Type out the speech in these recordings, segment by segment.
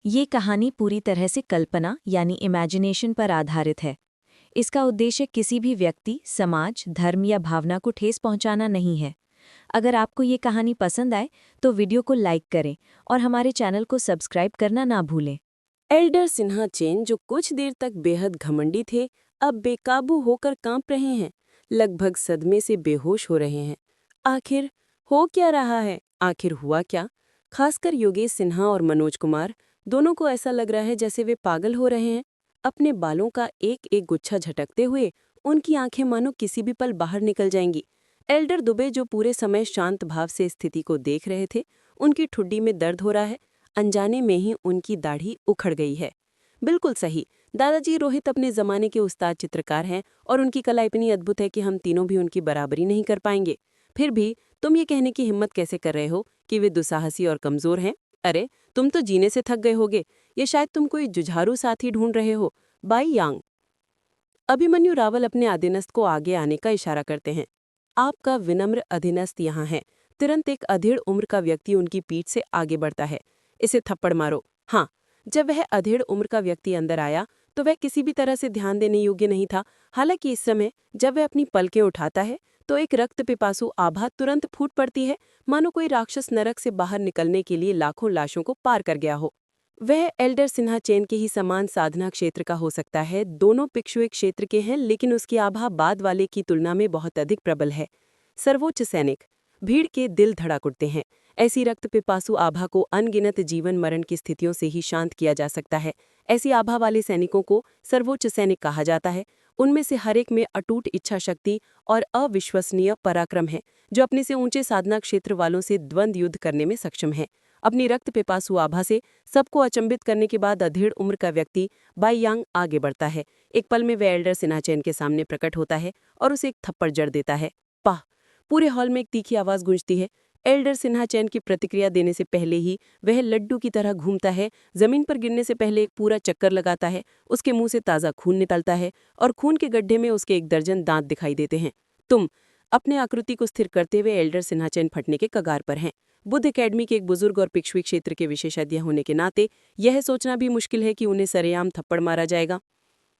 ये कहानी पूरी तरह से कल्पना यानी इमेजिनेशन पर आधारित है। इसका उद्देश्य किसी भी व्यक्ति, समाज, धर्म या भावना को ठेस पहुंचाना नहीं है। अगर आपको ये कहानी पसंद आए तो वीडियो को लाइक करें और हमारे चैनल को सब्सक्राइब करना ना भूलें। एल्डर सिन्हा चेन, जो कुछ देर तक बेहद घमंडी थे, अब बेकाबू होकर कांप रहे हैं, लगभग सदमे से बेहोश हो रहे हैं। आखिर हो क्या रहा है? आखिर हुआ क्या? खासकर योगेश सिन्हा और मनोज कुमार, दोनों को ऐसा लग रहा है जैसे वे पागल हो रहे हैं। अपने बालों का एक एक गुच्छा झटकते हुए उनकी आंखें मानो किसी भी पल बाहर निकल जाएंगी। एल्डर दुबे, जो पूरे समय शांत भाव से स्थिति को देख रहे थे, उनकी ठुड्डी में दर्द हो रहा है। अनजाने में ही उनकी दाढ़ी उखड़ गई है। बिल्कुल सही, दादाजी रोहित अपने जमाने के उस्ताद चित्रकार हैं और उनकी कला इतनी अद्भुत है कि हम तीनों भी उनकी बराबरी नहीं कर पाएंगे। फिर भी तुम ये कहने की हिम्मत कैसे कर रहे हो कि वे दुस्साहसी और कमजोर हैं? अरे, तुम तो जीने से थक गए होगे, ये शायद तुम कोई जुझारू साथी ढूंढ रहे हो। बाई यांग। अभिमन्यु रावल अपने अधीनस्थ को आगे आने का इशारा करते हैं। आपका विनम्र अधीनस्थ यहाँ है। तुरंत एक अधेड़ उम्र का व्यक्ति उनकी पीठ से आगे बढ़ता है। इसे थप्पड़ मारो। हाँ। जब वह अधेड़ उम्र का व्यक्ति अंदर आया तो वह किसी भी तरह से ध्यान देने योग्य नहीं था। हालांकि इस समय जब वह अपनी पलकें उठाता है तो एक रक्त पिपासु आभा तुरंत फूट पड़ती है, मानो कोई राक्षस नरक से बाहर निकलने के लिए लाखों लाशों को पार कर गया हो। वह एल्डर सिन्हा चेन के ही समान साधना क्षेत्र का हो सकता है। दोनों पिक्षुए क्षेत्र के हैं, लेकिन उसकी आभा बाद वाले की तुलना में बहुत अधिक प्रबल है। सर्वोच्च सैनिक। भीड़ के दिल धड़क उठते हैं। ऐसी रक्त पिपासु आभा को अनगिनत जीवन मरण की स्थितियों से ही शांत किया जा सकता है। ऐसी आभा वाले सैनिकों को सर्वोच्च सैनिक कहा जाता है। उनमें से हर एक में अटूट इच्छा शक्ति और अविश्वसनीय पराक्रम है, जो अपने से ऊंचे साधना क्षेत्र वालों से द्वंद्व युद्ध करने में सक्षम है। अपनी रक्त पिपासु आभा से सबको अचंभित करने के बाद अधेड़ उम्र का व्यक्ति बाई यांग आगे बढ़ता है। एक पल में वह एल्डर सिन्हा चेन के सामने प्रकट होता है और उसे एक थप्पड़ जड़ देता है। पाह! पूरे हॉल में एक तीखी आवाज गूंजती है। एल्डर सिन्हा चैन की प्रतिक्रिया देने से पहले ही वह लड्डू की तरह घूमता है, जमीन पर गिरने से पहले एक पूरा चक्कर लगाता है, उसके मुंह से ताज़ा खून निकलता है और खून के गड्ढे में उसके 1 दर्जन दांत दिखाई देते हैं। तुम अपने आकृति को स्थिर करते हुए एल्डर सिन्हा चैन फटने के कगार पर हैं। बुद्ध एकेडमी के एक बुजुर्ग और पिक्षुई क्षेत्र के विशेषज्ञ होने के नाते यह सोचना भी मुश्किल है कि उन्हें सरेआम थप्पड़ मारा जाएगा।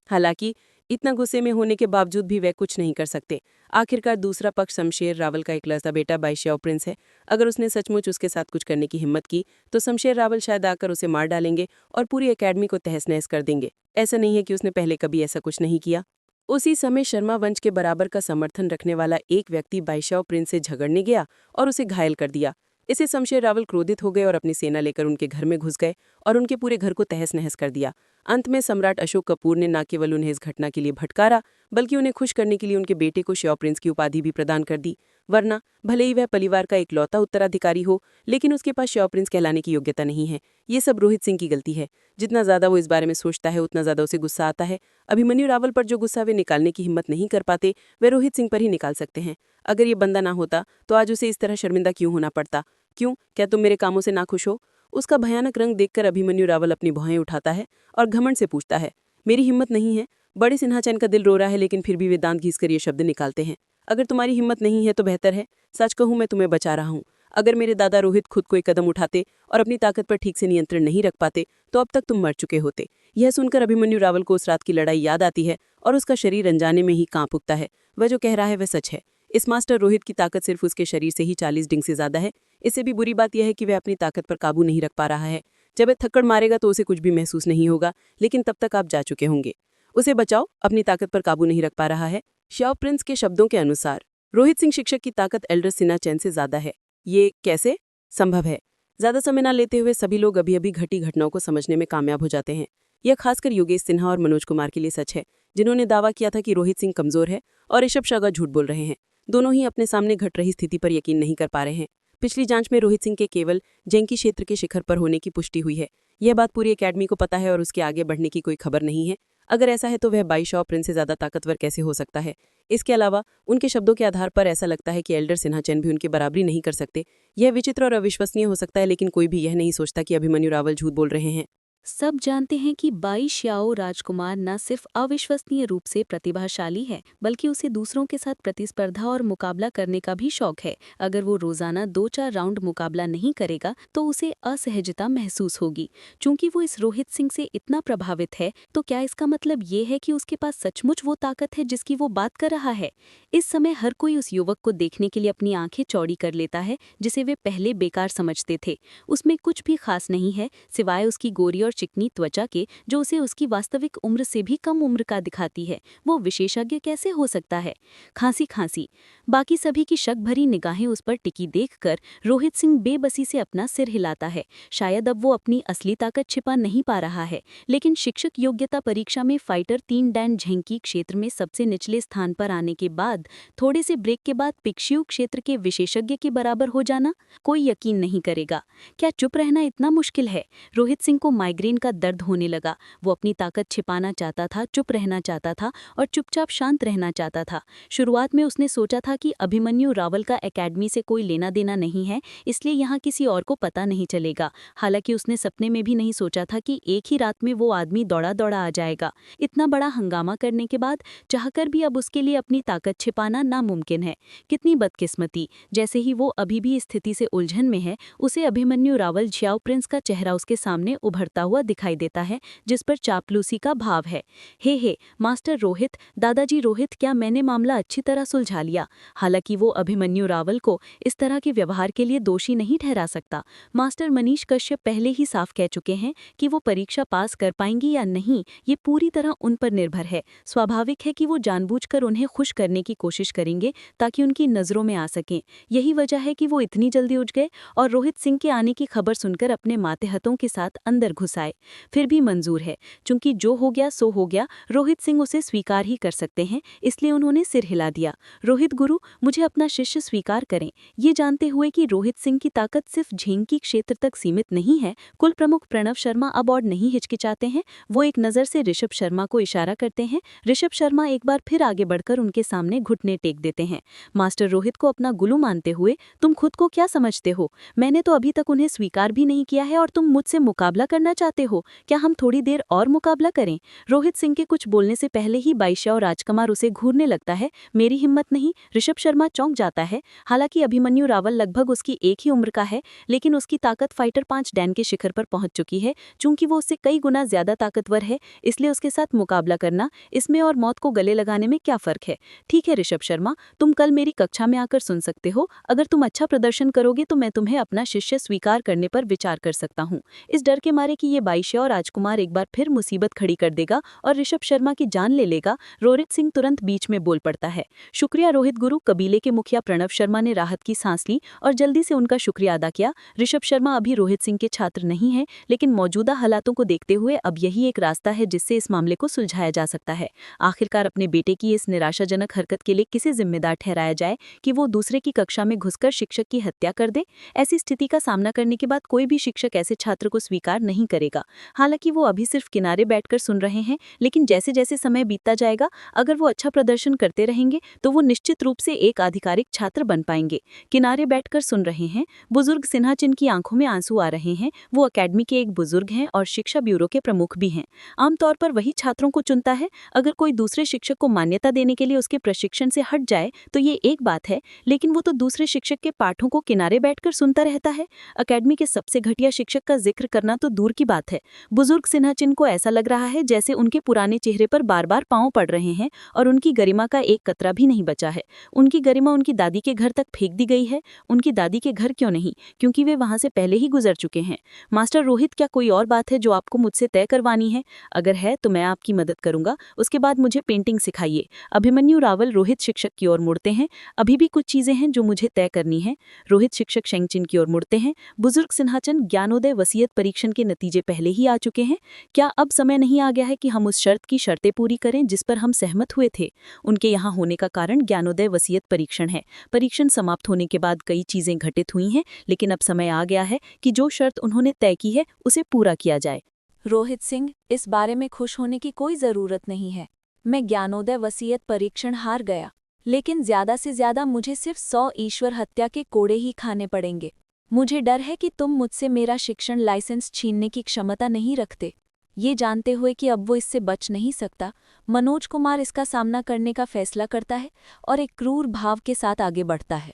हालांकि इतना गुस्से में होने के बावजूद भी वे कुछ नहीं कर सकते। आखिरकार दूसरा पक्ष शमशेर रावल का इकलौता बेटा बाईश्याओ प्रिंस है। अगर उसने सचमुच उसके साथ कुछ करने की हिम्मत की तो शमशेर रावल शायद आकर उसे मार डालेंगे और पूरी एकेडमी को तहस नहस कर देंगे। ऐसा नहीं है कि उसने पहले कभी ऐसा कुछ नहीं किया। उसी समय शर्मा वंश के बराबर का समर्थन रखने वाला एक व्यक्ति बाईश्याओ प्रिंस से झगड़ने गया और उसे घायल कर दिया। इससे शमशेर रावल क्रोधित हो गए और अपनी सेना लेकर उनके घर में घुस गए और उनके पूरे घर को तहस नहस कर दिया। अंत में सम्राट अशोक कपूर ने न केवल उन्हें इस घटना के लिए भटकारा, बल्कि उन्हें खुश करने के लिए उनके बेटे को श्योर प्रिंस की उपाधि भी प्रदान कर दी। वरना भले ही वह परिवार का इकलौता उत्तराधिकारी हो, लेकिन उसके पास श्योर प्रिंस कहलाने की योग्यता नहीं है। ये सब रोहित सिंह की गलती है। जितना ज्यादा वो इस बारे में सोचता है, उतना ज्यादा उसे गुस्सा आता है। अभिमन्यु रावल पर जो गुस्सा वे निकालने की हिम्मत नहीं कर पाते, वे रोहित सिंह पर ही निकाल सकते हैं। अगर ये बंदा ना होता तो आज उसे इस तरह शर्मिंदा क्यों होना पड़ता? क्यों? क्या तुम मेरे कामों से नाखुश हो? उसका भयानक रंग देखकर अभिमन्यु रावल अपनी भौहें उठाता है और घमंड से पूछता है, मेरी हिम्मत नहीं है? बड़े सिन्हा चैन का दिल रो रहा है, लेकिन फिर भी वे दांत घीसकर ये शब्द निकालते हैं। अगर तुम्हारी हिम्मत नहीं है तो बेहतर है, सच कहूं मैं तुम्हें बचा रहा हूं। अगर मेरे दादा रोहित खुद को एक कदम उठाते और अपनी ताकत पर ठीक से नियंत्रण नहीं रख पाते तो अब तक तुम मर चुके होते। यह सुनकर अभिमन्यु रावल को उस रात की लड़ाई याद आती है और उसका शरीर अनजाने में ही कांप उठता है। वह जो कह रहा है वह सच है। इस मास्टर रोहित की ताकत सिर्फ उसके शरीर से ही 40 डिंग से ज्यादा है। इससे भी बुरी बात यह है कि वह अपनी ताकत पर काबू नहीं रख पा रहा है। जब वह थक्कड़ मारेगा तो उसे कुछ भी महसूस नहीं होगा, लेकिन तब तक आप जा चुके होंगे। उसे बचाओ, अपनी ताकत पर काबू नहीं रख पा रहा है। श्याओ प्रिंस के शब्दों के अनुसार रोहित सिंह शिक्षक की ताकत एल्डर सिन्हा चैन से ज्यादा है। ये कैसे संभव है? ज्यादा समय न लेते हुए सभी लोग अभी अभी घटी घटनाओं को समझने में कामयाब हो जाते हैं। यह खासकर योगेश सिन्हा और मनोज कुमार के लिए सच है, जिन्होंने दावा किया था कि रोहित सिंह कमजोर है और ऋषभ शागा झूठ बोल रहे हैं। दोनों ही अपने सामने घट रही स्थिति पर यकीन नहीं कर पा रहे हैं। पिछली जांच में रोहित सिंह के केवल जेंकी क्षेत्र के शिखर पर होने की पुष्टि हुई है। यह बात पूरी एकेडमी को पता है और उसके आगे बढ़ने की कोई खबर नहीं है। अगर ऐसा है तो वह बाईश्याओ प्रिंस से ज्यादा ताकतवर कैसे हो सकता है? इसके अलावा उनके शब्दों के आधार पर ऐसा लगता है कि एल्डर सिन्हा चैन भी उनकी बराबरी नहीं कर सकते। यह विचित्र और अविश्वसनीय हो सकता है, लेकिन कोई भी यह नहीं सोचता कि अभिमन्यु रावल झूठ बोल रहे हैं। सब जानते हैं कि बाई श्याओ राजकुमार न सिर्फ अविश्वसनीय रूप से प्रतिभाशाली है, बल्कि उसे दूसरों के साथ प्रतिस्पर्धा और मुकाबला करने का भी शौक है। अगर वो रोजाना 2-4 राउंड मुकाबला नहीं करेगा तो उसे असहजता महसूस होगी। चूंकि वो इस रोहित सिंह से इतना प्रभावित है, तो क्या इसका मतलब ये है कि उसके पास सचमुच वो ताकत है जिसकी वो बात कर रहा है? इस समय हर कोई उस युवक को देखने के लिए अपनी आंखें चौड़ी कर लेता है, जिसे वे पहले बेकार समझते थे। उसमें कुछ भी खास नहीं है, सिवाय उसकी गोरी और चिकनी त्वचा के, जो उसे उसकी वास्तविक उम्र से भी कम उम्र का दिखाती है। वो विशेषज्ञ कैसे हो सकता है? खांसी खांसी। बाकी सभी की शक भरी निगाहें उस पर टिकी देखकर रोहित सिंह बेबसी से अपना सिर हिलाता है। शायद अब वो अपनी असली ताकत छिपा नहीं पा रहा है, लेकिन शिक्षक योग्यता परीक्षा में फाइटर 3 डैन झेंकी क्षेत्र में सबसे निचले स्थान पर आने के बाद थोड़े से ब्रेक के बाद पिक्षियु क्षेत्र के विशेषज्ञ के बराबर हो जाना, कोई यकीन नहीं करेगा। क्या चुप रहना इतना मुश्किल है? रोहित सिंह को माइग्रेन का दर्द होने लगा। वो अपनी ताकत छिपाना चाहता था, चुप रहना चाहता था और चुपचाप शांत रहना चाहता था। शुरुआत में उसने सोचा था कि अभिमन्यु रावल का एकेडमी से कोई लेना देना नहीं है, इसलिए यहाँ किसी और को पता नहीं चलेगा। हालांकि उसने सपने में भी नहीं सोचा था कि एक ही रात में वो आदमी दौड़ा दौड़ा आ जाएगा। इतना बड़ा हंगामा करने के बाद चाहकर भी अब उसके लिए अपनी ताकत छिपाना नामुमकिन है। कितनी बदकिस्मती। जैसे ही वो अभी भी स्थिति से उलझन में है, उसे अभिमन्यु रावल झियाओ प्रिंस का चेहरा उसके सामने उभरता हुआ दिखाई देता है, जिस पर चापलूसी का भाव है। हे मास्टर रोहित, दादाजी रोहित, क्या मैंने मामला अच्छी तरह सुलझा लिया? हालांकि वो अभिमन्यु रावल को इस तरह के व्यवहार के लिए दोषी नहीं ठहरा सकता। मास्टर मनीष कश्यप पहले ही साफ कह चुके हैं कि वो परीक्षा पास कर पाएंगी या नहीं, ये पूरी तरह उन पर निर्भर है। स्वाभाविक है कि वो जानबूझकर उन्हें खुश करने की कोशिश करेंगे ताकि उनकी नज़रों में आ सकें। यही वजह है कि वो इतनी जल्दी उठ गए और रोहित सिंह के आने की खबर सुनकर अपने मातेहतों के साथ अंदर घुस आए। फिर भी मंजूर है, चूंकि जो हो गया सो हो गया, रोहित सिंह उसे स्वीकार ही कर सकते हैं, इसलिए उन्होंने सिर हिला दिया। रोहित गुरु, मुझे अपना शिष्य स्वीकार करें। ये जानते हुए कि रोहित सिंह की ताकत सिर्फ झेंकी क्षेत्र तक सीमित नहीं है, कुल प्रमुख प्रणव शर्मा अब और नहीं हिचकिचाते हैं। वो एक नज़र से ऋषभ शर्मा को इशारा करते हैं। ऋषभ शर्मा एक बार फिर आगे बढ़कर उनके सामने घुटने टेक देते हैं। मास्टर रोहित को अपना गुरु मानते हुए, तुम खुद को क्या समझते हो? मैंने तो अभी तक उन्हें स्वीकार भी नहीं किया है और तुम मुझसे मुकाबला करना चाहते हो? क्या हम थोड़ी देर और मुकाबला करें? रोहित सिंह के कुछ बोलने से पहले ही बाईश्याओ राजकुमार उसे घूरने लगता है। मेरी हिम्मत नहीं। ऋषभ शर्मा चौंक जाता है। हालांकि अभिमन्यु रावल लगभग उसकी एक ही उम्र का है, लेकिन उसकी ताकत फाइटर 5 डैन के शिखर पर पहुंच चुकी है। चूंकि वो उससे कई गुना ज्यादा ताकतवर है, इसलिए उसके साथ मुकाबला करना, इसमें और मौत को गले लगाने में क्या फर्क है? ठीक है ऋषभ शर्मा, तुम कल मेरी कक्षा में आकर सुन सकते हो। अगर तुम अच्छा प्रदर्शन करोगे तो मैं तुम्हें अपना शिष्य स्वीकार करने पर विचार कर सकता हूँ। इस डर के मारे कि ये बाईश्याओ राजकुमार एक बार फिर मुसीबत खड़ी कर देगा और ऋषभ शर्मा की जान ले लेगा, रोहित सिंह तुरंत बीच में बोल पड़ता है। शुक्रिया रोहित गुरु। कबीले के मुखिया प्रणव शर्मा ने राहत की सांस ली और जल्दी से उनका शुक्रिया अदा किया। ऋषभ शर्मा अभी रोहित सिंह के छात्र नहीं हैं, लेकिन मौजूदा हालातों को देखते हुए अब यही एक रास्ता है जिससे इस मामले को सुलझाया जा सकता है। आखिरकार अपने बेटे की इस निराशाजनक हरकत के लिए किसे जिम्मेदार ठहराया जाए कि वो दूसरे की कक्षा में घुसकर शिक्षक की हत्या कर दे? ऐसी स्थिति का सामना करने के बाद कोई भी शिक्षक ऐसे छात्र को स्वीकार नहीं करेगा। हालांकि वो अभी सिर्फ किनारे बैठकर सुन रहे हैं, लेकिन जैसे जैसे समय बीतता जाएगा, अगर वो अच्छा प्रदर्शन करते रहेंगे तो वो निश्चित रूप से एक आधिकारिक छात्र बन पाएंगे। किनारे बैठकर सुन रहे हैं बुजुर्ग सिन्हा, जिनकी आंखों में आंसू आ रहे हैं। वो अकेडमी के एक बुजुर्ग हैं और शिक्षा ब्यूरो के प्रमुख भी हैं। आमतौर पर वही छात्रों को चुनता है। अगर कोई दूसरे शिक्षक को मान्यता देने के लिए उसके प्रशिक्षण से हट जाए तो ये एक बात है, लेकिन वो तो दूसरे शिक्षक के पाठों को किनारे बैठकर सुनता रहता है। अकेडमी के सबसे घटिया शिक्षक का जिक्र करना तो दूर की बात है। बुजुर्ग सिन्हा चिन को ऐसा लग रहा है जैसे उनके पुराने चेहरे पर बार बार पांव पड़ रहे हैं और उनकी गरिमा का एक कतरा भी नहीं बचा है। उनकी गरिमा उनकी दादी के घर तक फेंक दी गई है। उनकी दादी के घर क्यों नहीं, क्योंकि वे वहां से पहले ही गुजर चुके हैं। मास्टर रोहित, क्या कोई और बात है जो आपको मुझसे तय करवानी है? अगर है तो मैं आपकी मदद करूंगा। उसके बाद मुझे पेंटिंग सिखाइए। अभिमन्यु रावल रोहित शिक्षक की ओर मुड़ते हैं। अभी भी कुछ चीजें हैं जो मुझे तय करनी है। रोहित शिक्षक शेंगचिन की ओर मुड़ते हैं। बुजुर्ग सिन्हाचन, ज्ञानोदय वसीयत परीक्षण के नतीजे पहले ही आ चुके हैं। क्या अब समय नहीं आ गया है कि हम उस शर्त की शर्तें पूरी करें जिस पर हम सहमत हुए थे? उनके यहाँ होने का कारण ज्ञानोदय वसीयत परीक्षण है। परीक्षण समाप्त होने के बाद कई चीजें घटित हुई हैं, लेकिन अब समय आ गया है कि जो शर्त उन्होंने तय की है उसे पूरा किया जाए। रोहित सिंह, इस बारे में खुश होने की कोई जरूरत नहीं है। मैं ज्ञानोदय वसीयत परीक्षण हार गया, लेकिन ज्यादा से ज्यादा मुझे सिर्फ 100 ईश्वर हत्या के कोड़े ही खाने पड़ेंगे। मुझे डर है कि तुम मुझसे मेरा शिक्षण लाइसेंस छीनने की क्षमता नहीं रखते। ये जानते हुए कि अब वो इससे बच नहीं सकता, मनोज कुमार इसका सामना करने का फैसला करता है और एक क्रूर भाव के साथ आगे बढ़ता है।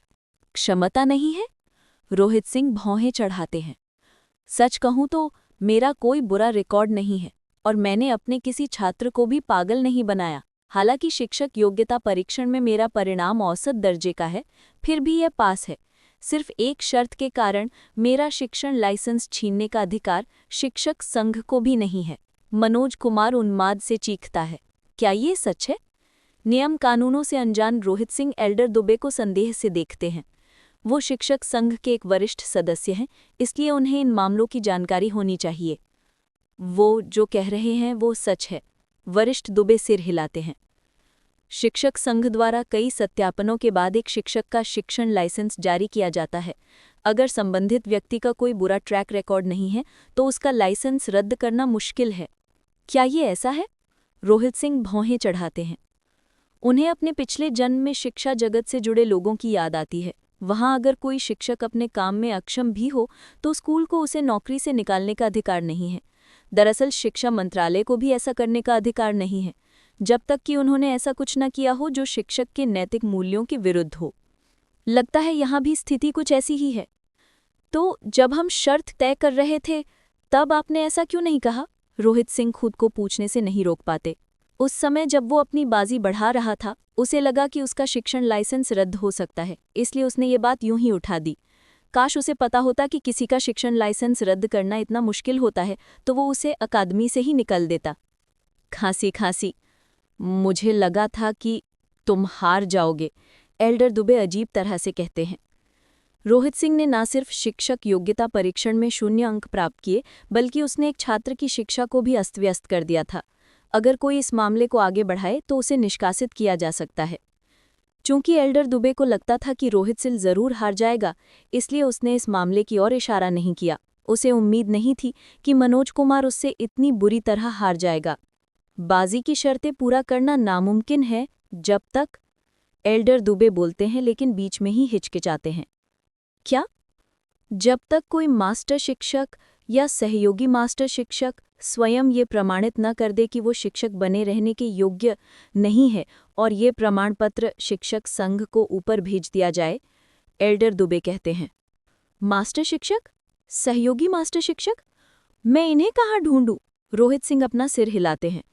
क्षमता नहीं है? रोहित सिंह भौहें चढ़ाते हैं। सच कहूं तो मेरा कोई बुरा रिकॉर्ड नहीं है और मैंने अपने किसी छात्र को भी पागल नहीं बनाया। हालांकि शिक्षक योग्यता परीक्षण में मेरा परिणाम औसत दर्जे का है, फिर भी यह पास है। सिर्फ एक शर्त के कारण मेरा शिक्षण लाइसेंस छीनने का अधिकार शिक्षक संघ को भी नहीं है। मनोज कुमार उन्माद से चीखता है। क्या ये सच है? नियम कानूनों से अनजान रोहित सिंह एल्डर दुबे को संदेह से देखते हैं। वो शिक्षक संघ के एक वरिष्ठ सदस्य हैं, इसलिए उन्हें इन मामलों की जानकारी होनी चाहिए। वो जो कह रहे हैं वो सच है। वरिष्ठ दुबे सिर हिलाते हैं। शिक्षक संघ द्वारा कई सत्यापनों के बाद एक शिक्षक का शिक्षण लाइसेंस जारी किया जाता है। अगर संबंधित व्यक्ति का कोई बुरा ट्रैक रिकॉर्ड नहीं है तो उसका लाइसेंस रद्द करना मुश्किल है। क्या ये ऐसा है? रोहित सिंह भौहें चढ़ाते हैं। उन्हें अपने पिछले जन्म में शिक्षा जगत से जुड़े लोगों की याद आती है। वहां अगर कोई शिक्षक अपने काम में अक्षम भी हो तो स्कूल को उसे नौकरी से निकालने का अधिकार नहीं है। दरअसल शिक्षा मंत्रालय को भी ऐसा करने का अधिकार नहीं है, जब तक कि उन्होंने ऐसा कुछ न किया हो जो शिक्षक के नैतिक मूल्यों के विरुद्ध हो। लगता है यहाँ भी स्थिति कुछ ऐसी ही है। तो जब हम शर्त तय कर रहे थे तब आपने ऐसा क्यों नहीं कहा? रोहित सिंह खुद को पूछने से नहीं रोक पाते। उस समय जब वो अपनी बाजी बढ़ा रहा था, उसे लगा कि उसका शिक्षण लाइसेंस रद्द हो सकता है, इसलिए उसने ये बात यूं ही उठा दी। काश उसे पता होता कि किसी का शिक्षण लाइसेंस रद्द करना इतना मुश्किल होता है तो वो उसे अकादमी से ही निकल देता। खांसी, मुझे लगा था कि तुम हार जाओगे, एल्डर दुबे अजीब तरह से कहते हैं। रोहित सिंह ने न सिर्फ शिक्षक योग्यता परीक्षण में 0 अंक प्राप्त किए, बल्कि उसने एक छात्र की शिक्षा को भी अस्त व्यस्त कर दिया था। अगर कोई इस मामले को आगे बढ़ाए तो उसे निष्कासित किया जा सकता है। चूंकि एल्डर दुबे को लगता था कि रोहित सिंह जरूर हार जाएगा, इसलिए उसने इस मामले की ओर इशारा नहीं किया। उसे उम्मीद नहीं थी कि मनोज कुमार उससे इतनी बुरी तरह हार जाएगा। बाजी की शर्तें पूरा करना नामुमकिन है जब तक, एल्डर दुबे बोलते हैं लेकिन बीच में ही हिचकिचाते हैं। क्या? जब तक कोई मास्टर शिक्षक या सहयोगी मास्टर शिक्षक स्वयं ये प्रमाणित न कर दे कि वो शिक्षक बने रहने के योग्य नहीं है और ये प्रमाण पत्र शिक्षक संघ को ऊपर भेज दिया जाए, एल्डर दुबे कहते हैं। मास्टर शिक्षक? सहयोगी मास्टर शिक्षक? मैं इन्हें कहाँ ढूंढूं? रोहित सिंह अपना सिर हिलाते हैं।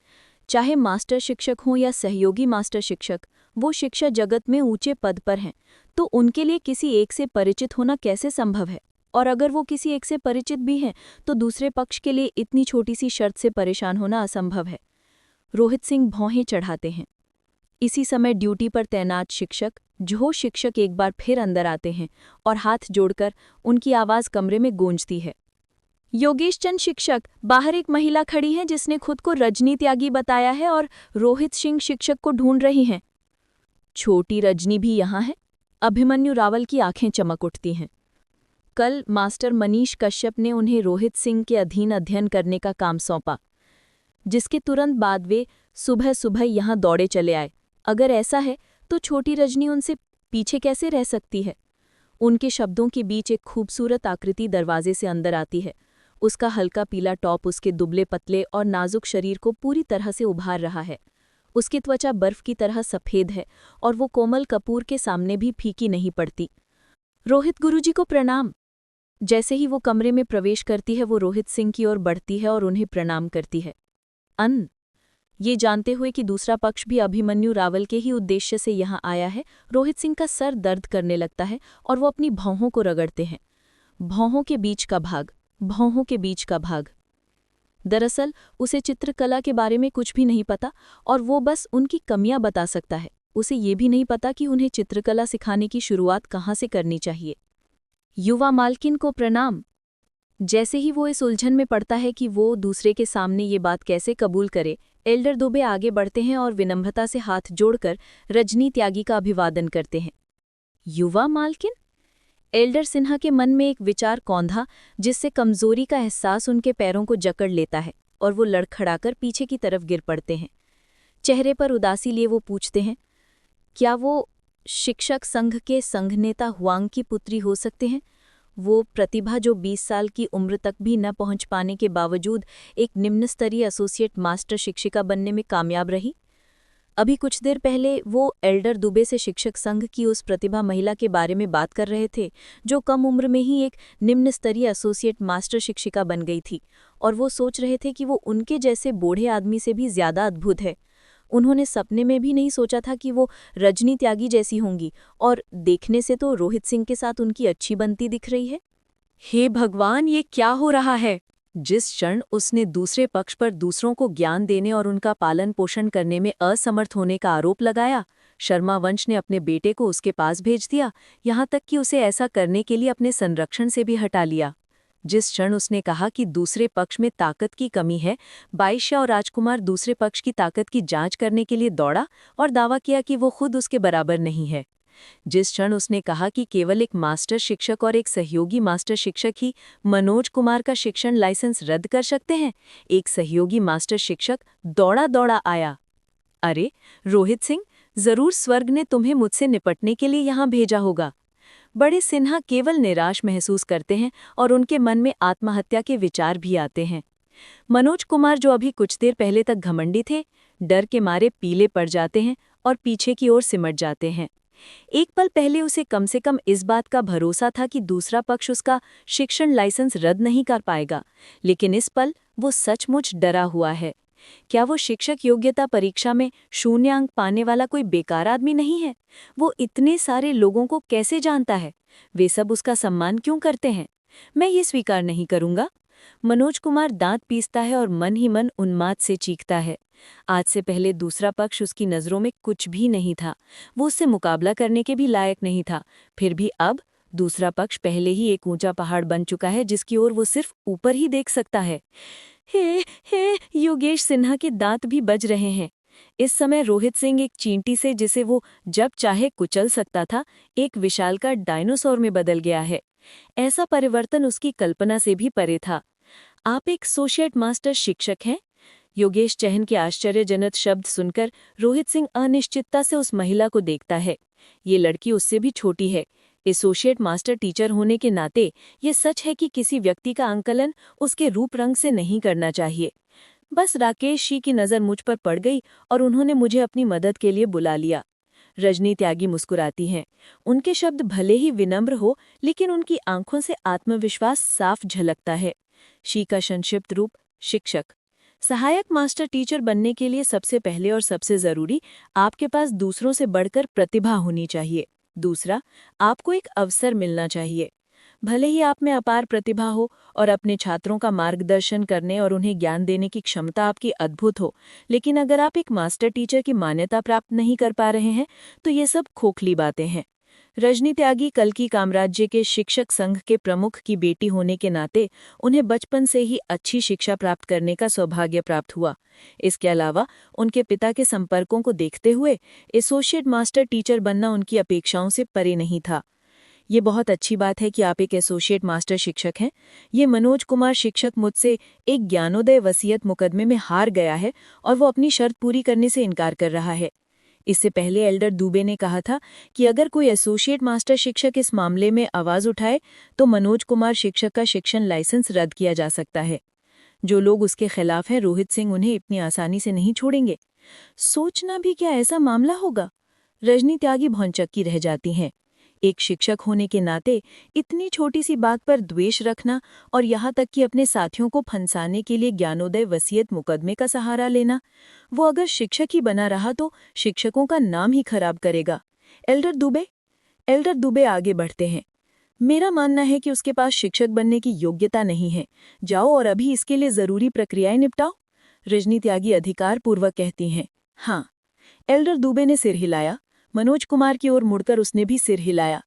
चाहे मास्टर शिक्षक हों या सहयोगी मास्टर शिक्षक, वो शिक्षा जगत में ऊंचे पद पर हैं, तो उनके लिए किसी एक से परिचित होना कैसे संभव है? और अगर वो किसी एक से परिचित भी हैं तो दूसरे पक्ष के लिए इतनी छोटी सी शर्त से परेशान होना असंभव है। रोहित सिंह भौहें चढ़ाते हैं। इसी समय ड्यूटी पर तैनात शिक्षक एक बार फिर अंदर आते हैं और हाथ जोड़कर उनकी आवाज़ कमरे में गूंजती है। योगेश चंद शिक्षक, बाहर एक महिला खड़ी है जिसने खुद को रजनी त्यागी बताया है और रोहित सिंह शिक्षक को ढूंढ रही हैं। छोटी रजनी भी यहाँ है? अभिमन्यु रावल की आंखें चमक उठती हैं। कल मास्टर मनीष कश्यप ने उन्हें रोहित सिंह के अधीन अध्ययन करने का काम सौंपा, जिसके तुरंत बाद वे सुबह सुबह यहाँ दौड़े चले आए। अगर ऐसा है तो छोटी रजनी उनसे पीछे कैसे रह सकती है? उनके शब्दों के बीच एक खूबसूरत आकृति दरवाजे से अंदर आती है। उसका हल्का पीला टॉप उसके दुबले पतले और नाजुक शरीर को पूरी तरह से उभार रहा है। उसकी त्वचा बर्फ की तरह सफ़ेद है और वो कोमल कपूर के सामने भी फीकी नहीं पड़ती। रोहित गुरुजी को प्रणाम। जैसे ही वो कमरे में प्रवेश करती है वो रोहित सिंह की ओर बढ़ती है और उन्हें प्रणाम करती है। ये जानते हुए कि दूसरा पक्ष भी अभिमन्यु रावल के ही उद्देश्य से यहाँ आया है, रोहित सिंह का सर दर्द करने लगता है और वो अपनी भौहों को रगड़ते हैं। भौहों के बीच का भाग। दरअसल उसे चित्रकला के बारे में कुछ भी नहीं पता और वो बस उनकी कमियां बता सकता है। उसे ये भी नहीं पता कि उन्हें चित्रकला सिखाने की शुरुआत कहाँ से करनी चाहिए। युवा मालकिन को प्रणाम। जैसे ही वो इस उलझन में पड़ता है कि वो दूसरे के सामने ये बात कैसे कबूल करे, एल्डर दुबे आगे बढ़ते हैं और विनम्रता से हाथ जोड़कर रजनी त्यागी का अभिवादन करते हैं। युवा मालकिन? एल्डर सिन्हा के मन में एक विचार कौंधा, जिससे कमजोरी का एहसास उनके पैरों को जकड़ लेता है और वो लड़खड़ाकर पीछे की तरफ गिर पड़ते हैं। चेहरे पर उदासी लिए वो पूछते हैं, क्या वो शिक्षक संघ के संघ नेता हुआंग की पुत्री हो सकते हैं? वो प्रतिभा जो 20 साल की उम्र तक भी न पहुंच पाने के बावजूद एक निम्न स्तरीय एसोसिएट मास्टर शिक्षिका बनने में कामयाब रही। अभी कुछ देर पहले वो एल्डर दुबे से शिक्षक संघ की उस प्रतिभा महिला के बारे में बात कर रहे थे जो कम उम्र में ही एक निम्न स्तरीय एसोसिएट मास्टर शिक्षिका बन गई थी, और वो सोच रहे थे कि वो उनके जैसे बूढ़े आदमी से भी ज्यादा अद्भुत है। उन्होंने सपने में भी नहीं सोचा था कि वो रजनी त्यागी जैसी होंगी, और देखने से तो रोहित सिंह के साथ उनकी अच्छी बनती दिख रही है। हे भगवान, ये क्या हो रहा है? जिस क्षण उसने दूसरे पक्ष पर दूसरों को ज्ञान देने और उनका पालन पोषण करने में असमर्थ होने का आरोप लगाया, शर्मा वंश ने अपने बेटे को उसके पास भेज दिया, यहाँ तक कि उसे ऐसा करने के लिए अपने संरक्षण से भी हटा लिया। जिस क्षण उसने कहा कि दूसरे पक्ष में ताकत की कमी है, बाईशा और राजकुमार दूसरे पक्ष की ताकत की जांच करने के लिए दौड़ा और दावा किया कि वो खुद उसके बराबर नहीं है। जिस क्षण उसने कहा कि केवल एक मास्टर शिक्षक और एक सहयोगी मास्टर शिक्षक ही मनोज कुमार का शिक्षण लाइसेंस रद्द कर सकते हैं, एक सहयोगी मास्टर शिक्षक दौड़ा दौड़ा आया। अरे रोहित सिंह, जरूर स्वर्ग ने तुम्हें मुझसे निपटने के लिए यहाँ भेजा होगा। बड़े सिन्हा केवल निराश महसूस करते हैं और उनके मन में आत्महत्या के विचार भी आते हैं। मनोज कुमार, जो अभी कुछ देर पहले तक घमंडी थे, डर के मारे पीले पड़ जाते हैं और पीछे की ओर सिमट जाते हैं। एक पल पहले उसे कम से कम इस बात का भरोसा था कि दूसरा पक्ष उसका शिक्षण लाइसेंस रद्द नहीं कर पाएगा, लेकिन इस पल वो सचमुच डरा हुआ है। क्या वो शिक्षक योग्यता परीक्षा में 0 अंक पाने वाला कोई बेकार आदमी नहीं है? वो इतने सारे लोगों को कैसे जानता है? वे सब उसका सम्मान क्यों करते हैं? मैं ये स्वीकार नहीं करूंगा। मनोज कुमार दांत पीसता है और मन ही मन उन्माद से चीखता है। आज से पहले दूसरा पक्ष उसकी नज़रों में कुछ भी नहीं था, वो उससे मुकाबला करने के भी लायक नहीं था। फिर भी अब दूसरा पक्ष पहले ही एक ऊंचा पहाड़ बन चुका है जिसकी ओर वो सिर्फ ऊपर ही देख सकता है। हे योगेश सिन्हा के दांत भी बज रहे हैं। इस समय रोहित सिंह एक चींटी से, जिसे वो जब चाहे कुचल सकता था, एक विशालकाय डायनासोर में बदल गया है। ऐसा परिवर्तन उसकी कल्पना से भी परे था। आप एक एसोसिएट मास्टर शिक्षक हैं? योगेश चहन के आश्चर्यजनक शब्द सुनकर रोहित सिंह अनिश्चितता से उस महिला को देखता है। ये लड़की उससे भी छोटी है। एसोसिएट मास्टर टीचर होने के नाते ये सच है कि किसी व्यक्ति का आंकलन उसके रूप रंग से नहीं करना चाहिए। बस राकेश जी की नज़र मुझ पर पड़ गई और उन्होंने मुझे अपनी मदद के लिए बुला लिया। रजनी त्यागी मुस्कुराती हैं। उनके शब्द भले ही विनम्र हो, लेकिन उनकी आंखों से आत्मविश्वास साफ झलकता है। शी का संक्षिप्त रूप शिक्षक। सहायक मास्टर टीचर बनने के लिए सबसे पहले और सबसे जरूरी, आपके पास दूसरों से बढ़कर प्रतिभा होनी चाहिए। दूसरा, आपको एक अवसर मिलना चाहिए। भले ही आप में अपार प्रतिभा हो और अपने छात्रों का मार्गदर्शन करने और उन्हें ज्ञान देने की क्षमता आपकी अद्भुत हो, लेकिन अगर आप एक मास्टर टीचर की मान्यता प्राप्त नहीं कर पा रहे हैं तो ये सब खोखली बातें हैं। रजनी त्यागी कल्कि कामराज्य के शिक्षक संघ के प्रमुख की बेटी होने के नाते उन्हें बचपन से ही अच्छी शिक्षा प्राप्त करने का सौभाग्य प्राप्त हुआ। इसके अलावा उनके पिता के संपर्कों को देखते हुए एसोसिएट मास्टर टीचर बनना उनकी अपेक्षाओं से परे नहीं था। ये बहुत अच्छी बात है कि आप एक एसोसिएट मास्टर शिक्षक हैं। ये मनोज कुमार शिक्षक मुझसे एक ज्ञानोदय वसीयत मुकदमे में हार गया है और वो अपनी शर्त पूरी करने से इनकार कर रहा है। इससे पहले एल्डर दुबे ने कहा था कि अगर कोई एसोसिएट मास्टर शिक्षक इस मामले में आवाज़ उठाए तो मनोज कुमार शिक्षक का शिक्षण लाइसेंस रद्द किया जा सकता है। जो लोग उसके खिलाफ हैं, रोहित सिंह उन्हें इतनी आसानी से नहीं छोड़ेंगे। सोचना भी क्या ऐसा मामला होगा। रजनी त्यागी भौंचक्की रह जाती हैं। एक शिक्षक होने के नाते इतनी छोटी सी बात पर द्वेष रखना और यहाँ तक कि अपने साथियों को फंसाने के लिए ज्ञानोदय वसीयत मुकदमे का सहारा लेना, वो अगर शिक्षक ही बना रहा तो शिक्षकों का नाम ही खराब करेगा। एल्डर दुबे आगे बढ़ते हैं। मेरा मानना है कि उसके पास शिक्षक बनने की योग्यता नहीं है। जाओ और अभी इसके लिए जरूरी प्रक्रियाएं निपटाओ। रजनी त्यागी अधिकारपूर्वक कहती हैं। हाँ। एल्डर दुबे ने सिर हिलाया। मनोज कुमार की ओर मुड़कर उसने भी सिर हिलाया।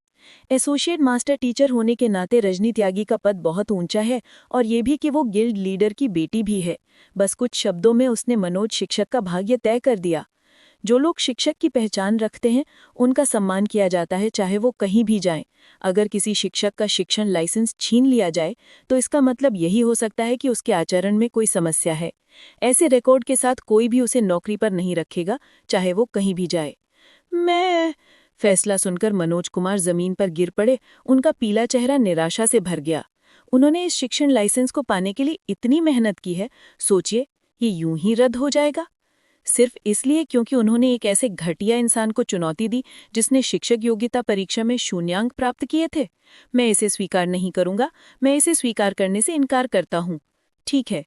एसोसिएट मास्टर टीचर होने के नाते रजनी त्यागी का पद बहुत ऊंचा है और ये भी कि वो गिल्ड लीडर की बेटी भी है। बस कुछ शब्दों में उसने मनोज शिक्षक का भाग्य तय कर दिया। जो लोग शिक्षक की पहचान रखते हैं उनका सम्मान किया जाता है, चाहे वो कहीं भी जाएं। अगर किसी शिक्षक का शिक्षण लाइसेंस छीन लिया जाए तो इसका मतलब यही हो सकता है कि उसके आचरण में कोई समस्या है। ऐसे रिकॉर्ड के साथ कोई भी उसे नौकरी पर नहीं रखेगा, चाहे वो कहीं भी जाए। मैं फैसला सुनकर मनोज कुमार जमीन पर गिर पड़े। उनका पीला चेहरा निराशा से भर गया। उन्होंने इस शिक्षण लाइसेंस को पाने के लिए इतनी मेहनत की है, सोचिए ये यूं ही रद्द हो जाएगा, सिर्फ इसलिए क्योंकि उन्होंने एक ऐसे घटिया इंसान को चुनौती दी जिसने शिक्षक योग्यता परीक्षा में शून्यांक प्राप्त किए थे। मैं इसे स्वीकार नहीं करूंगा, मैं इसे स्वीकार करने से इनकार करता हूं। ठीक है।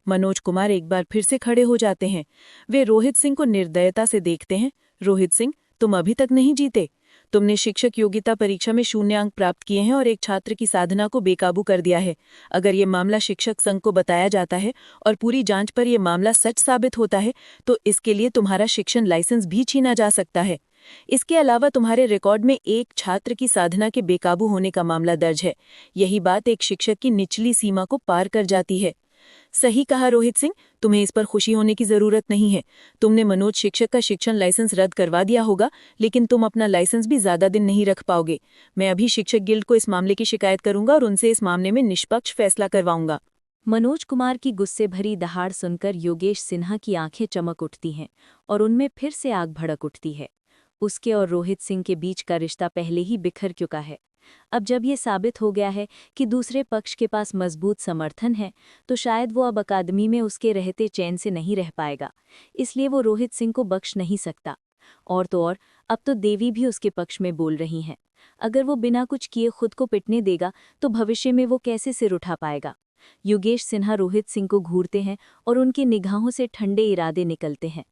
मनोज कुमार एक बार फिर से खड़े हो जाते हैं। वे रोहित सिंह को निर्दयता से देखते हैं। रोहित सिंह, तुम अभी तक नहीं जीते। तुमने शिक्षक योग्यता परीक्षा में शून्यांक प्राप्त किए हैं और एक छात्र की साधना को बेकाबू कर दिया है। अगर ये मामला शिक्षक संघ को बताया जाता है और पूरी जांच पर यह मामला सच साबित होता है तो इसके लिए तुम्हारा शिक्षण लाइसेंस भी छीना जा सकता है। इसके अलावा तुम्हारे रिकॉर्ड में एक छात्र की साधना के बेकाबू होने का मामला दर्ज है। यही बात एक शिक्षक की निचली सीमा को पार कर जाती है। सही कहा रोहित सिंह, तुम्हें इस पर खुशी होने की जरूरत नहीं है। तुमने मनोज शिक्षक का शिक्षण लाइसेंस रद्द करवा दिया होगा, लेकिन तुम अपना लाइसेंस भी ज्यादा दिन नहीं रख पाओगे। मैं अभी शिक्षक गिल्ड को इस मामले की शिकायत करूंगा और उनसे इस मामले में निष्पक्ष फैसला करवाऊंगा। मनोज कुमार की गुस्से भरी दहाड़ सुनकर योगेश सिन्हा की आंखें चमक उठती हैं और उनमें फिर से आग भड़क उठती है। उसके और रोहित सिंह के बीच का रिश्ता पहले ही बिखर चुका है। अब जब ये साबित हो गया है कि दूसरे पक्ष के पास मजबूत समर्थन है, तो शायद वो अब अकादमी में उसके रहते चैन से नहीं रह पाएगा। इसलिए वो रोहित सिंह को बख्श नहीं सकता। और तो और, अब तो देवी भी उसके पक्ष में बोल रही हैं। अगर वो बिना कुछ किए खुद को पिटने देगा तो भविष्य में वो कैसे सिर उठा पाएगा। योगेश सिन्हा रोहित सिंह को घूरते हैं और उनकी निगाहों से ठंडे इरादे निकलते हैं।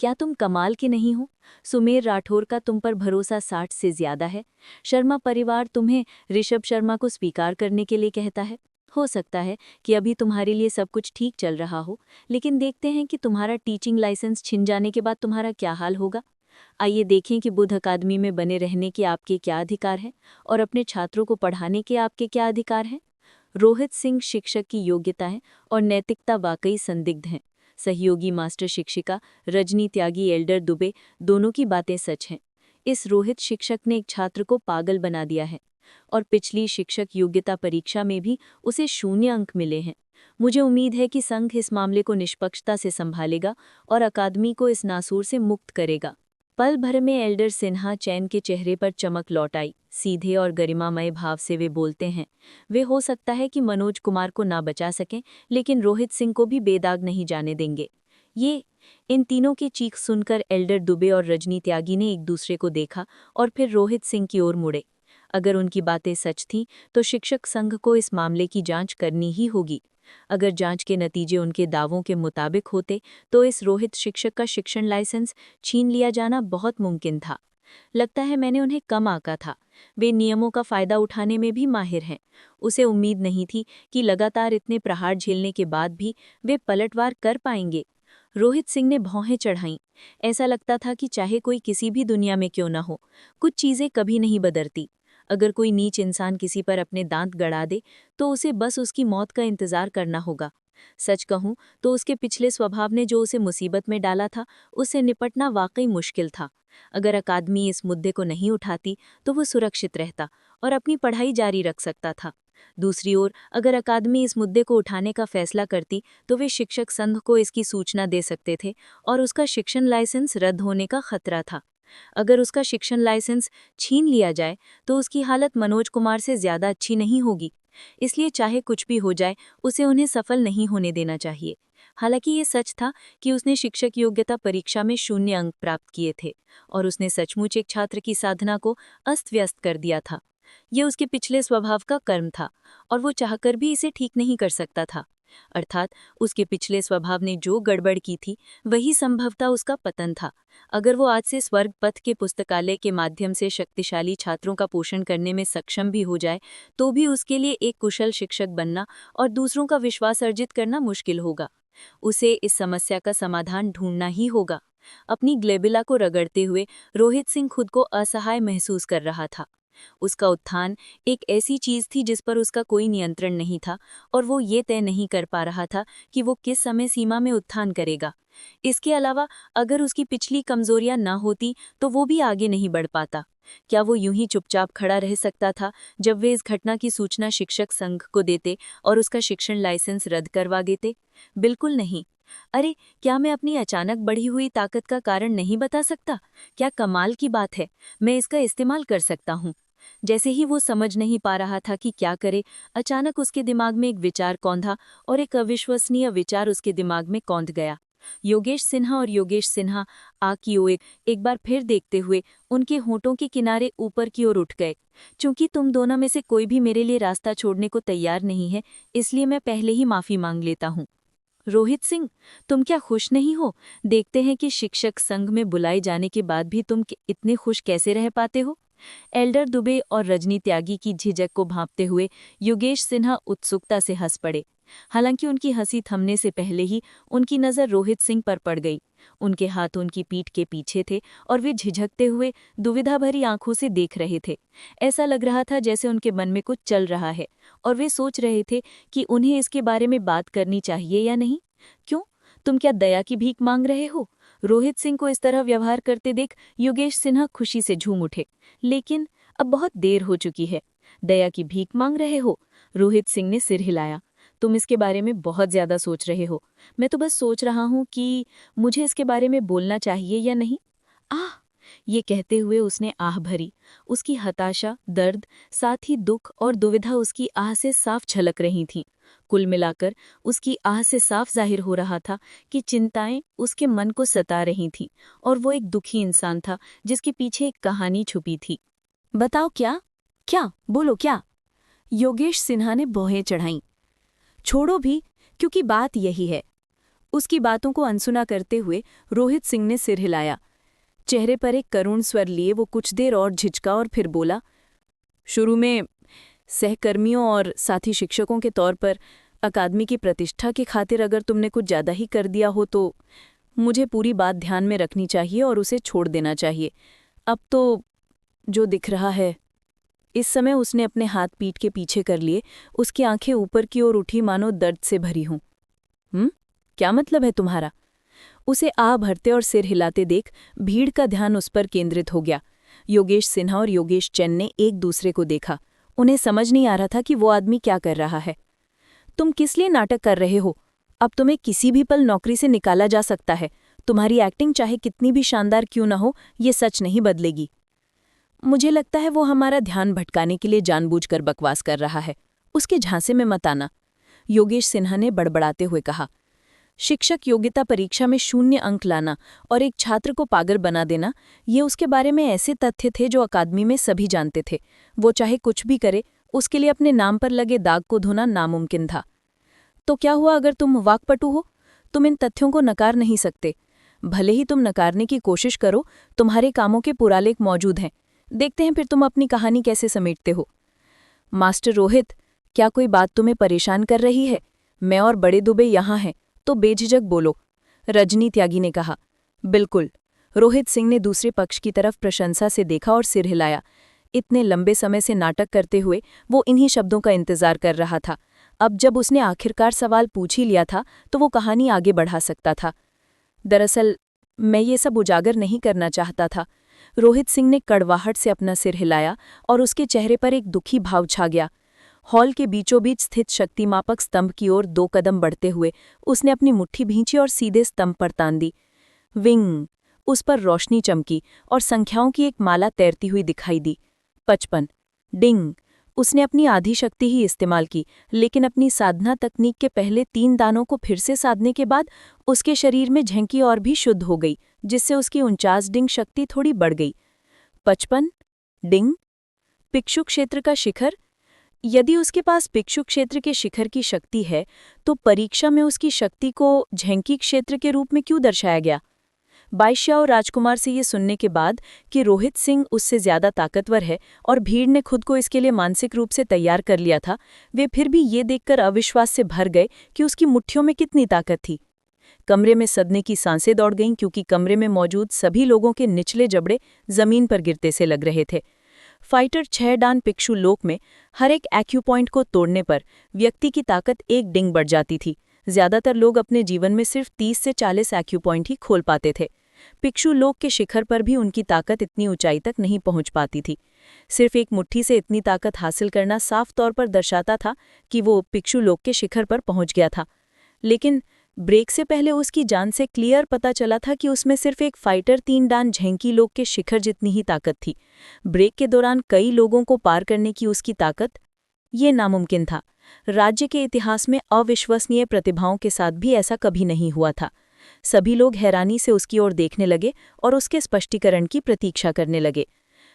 क्या तुम कमाल के नहीं हो? सुमेर राठौर का तुम पर भरोसा 60 से ज्यादा है। शर्मा परिवार तुम्हें ऋषभ शर्मा को स्वीकार करने के लिए कहता है। हो सकता है कि अभी तुम्हारे लिए सब कुछ ठीक चल रहा हो, लेकिन देखते हैं कि तुम्हारा टीचिंग लाइसेंस छिन जाने के बाद तुम्हारा क्या हाल होगा। आइए देखें कि बुद्ध अकादमी में बने रहने के आपके क्या अधिकार हैं और अपने छात्रों को पढ़ाने के आपके क्या अधिकार हैं। रोहित सिंह शिक्षक की योग्यताएं और नैतिकता वाकई संदिग्ध हैं। सहयोगी मास्टर शिक्षिका रजनी त्यागी एल्डर दुबे दोनों की बातें सच हैं। इस रोहित शिक्षक ने एक छात्र को पागल बना दिया है और पिछली शिक्षक योग्यता परीक्षा में भी उसे 0 अंक मिले हैं। मुझे उम्मीद है कि संघ इस मामले को निष्पक्षता से संभालेगा और अकादमी को इस नासूर से मुक्त करेगा। पल भर में एल्डर सिन्हा चैन के चेहरे पर चमक लौट आई। सीधे और गरिमामय भाव से वे बोलते हैं। वे हो सकता है कि मनोज कुमार को ना बचा सकें, लेकिन रोहित सिंह को भी बेदाग नहीं जाने देंगे। इन तीनों की चीख सुनकर एल्डर दुबे और रजनी त्यागी ने एक दूसरे को देखा और फिर रोहित सिंह की ओर मुड़े। अगर उनकी बातें सच थीं तो शिक्षक संघ को इस मामले की जांच करनी ही होगी। अगर जांच के नतीजे उनके दावों के मुताबिक होते तो इस रोहित शिक्षक का शिक्षण लाइसेंस छीन लिया जाना बहुत मुमकिन था। लगता है मैंने उन्हें कम आंका था। वे नियमों का फायदा उठाने में भी माहिर हैं। उसे उम्मीद नहीं थी कि लगातार इतने प्रहार झेलने के बाद भी वे पलटवार कर पाएंगे। रोहित सिंह ने भौहें चढ़ाईं। ऐसा लगता था कि चाहे कोई किसी भी दुनिया में क्यों न हो, कुछ चीजें कभी नहीं बदलती। अगर कोई नीच इंसान किसी पर अपने दांत गड़ा दे तो उसे बस उसकी मौत का इंतजार करना होगा। सच कहूं तो उसके पिछले स्वभाव ने जो उसे मुसीबत में डाला था, उससे निपटना वाकई मुश्किल था। अगर अकादमी इस मुद्दे को नहीं उठाती तो वो सुरक्षित रहता और अपनी पढ़ाई जारी रख सकता था। दूसरी ओर, अगर अकादमी इस मुद्दे को उठाने का फैसला करती तो वे शिक्षक संघ को इसकी सूचना दे सकते थे और उसका शिक्षण लाइसेंस रद्द होने का खतरा था। अगर उसका शिक्षण लाइसेंस छीन लिया जाए तो उसकी हालत मनोज कुमार से ज्यादा अच्छी नहीं होगी। इसलिए चाहे कुछ भी हो जाए, उसे उन्हें सफल नहीं होने देना चाहिए। हालांकि ये सच था कि उसने शिक्षक योग्यता परीक्षा में 0 अंक प्राप्त किए थे और उसने सचमुच एक छात्र की साधना को अस्त व्यस्त कर दिया था। ये उसके पिछले स्वभाव का कर्म था और वो चाहकर भी इसे ठीक नहीं कर सकता था। अर्थात उसके पिछले स्वभाव ने जो गड़बड़ की थी वही संभवतः उसका पतन था। अगर वो आज से स्वर्ग पथ के पुस्तकालय के माध्यम से शक्तिशाली छात्रों का पोषण करने में सक्षम भी हो जाए तो भी उसके लिए एक कुशल शिक्षक बनना और दूसरों का विश्वास अर्जित करना मुश्किल होगा। उसे इस समस्या का समाधान ढूंढना ही होगा। अपनी ग्लेबिला को रगड़ते हुए रोहित सिंह खुद को असहाय महसूस कर रहा था। उसका उत्थान एक ऐसी चीज थी जिस पर उसका कोई नियंत्रण नहीं था और वो ये तय नहीं कर पा रहा था कि वो किस समय सीमा में उत्थान करेगा। इसके अलावा अगर उसकी पिछली कमजोरियां न होती तो वो भी आगे नहीं बढ़ पाता। क्या वो यूं ही चुपचाप खड़ा रह सकता था जब वे इस घटना की सूचना शिक्षक संघ को देते और उसका शिक्षण लाइसेंस रद्द करवा देते? बिल्कुल नहीं। अरे, क्या मैं अपनी अचानक बढ़ी हुई ताकत का कारण नहीं बता सकता? क्या कमाल की बात है, मैं इसका इस्तेमाल कर सकता हूँ। जैसे ही वो समझ नहीं पा रहा था कि क्या करे, अचानक उसके दिमाग में एक विचार कौंधा और एक अविश्वसनीय विचार उसके दिमाग में कौंध गया। योगेश सिन्हा और योगेश सिन्हा आ की ओर एक बार फिर देखते हुए उनके होंठों के किनारे ऊपर की ओर उठ गए। चूंकि तुम दोनों में से कोई भी मेरे लिए रास्ता छोड़ने को तैयार नहीं है, इसलिए मैं पहले ही माफी मांग लेता हूँ। रोहित सिंह, तुम क्या खुश नहीं हो? देखते हैं कि शिक्षक संघ में बुलाए जाने के बाद भी तुम इतने खुश कैसे रह पाते हो? एल्डर दुबे और रजनी त्यागी की झिझक को भांपते हुए योगेश सिन्हा उत्सुकता से हंस पड़े। हालांकि उनकी हंसी थमने से पहले ही उनकी नज़र रोहित सिंह पर पड़ गई। उनके हाथ उनकी पीठ के पीछे थे और वे झिझकते हुए दुविधा भरी आंखों से देख रहे थे। ऐसा लग रहा था जैसे उनके मन में कुछ चल रहा है और वे सोच रहे थे कि उन्हें इसके बारे में बात करनी चाहिए या नहीं। क्यों? तुम क्या दया की भीख मांग रहे हो? रोहित सिंह को इस तरह व्यवहार करते देख योगेश सिन्हा खुशी से झूम उठे। लेकिन अब बहुत देर हो चुकी है। दया की भीख मांग रहे हो? रोहित सिंह ने सिर हिलाया। तुम इसके बारे में बहुत ज्यादा सोच रहे हो। मैं तो बस सोच रहा हूं कि मुझे इसके बारे में बोलना चाहिए या नहीं। आह! ये कहते हुए उसने आह भरी। उसकी हताशा, दर्द, साथ ही दुख और दुविधा उसकी आह से साफ झलक रही थीं। कुल मिलाकर उसकी आह से साफ जाहिर हो रहा था कि चिंताएं उसके मन को सता रही थीं और वो एक दुखी इंसान था जिसके पीछे एक कहानी छुपी थी। बताओ क्या? क्या? बोलो क्या? योगेश सिन्हा ने भौहें चढ़ाईं। छोड़ो भी, क्योंकि बात यही है। उसकी बातों को अनसुना करते हुए रोहित सिंह ने सिर हिलाया। चेहरे पर एक करुण स्वर लिए वो कुछ देर और झिझका और फिर बोला, शुरू में सहकर्मियों और साथी शिक्षकों के तौर पर अकादमी की प्रतिष्ठा की खातिर अगर तुमने कुछ ज़्यादा ही कर दिया हो तो मुझे पूरी बात ध्यान में रखनी चाहिए और उसे छोड़ देना चाहिए। अब तो जो दिख रहा है। इस समय उसने अपने हाथ पीठ के पीछे कर लिए। उसकी आंखें ऊपर की ओर उठी मानो दर्द से भरी हों। क्या मतलब है तुम्हारा? उसे आ भरते और सिर हिलाते देख भीड़ का ध्यान उस पर केंद्रित हो गया। योगेश सिन्हा और योगेश चैन ने एक दूसरे को देखा। उन्हें समझ नहीं आ रहा था कि वो आदमी क्या कर रहा है। तुम किस लिए नाटक कर रहे हो? अब तुम्हें किसी भी पल नौकरी से निकाला जा सकता है। तुम्हारी एक्टिंग चाहे कितनी भी शानदार क्यों न हो, ये सच नहीं बदलेगी। मुझे लगता है वो हमारा ध्यान भटकाने के लिए जानबूझकर बकवास कर रहा है। उसके झांसे में मत आना, योगेश सिन्हा ने बड़बड़ाते हुए कहा। शिक्षक योग्यता परीक्षा में 0 अंक लाना और एक छात्र को पागल बना देना, ये उसके बारे में ऐसे तथ्य थे जो अकादमी में सभी जानते थे। वो चाहे कुछ भी करे, उसके लिए अपने नाम पर लगे दाग को धोना नामुमकिन था। तो क्या हुआ अगर तुम वाकपटु हो? तुम इन तथ्यों को नकार नहीं सकते। भले ही तुम नकारने की कोशिश करो, तुम्हारे कामों के पुरालेख मौजूद हैं। देखते हैं फिर तुम अपनी कहानी कैसे समेटते हो। मास्टर रोहित, क्या कोई बात तुम्हें परेशान कर रही है? मैं और बड़े दुबे यहाँ हैं, तो बेझिझक बोलो, रजनी त्यागी ने कहा। बिल्कुल। रोहित सिंह ने दूसरे पक्ष की तरफ प्रशंसा से देखा और सिर हिलाया। इतने लंबे समय से नाटक करते हुए वो इन्हीं शब्दों का इंतजार कर रहा था। अब जब उसने आखिरकार सवाल पूछ ही लिया था तो वो कहानी आगे बढ़ा सकता था। दरअसल मैं ये सब उजागर नहीं करना चाहता था। रोहित सिंह ने कड़वाहट से अपना सिर हिलाया और उसके चेहरे पर एक दुखी भाव छा गया। हॉल के बीचों बीच स्थित शक्तिमापक स्तंभ की ओर 2 कदम बढ़ते हुए उसने अपनी मुट्ठी भींची और सीधे स्तंभ पर तान दी। विंग! उस पर रोशनी चमकी और संख्याओं की एक माला तैरती हुई दिखाई दी। 55। डिंग! उसने अपनी आधी शक्ति ही इस्तेमाल की, लेकिन अपनी साधना तकनीक के पहले 3 दानों को फिर से साधने के बाद उसके शरीर में झंकी और भी शुद्ध हो गई, जिससे उसकी 49 डिंग शक्ति थोड़ी बढ़ गई। 55 डिंग! पिक्षु क्षेत्र का शिखर? यदि उसके पास पिक्षु क्षेत्र के शिखर की शक्ति है, तो परीक्षा में उसकी शक्ति को झंकी क्षेत्र के रूप में क्यों दर्शाया गया? बाईश्याओ राजकुमार से ये सुनने के बाद कि रोहित सिंह उससे ज्यादा ताकतवर है और भीड़ ने खुद को इसके लिए मानसिक रूप से तैयार कर लिया था, वे फिर भी ये देखकर अविश्वास से भर गए कि उसकी मुट्ठियों में कितनी ताकत थी। कमरे में सदने की सांसें दौड़ गईं क्योंकि कमरे में मौजूद सभी लोगों के निचले जबड़े जमीन पर गिरते से लग रहे थे। फाइटर 6 डान पिक्षु लोक में हर एक एक्यूपॉइंट को तोड़ने पर व्यक्ति की ताकत 1 डिंग बढ़ जाती थी। ज्यादातर लोग अपने जीवन में सिर्फ 30 से 40 एक्यूपॉइंट ही खोल पाते थे। पिक्षु लोक के शिखर पर भी उनकी ताकत इतनी ऊंचाई तक नहीं पहुंच पाती थी। सिर्फ एक मुट्ठी से इतनी ताकत हासिल करना साफ तौर पर दर्शाता था कि वो पिक्षु लोक के शिखर पर पहुंच गया था। लेकिन ब्रेक से पहले उसकी जान से क्लियर पता चला था कि उसमें सिर्फ एक फाइटर 3 डान झेंकी लोक के शिखर जितनी ही ताकत थी। ब्रेक के दौरान कई लोगों को पार करने की उसकी ताकत, ये नामुमकिन था। राज्य के इतिहास में अविश्वसनीय प्रतिभाओं के साथ भी ऐसा कभी नहीं हुआ था। सभी लोग हैरानी से उसकी ओर देखने लगे और उसके स्पष्टीकरण की प्रतीक्षा करने लगे।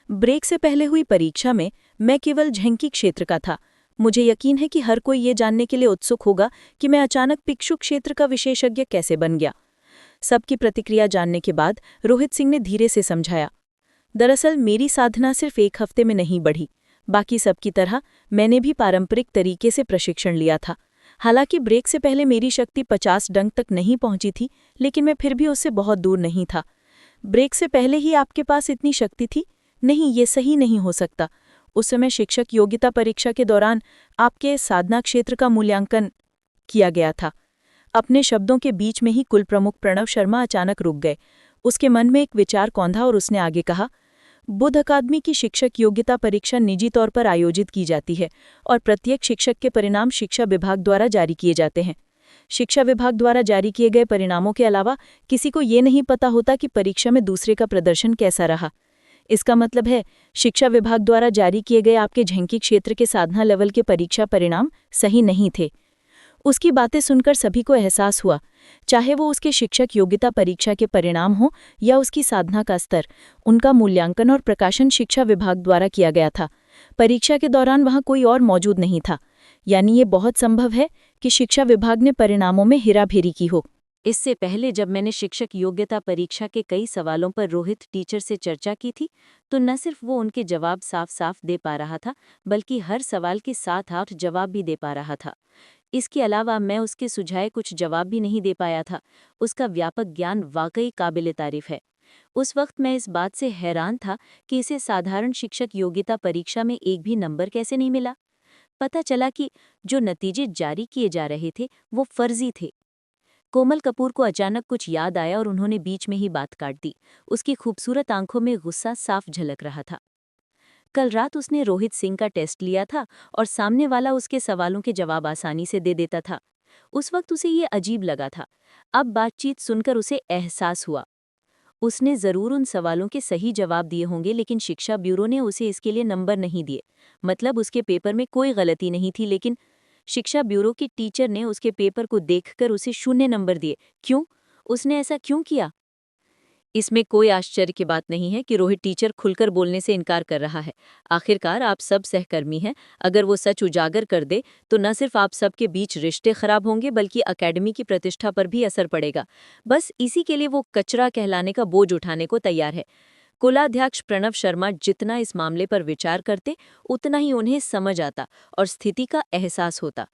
ब्रेक से पहले हुई परीक्षा में मैं केवल झेंकी क्षेत्र का था। मुझे यकीन है कि हर कोई ये जानने के लिए उत्सुक होगा कि मैं अचानक पिक्षु क्षेत्र का विशेषज्ञ कैसे बन गया। सबकी प्रतिक्रिया जानने के बाद रोहित सिंह ने धीरे से समझाया, दरअसल मेरी साधना सिर्फ 1 हफ्ते में नहीं बढ़ी। बाकी सबकी तरह मैंने भी पारंपरिक तरीके से प्रशिक्षण लिया था। हालांकि ब्रेक से पहले मेरी शक्ति 50 डंक तक नहीं पहुंची थी, लेकिन मैं फिर भी उससे बहुत दूर नहीं था। ब्रेक से पहले ही आपके पास इतनी शक्ति थी? नहीं, ये सही नहीं हो सकता। उस समय शिक्षक योग्यता परीक्षा के दौरान आपके साधना क्षेत्र का मूल्यांकन किया गया था। अपने शब्दों के बीच में ही कुल प्रमुख प्रणव शर्मा अचानक रुक गए। उसके मन में एक विचार कौंधा और उसने आगे कहा, बुद्ध अकादमी की शिक्षक योग्यता परीक्षा निजी तौर पर आयोजित की जाती है और प्रत्येक शिक्षक के परिणाम शिक्षा विभाग द्वारा जारी किए जाते हैं। शिक्षा विभाग द्वारा जारी किए गए परिणामों के अलावा किसी को ये नहीं पता होता कि परीक्षा में दूसरे का प्रदर्शन कैसा रहा। इसका मतलब है शिक्षा विभाग द्वारा जारी किए गए आपके झेंकी क्षेत्र के साधना लेवल के परीक्षा परिणाम सही नहीं थे। उसकी बातें सुनकर सभी को एहसास हुआ, चाहे वो उसके शिक्षक योग्यता परीक्षा के परिणाम हो या उसकी साधना का स्तर, उनका मूल्यांकन और प्रकाशन शिक्षा विभाग द्वारा किया गया था। परीक्षा के दौरान वहां कोई और मौजूद नहीं था। यानी ये बहुत संभव है कि शिक्षा विभाग ने परिणामों में हेराफेरी की हो। इससे पहले जब मैंने शिक्षक योग्यता परीक्षा के कई सवालों पर रोहित टीचर से चर्चा की थी, तो न सिर्फ वो उनके जवाब साफ साफ दे पा रहा था, बल्कि हर सवाल के 7-8 जवाब भी दे पा रहा था। इसके अलावा मैं उसके सुझाए कुछ जवाब भी नहीं दे पाया था। उसका व्यापक ज्ञान वाकई काबिले तारीफ है। उस वक्त मैं इस बात से हैरान था कि इसे साधारण शिक्षक योग्यता परीक्षा में एक भी नंबर कैसे नहीं मिला। पता चला कि जो नतीजे जारी किए जा रहे थे वो फर्जी थे। कोमल कपूर को अचानक कुछ याद आया और उन्होंने बीच में ही बात काट दी। उसकी खूबसूरत आंखों में गुस्सा साफ झलक रहा था। कल रात उसने रोहित सिंह का टेस्ट लिया था और सामने वाला उसके सवालों के जवाब आसानी से दे देता था। उस वक्त उसे ये अजीब लगा था। अब बातचीत सुनकर उसे एहसास हुआ, उसने ज़रूर उन सवालों के सही जवाब दिए होंगे, लेकिन शिक्षा ब्यूरो ने उसे इसके लिए नंबर नहीं दिए। मतलब उसके पेपर में कोई गलती नहीं थी, लेकिन शिक्षा ब्यूरो की टीचर ने उसके पेपर को देखकर उसे 0 नंबर दिए। क्यों? उसने ऐसा क्यों किया? इसमें कोई आश्चर्य की बात नहीं है कि रोहित टीचर खुलकर बोलने से इनकार कर रहा है। आखिरकार आप सब सहकर्मी हैं। अगर वो सच उजागर कर दे तो न सिर्फ आप सबके बीच रिश्ते खराब होंगे, बल्कि अकेडमी की प्रतिष्ठा पर भी असर पड़ेगा। बस इसी के लिए वो कचरा कहलाने का बोझ उठाने को तैयार है। कुलाध्यक्ष प्रणव शर्मा जितना इस मामले पर विचार करते, उतना ही उन्हें समझ आता और स्थिति का एहसास होता।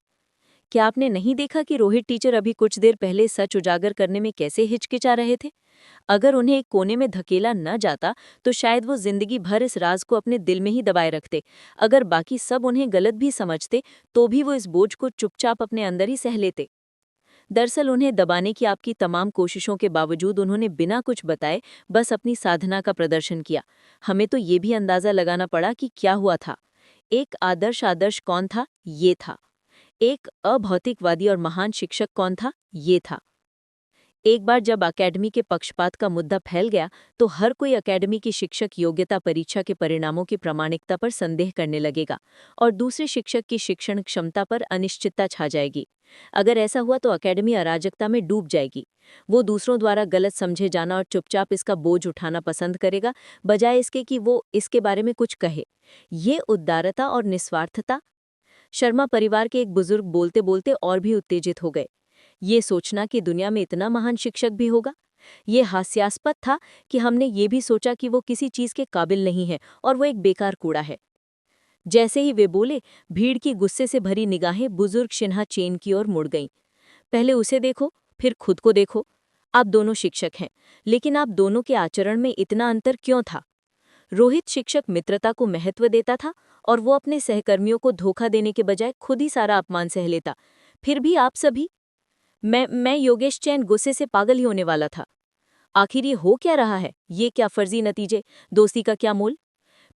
क्या आपने नहीं देखा कि रोहित टीचर अभी कुछ देर पहले सच उजागर करने में कैसे हिचकिचा रहे थे? अगर उन्हें एक कोने में धकेला न जाता तो शायद वो जिंदगी भर इस राज को अपने दिल में ही दबाए रखते। अगर बाकी सब उन्हें गलत भी समझते तो भी वो इस बोझ को चुपचाप अपने अंदर ही सह लेते। दरअसल उन्हें दबाने की आपकी तमाम कोशिशों के बावजूद उन्होंने बिना कुछ बताए बस अपनी साधना का प्रदर्शन किया। हमें तो ये भी अंदाजा लगाना पड़ा कि क्या हुआ था। एक आदर्श कौन था? ये था। एक अभौतिकवादी और महान शिक्षक कौन था? ये था। एक बार जब अकेडमी के पक्षपात का मुद्दा फैल गया तो हर कोई अकेडमी की शिक्षक योग्यता परीक्षा के परिणामों की प्रामाणिकता पर संदेह करने लगेगा और दूसरे शिक्षक की शिक्षण क्षमता पर अनिश्चितता छा जाएगी। अगर ऐसा हुआ तो अकेडमी अराजकता में डूब जाएगी। वो दूसरों द्वारा गलत समझे जाना और चुपचाप इसका बोझ उठाना पसंद करेगा, बजाय इसके कि वो इसके बारे में कुछ कहे। ये उदारता और निस्वार्थता। शर्मा परिवार के एक बुजुर्ग बोलते बोलते और भी उत्तेजित हो गए। ये सोचना कि दुनिया में इतना महान शिक्षक भी होगा। ये हास्यास्पद था कि हमने ये भी सोचा कि वो किसी चीज के काबिल नहीं है और वो एक बेकार कूड़ा है। जैसे ही वे बोले, भीड़ की गुस्से से भरी निगाहें बुजुर्ग सिन्हा चेन की ओर मुड़ गईं। पहले उसे देखो, फिर खुद को देखो। आप दोनों शिक्षक हैं, लेकिन आप दोनों के आचरण में इतना अंतर क्यों था? रोहित शिक्षक मित्रता को महत्व देता था और वो अपने सहकर्मियों को धोखा देने के बजाय खुद ही सारा अपमान सह लेता। फिर भी आप सभी। मैं योगेश चैन गुस्से से पागल ही होने वाला था। आखिर ये हो क्या रहा है? ये क्या फर्जी नतीजे? दोस्ती का क्या मोल?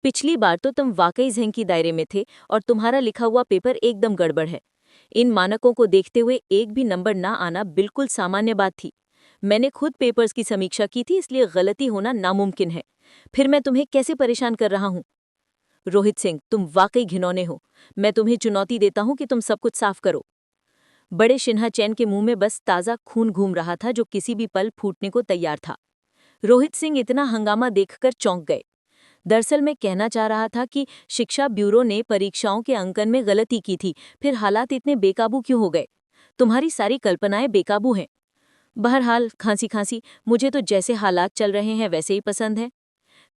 पिछली बार तो तुम वाकई जहन की दायरे में थे और तुम्हारा लिखा हुआ पेपर एकदम गड़बड़ है। इन मानकों को देखते हुए एक भी नंबर ना आना बिल्कुल सामान्य बात थी। मैंने खुद पेपर्स की समीक्षा की थी, इसलिए गलती होना नामुमकिन है। फिर मैं तुम्हें कैसे परेशान कर रहा हूँ? रोहित सिंह, तुम वाकई घिनौने हो। मैं तुम्हें चुनौती देता हूँ कि तुम सब कुछ साफ करो। बड़े सिन्हा चैन के मुंह में बस ताज़ा खून घूम रहा था, जो किसी भी पल फूटने को तैयार था। रोहित सिंह इतना हंगामा देखकर चौंक गए। दरअसल मैं कहना चाह रहा था कि शिक्षा ब्यूरो ने परीक्षाओं के अंकन में गलती की थी, फिर हालात इतने बेकाबू क्यों हो गए? तुम्हारी सारी कल्पनाएं बेकाबू हैं। बहरहाल खांसी खांसी, मुझे तो जैसे हालात चल रहे हैं वैसे ही पसंद है।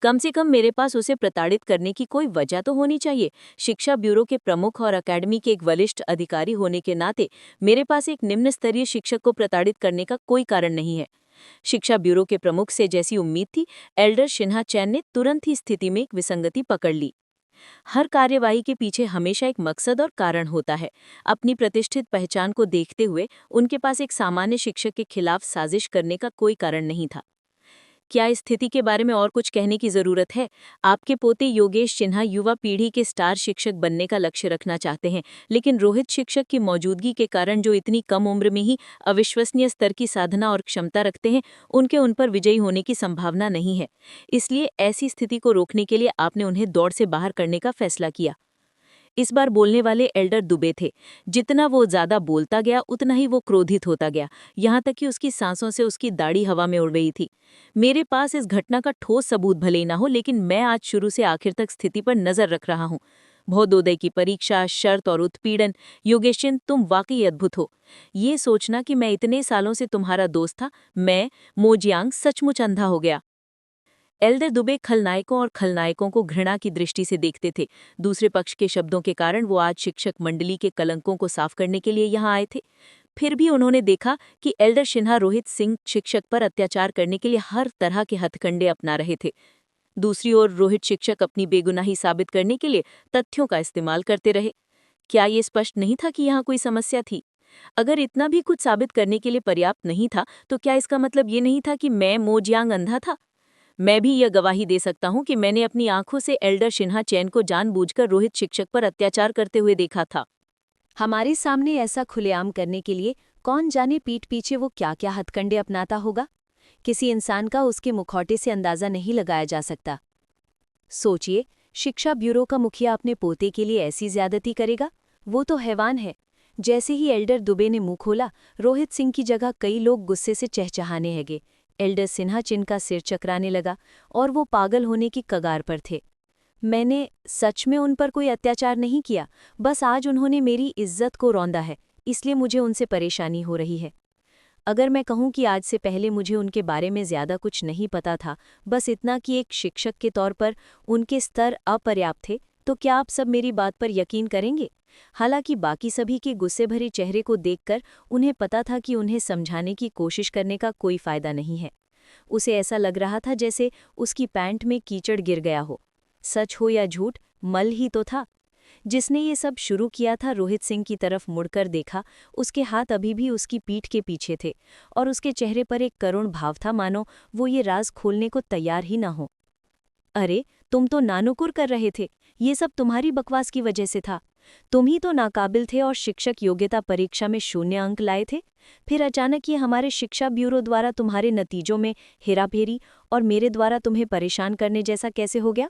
कम से कम मेरे पास उसे प्रताड़ित करने की कोई वजह तो होनी चाहिए। शिक्षा ब्यूरो के प्रमुख और अकेडमी के एक वरिष्ठ अधिकारी होने के नाते मेरे पास एक निम्न स्तरीय शिक्षक को प्रताड़ित करने का कोई कारण नहीं है। शिक्षा ब्यूरो के प्रमुख से जैसी उम्मीद थी, एल्डर सिन्हा चैन ने तुरंत ही स्थिति में एक विसंगति पकड़ ली। हर कार्यवाही के पीछे हमेशा एक मकसद और कारण होता है। अपनी प्रतिष्ठित पहचान को देखते हुए उनके पास एक सामान्य शिक्षक के खिलाफ साजिश करने का कोई कारण नहीं था। क्या इस स्थिति के बारे में और कुछ कहने की जरूरत है? आपके पोते योगेश सिन्हा युवा पीढ़ी के स्टार शिक्षक बनने का लक्ष्य रखना चाहते हैं, लेकिन रोहित शिक्षक की मौजूदगी के कारण जो इतनी कम उम्र में ही अविश्वसनीय स्तर की साधना और क्षमता रखते हैं, उनके उन पर विजयी होने की संभावना नहीं है। इसलिए ऐसी स्थिति को रोकने के लिए आपने उन्हें दौड़ से बाहर करने का फैसला किया। इस बार बोलने वाले एल्डर दुबे थे। जितना वो ज्यादा बोलता गया उतना ही वो क्रोधित होता गया, यहाँ तक कि उसकी सांसों से उसकी दाढ़ी हवा में उड़ रही थी। मेरे पास इस घटना का ठोस सबूत भले ही ना हो, लेकिन मैं आज शुरू से आखिर तक स्थिति पर नजर रख रहा हूँ। भौदोदय की परीक्षा, शर्त और उत्पीड़न। योगेशन, तुम वाकई अद्भुत हो। ये सोचना कि मैं इतने सालों से तुम्हारा दोस्त था, मैं मोजियांग सचमुच अंधा हो गया। एल्डर दुबे खलनायकों और खलनायकों को घृणा की दृष्टि से देखते थे। दूसरे पक्ष के शब्दों के कारण वो आज शिक्षक मंडली के कलंकों को साफ करने के लिए यहाँ आए थे। फिर भी उन्होंने देखा कि एल्डर सिन्हा रोहित सिंह शिक्षक पर अत्याचार करने के लिए हर तरह के हथकंडे अपना रहे थे। दूसरी ओर रोहित शिक्षक अपनी बेगुनाही साबित करने के लिए तथ्यों का इस्तेमाल करते रहे। क्या ये स्पष्ट नहीं था कि यहाँ कोई समस्या थी? अगर इतना भी कुछ साबित करने के लिए पर्याप्त नहीं था, तो क्या इसका मतलब ये नहीं था कि मैं मोजियांग अंधा था? मैं भी यह गवाही दे सकता हूँ कि मैंने अपनी आंखों से एल्डर सिन्हा चैन को जानबूझकर रोहित शिक्षक पर अत्याचार करते हुए देखा था। हमारे सामने ऐसा खुलेआम करने के लिए कौन जाने पीठ पीछे वो क्या क्या हथकंडे अपनाता होगा। किसी इंसान का उसके मुखौटे से अंदाजा नहीं लगाया जा सकता। सोचिए, शिक्षा ब्यूरो का मुखिया अपने पोते के लिए ऐसी ज्यादती करेगा? वो तो हैवान है। जैसे ही एल्डर दुबे ने मुंह खोला, रोहित सिंह की जगह कई लोग गुस्से से चहचहाने लगे। एल्डर सिन्हा चिन का सिर चकराने लगा और वो पागल होने की कगार पर थे। मैंने सच में उन पर कोई अत्याचार नहीं किया, बस आज उन्होंने मेरी इज्जत को रौंदा है, इसलिए मुझे उनसे परेशानी हो रही है। अगर मैं कहूं कि आज से पहले मुझे उनके बारे में ज़्यादा कुछ नहीं पता था, बस इतना कि एक शिक्षक के तौर पर उनके स्तर अपर्याप्त थे, तो क्या आप सब मेरी बात पर यकीन करेंगे? हालांकि बाकी सभी के गुस्से भरे चेहरे को देखकर उन्हें पता था कि उन्हें समझाने की कोशिश करने का कोई फायदा नहीं है। उसे ऐसा लग रहा था जैसे उसकी पैंट में कीचड़ गिर गया हो। सच हो या झूठ, मल ही तो था। जिसने ये सब शुरू किया था रोहित सिंह की तरफ मुड़कर देखा। उसके हाथ अभी भी उसकी पीठ के पीछे थे और उसके चेहरे पर एक करुण भाव था, मानो वो ये राज खोलने को तैयार ही न हो। अरे, तुम तो नानुकुर कर रहे थे। ये सब तुम्हारी बकवास की वजह से था। तुम ही तो नाकाबिल थे और शिक्षक योग्यता परीक्षा में 0 अंक लाए थे। फिर अचानक ये हमारे शिक्षा ब्यूरो द्वारा तुम्हारे नतीजों में हेराफेरी और मेरे द्वारा तुम्हें परेशान करने जैसा कैसे हो गया?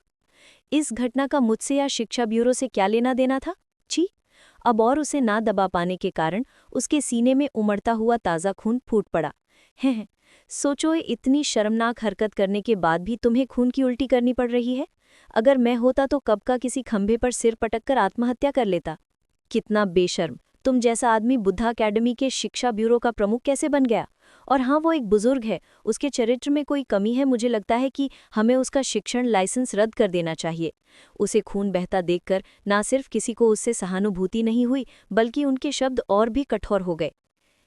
इस घटना का मुझसे या शिक्षा ब्यूरो से क्या लेना देना था? छी! अब और उसे ना दबा पाने के कारण उसके सीने में उमड़ता हुआ ताज़ा खून फूट पड़ा। हैं, सोचो, इतनी शर्मनाक हरकत करने के बाद भी तुम्हें खून की उल्टी करनी पड़ रही है। अगर मैं होता तो कब का किसी खंभे पर सिर पटककर आत्महत्या कर लेता। कितना बेशर्म! तुम जैसा आदमी बुद्धा अकेडमी के शिक्षा ब्यूरो का प्रमुख कैसे बन गया? और हाँ, वो एक बुजुर्ग है, उसके चरित्र में कोई कमी है। मुझे लगता है कि हमें उसका शिक्षण लाइसेंस रद्द कर देना चाहिए। उसे खून बहता देखकर ना सिर्फ किसी को उससे सहानुभूति नहीं हुई, बल्कि उनके शब्द और भी कठोर हो गए।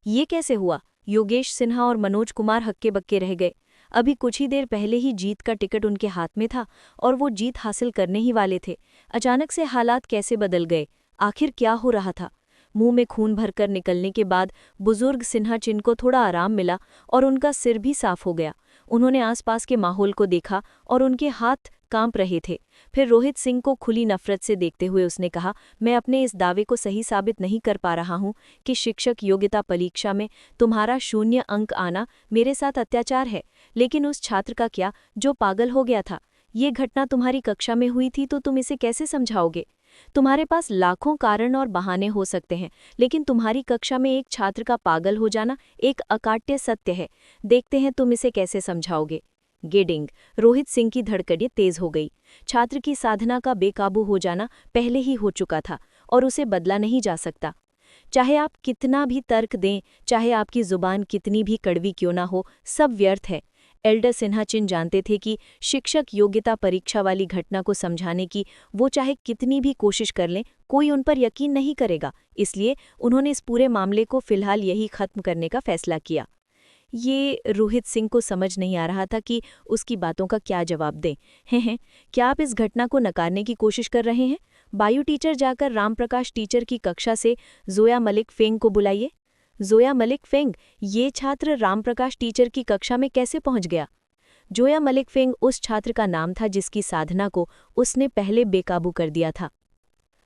ये कैसे हुआ? योगेश सिन्हा और मनोज कुमार हक्के बक्के रह गए। अभी कुछ ही देर पहले ही जीत का टिकट उनके हाथ में था और वो जीत हासिल करने ही वाले थे। अचानक से हालात कैसे बदल गए? आखिर क्या हो रहा था? मुंह में खून भरकर निकलने के बाद बुजुर्ग सिन्हा चिन को थोड़ा आराम मिला और उनका सिर भी साफ हो गया। उन्होंने आसपास के माहौल को देखा और उनके हाथ कांप रहे थे। फिर रोहित सिंह को खुली नफरत से देखते हुए उसने कहा, मैं अपने इस दावे को सही साबित नहीं कर पा रहा हूं कि शिक्षक योग्यता परीक्षा में तुम्हारा 0 अंक आना मेरे साथ अत्याचार है, लेकिन उस छात्र का क्या जो पागल हो गया था? ये घटना तुम्हारी कक्षा में हुई थी तो तुम इसे कैसे समझाओगे? तुम्हारे पास लाखों कारण और बहाने हो सकते हैं, लेकिन तुम्हारी कक्षा में एक छात्र का पागल हो जाना एक अकाट्य सत्य है। देखते हैं तुम इसे कैसे समझाओगे। गिडिंग। रोहित सिंह की धड़कनें तेज हो गई। छात्र की साधना का बेकाबू हो जाना पहले ही हो चुका था और उसे बदला नहीं जा सकता। चाहे आप कितना भी तर्क दें, चाहे आपकी जुबान कितनी भी कड़वी क्यों ना हो, सब व्यर्थ है। एल्डर सिन्हा चिन जानते थे कि शिक्षक योग्यता परीक्षा वाली घटना को समझाने की वो चाहे कितनी भी कोशिश कर लें, कोई उन पर यकीन नहीं करेगा। इसलिए उन्होंने इस पूरे मामले को फिलहाल यही खत्म करने का फैसला किया। ये रोहित सिंह को समझ नहीं आ रहा था कि उसकी बातों का क्या जवाब दें। हैं, क्या आप इस घटना को नकारने की कोशिश कर रहे हैं? बायो टीचर जाकर रामप्रकाश टीचर की कक्षा से जोया मलिक फेंग को बुलाइए। जोया मलिक फेंग, ये छात्र रामप्रकाश टीचर की कक्षा में कैसे पहुंच गया? जोया मलिक फेंग उस छात्र का नाम था जिसकी साधना को उसने पहले बेकाबू कर दिया था।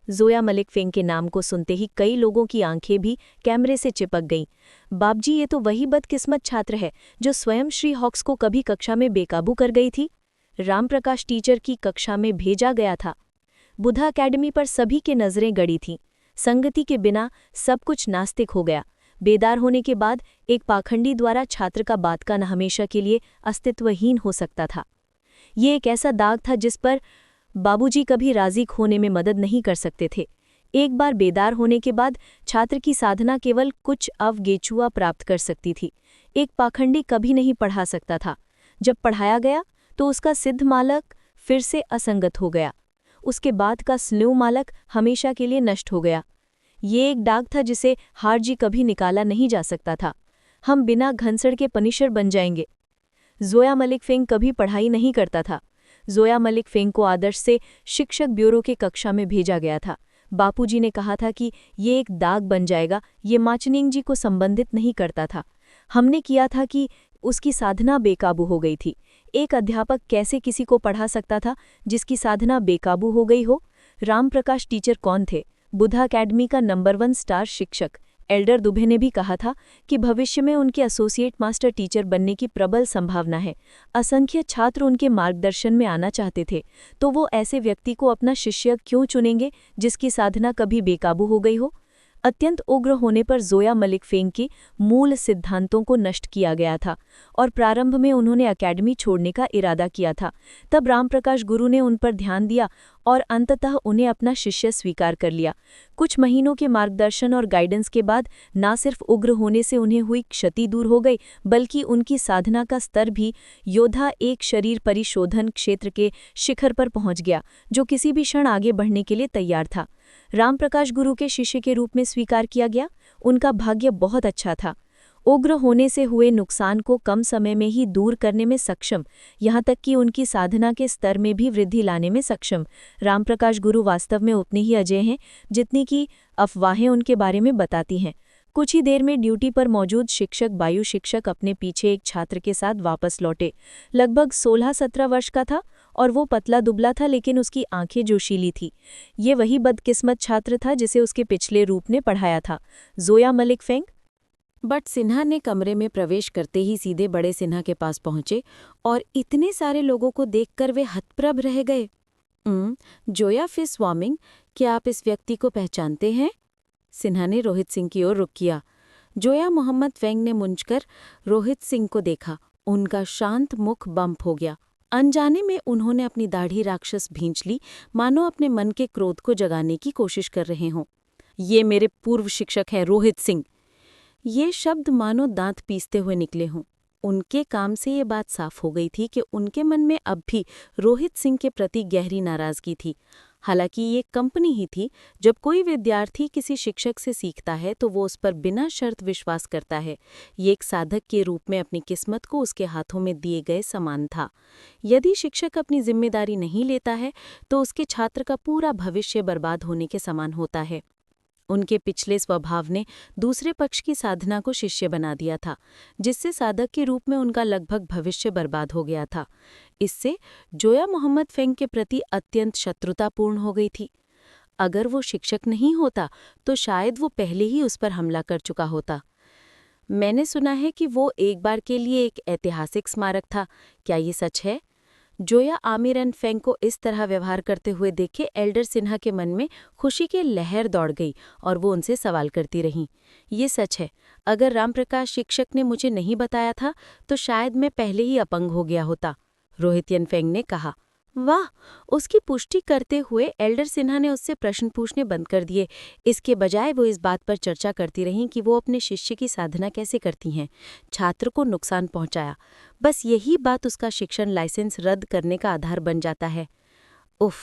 जोया मलिक फेंग के नाम को सुनते ही कई लोगों की आंखें भी कैमरे से चिपक गईं। बाबजी, ये तो वही बदकिस्मत छात्र है जो स्वयं श्री हॉक्स को कभी कक्षा में बेकाबू कर गई थी। रामप्रकाश टीचर की कक्षा में भेजा गया था। बुधा अकेडमी पर सभी के नजरें गड़ी थीं। संगति के बिना सब कुछ नास्तिक हो गया। बेदार होने के बाद एक पाखंडी द्वारा छात्र का बातकान हमेशा के लिए अस्तित्वहीन हो सकता था। ये एक ऐसा दाग था जिस पर बाबूजी कभी राजी होने में मदद नहीं कर सकते थे। एक बार बेदार होने के बाद छात्र की साधना केवल कुछ अवगेचुआ प्राप्त कर सकती थी। एक पाखंडी कभी नहीं पढ़ा सकता था। जब पढ़ाया गया तो उसका सिद्ध मालक फिर से असंगत हो गया। उसके बाद का स्लो मालक हमेशा के लिए नष्ट हो गया। ये एक दाग था जिसे हारजी कभी निकाला नहीं जा सकता था। हम बिना घनसड़ के पनिशर बन जाएंगे। जोया मलिक फेंग कभी पढ़ाई नहीं करता था। जोया मलिक फेंग को आदर्श से शिक्षक ब्यूरो के कक्षा में भेजा गया था। बापूजी ने कहा था कि ये एक दाग बन जाएगा। ये माचनिंग जी को संबंधित नहीं करता था। हमने किया था कि उसकी साधना बेकाबू हो गई थी। एक अध्यापक कैसे किसी को पढ़ा सकता था जिसकी साधना बेकाबू हो गई हो? रामप्रकाश टीचर कौन थे? बुधा अकेडमी का नंबर 1 स्टार शिक्षक। एल्डर दुबे ने भी कहा था कि भविष्य में उनके एसोसिएट मास्टर टीचर बनने की प्रबल संभावना है। असंख्य छात्र उनके मार्गदर्शन में आना चाहते थे, तो वो ऐसे व्यक्ति को अपना शिष्य क्यों चुनेंगे जिसकी साधना कभी बेकाबू हो गई हो? अत्यंत उग्र होने पर जोया मलिक फेंग के मूल सिद्धांतों को नष्ट किया गया था और प्रारंभ में उन्होंने अकेडमी छोड़ने का इरादा किया था। तब रामप्रकाश गुरु ने उन पर ध्यान दिया और अंततः उन्हें अपना शिष्य स्वीकार कर लिया। कुछ महीनों के मार्गदर्शन और गाइडेंस के बाद न सिर्फ उग्र होने से उन्हें हुई क्षति दूर हो गई, बल्कि उनकी साधना का स्तर भी योद्धा एक शरीर परिशोधन क्षेत्र के शिखर पर पहुंच गया, जो किसी भी क्षण आगे बढ़ने के लिए तैयार था। रामप्रकाश गुरु के शिष्य के रूप में स्वीकार किया गया। उनका भाग्य बहुत अच्छा था। उग्र होने से हुए नुकसान को कम समय में ही दूर करने में सक्षम, यहाँ तक कि उनकी साधना के स्तर में भी वृद्धि लाने में सक्षम। रामप्रकाश गुरु वास्तव में उतने ही अजय हैं जितनी कि अफवाहें उनके बारे में बताती हैं। कुछ ही देर में ड्यूटी पर मौजूद शिक्षक वायु शिक्षक अपने पीछे एक छात्र के साथ वापस लौटे। लगभग 16-17 वर्ष का था और वो पतला दुबला था, लेकिन उसकी आंखें जोशीली थी। ये वही बदकिस्मत छात्र था जिसे उसके पिछले रूप ने पढ़ाया था, जोया मलिक फेंग। बट सिन्हा ने कमरे में प्रवेश करते ही सीधे बड़े सिन्हा के पास पहुंचे और इतने सारे लोगों को देखकर वे हतप्रभ रह गए। जोया फिस वामिंग, क्या आप इस व्यक्ति को पहचानते हैं? सिन्हा ने रोहित सिंह की ओर रुख किया। जोया मोहम्मद फेंग ने मुंझकर रोहित सिंह को देखा। उनका शांत मुख बंप हो गया। अनजाने में उन्होंने अपनी दाढ़ी राक्षस भींच ली, मानो अपने मन के क्रोध को जगाने की कोशिश कर रहे हों। ये मेरे पूर्व शिक्षक हैं, रोहित सिंह। ये शब्द मानो दांत पीसते हुए निकले हों। उनके काम से ये बात साफ हो गई थी कि उनके मन में अब भी रोहित सिंह के प्रति गहरी नाराजगी थी। हालांकि ये कंपनी ही थी। जब कोई विद्यार्थी किसी शिक्षक से सीखता है तो वो उस पर बिना शर्त विश्वास करता है। ये एक साधक के रूप में अपनी किस्मत को उसके हाथों में दिए गए समान था। यदि शिक्षक अपनी जिम्मेदारी नहीं लेता है तो उसके छात्र का पूरा भविष्य बर्बाद होने के समान होता है। उनके पिछले स्वभाव ने दूसरे पक्ष की साधना को शिष्य बना दिया था, जिससे साधक के रूप में उनका लगभग भविष्य बर्बाद हो गया था। इससे जोया मोहम्मद फेंग के प्रति अत्यंत शत्रुतापूर्ण हो गई थी। अगर वो शिक्षक नहीं होता तो शायद वो पहले ही उस पर हमला कर चुका होता। मैंने सुना है कि वो एक बार के लिए एक ऐतिहासिक स्मारक था। क्या ये सच है? जोया आमिर एंड फेंग को इस तरह व्यवहार करते हुए देखे एल्डर सिन्हा के मन में खुशी की लहर दौड़ गई और वो उनसे सवाल करती रहीं। ये सच है, अगर रामप्रकाश शिक्षक ने मुझे नहीं बताया था तो शायद मैं पहले ही अपंग हो गया होता, रोहित फेंग ने कहा। वाह! उसकी पुष्टि करते हुए एल्डर सिन्हा ने उससे प्रश्न पूछने बंद कर दिए। इसके बजाय वो इस बात पर चर्चा करती रहीं कि वो अपने शिष्य की साधना कैसे करती हैं। छात्र को नुकसान पहुंचाया, बस यही बात उसका शिक्षण लाइसेंस रद्द करने का आधार बन जाता है। उफ!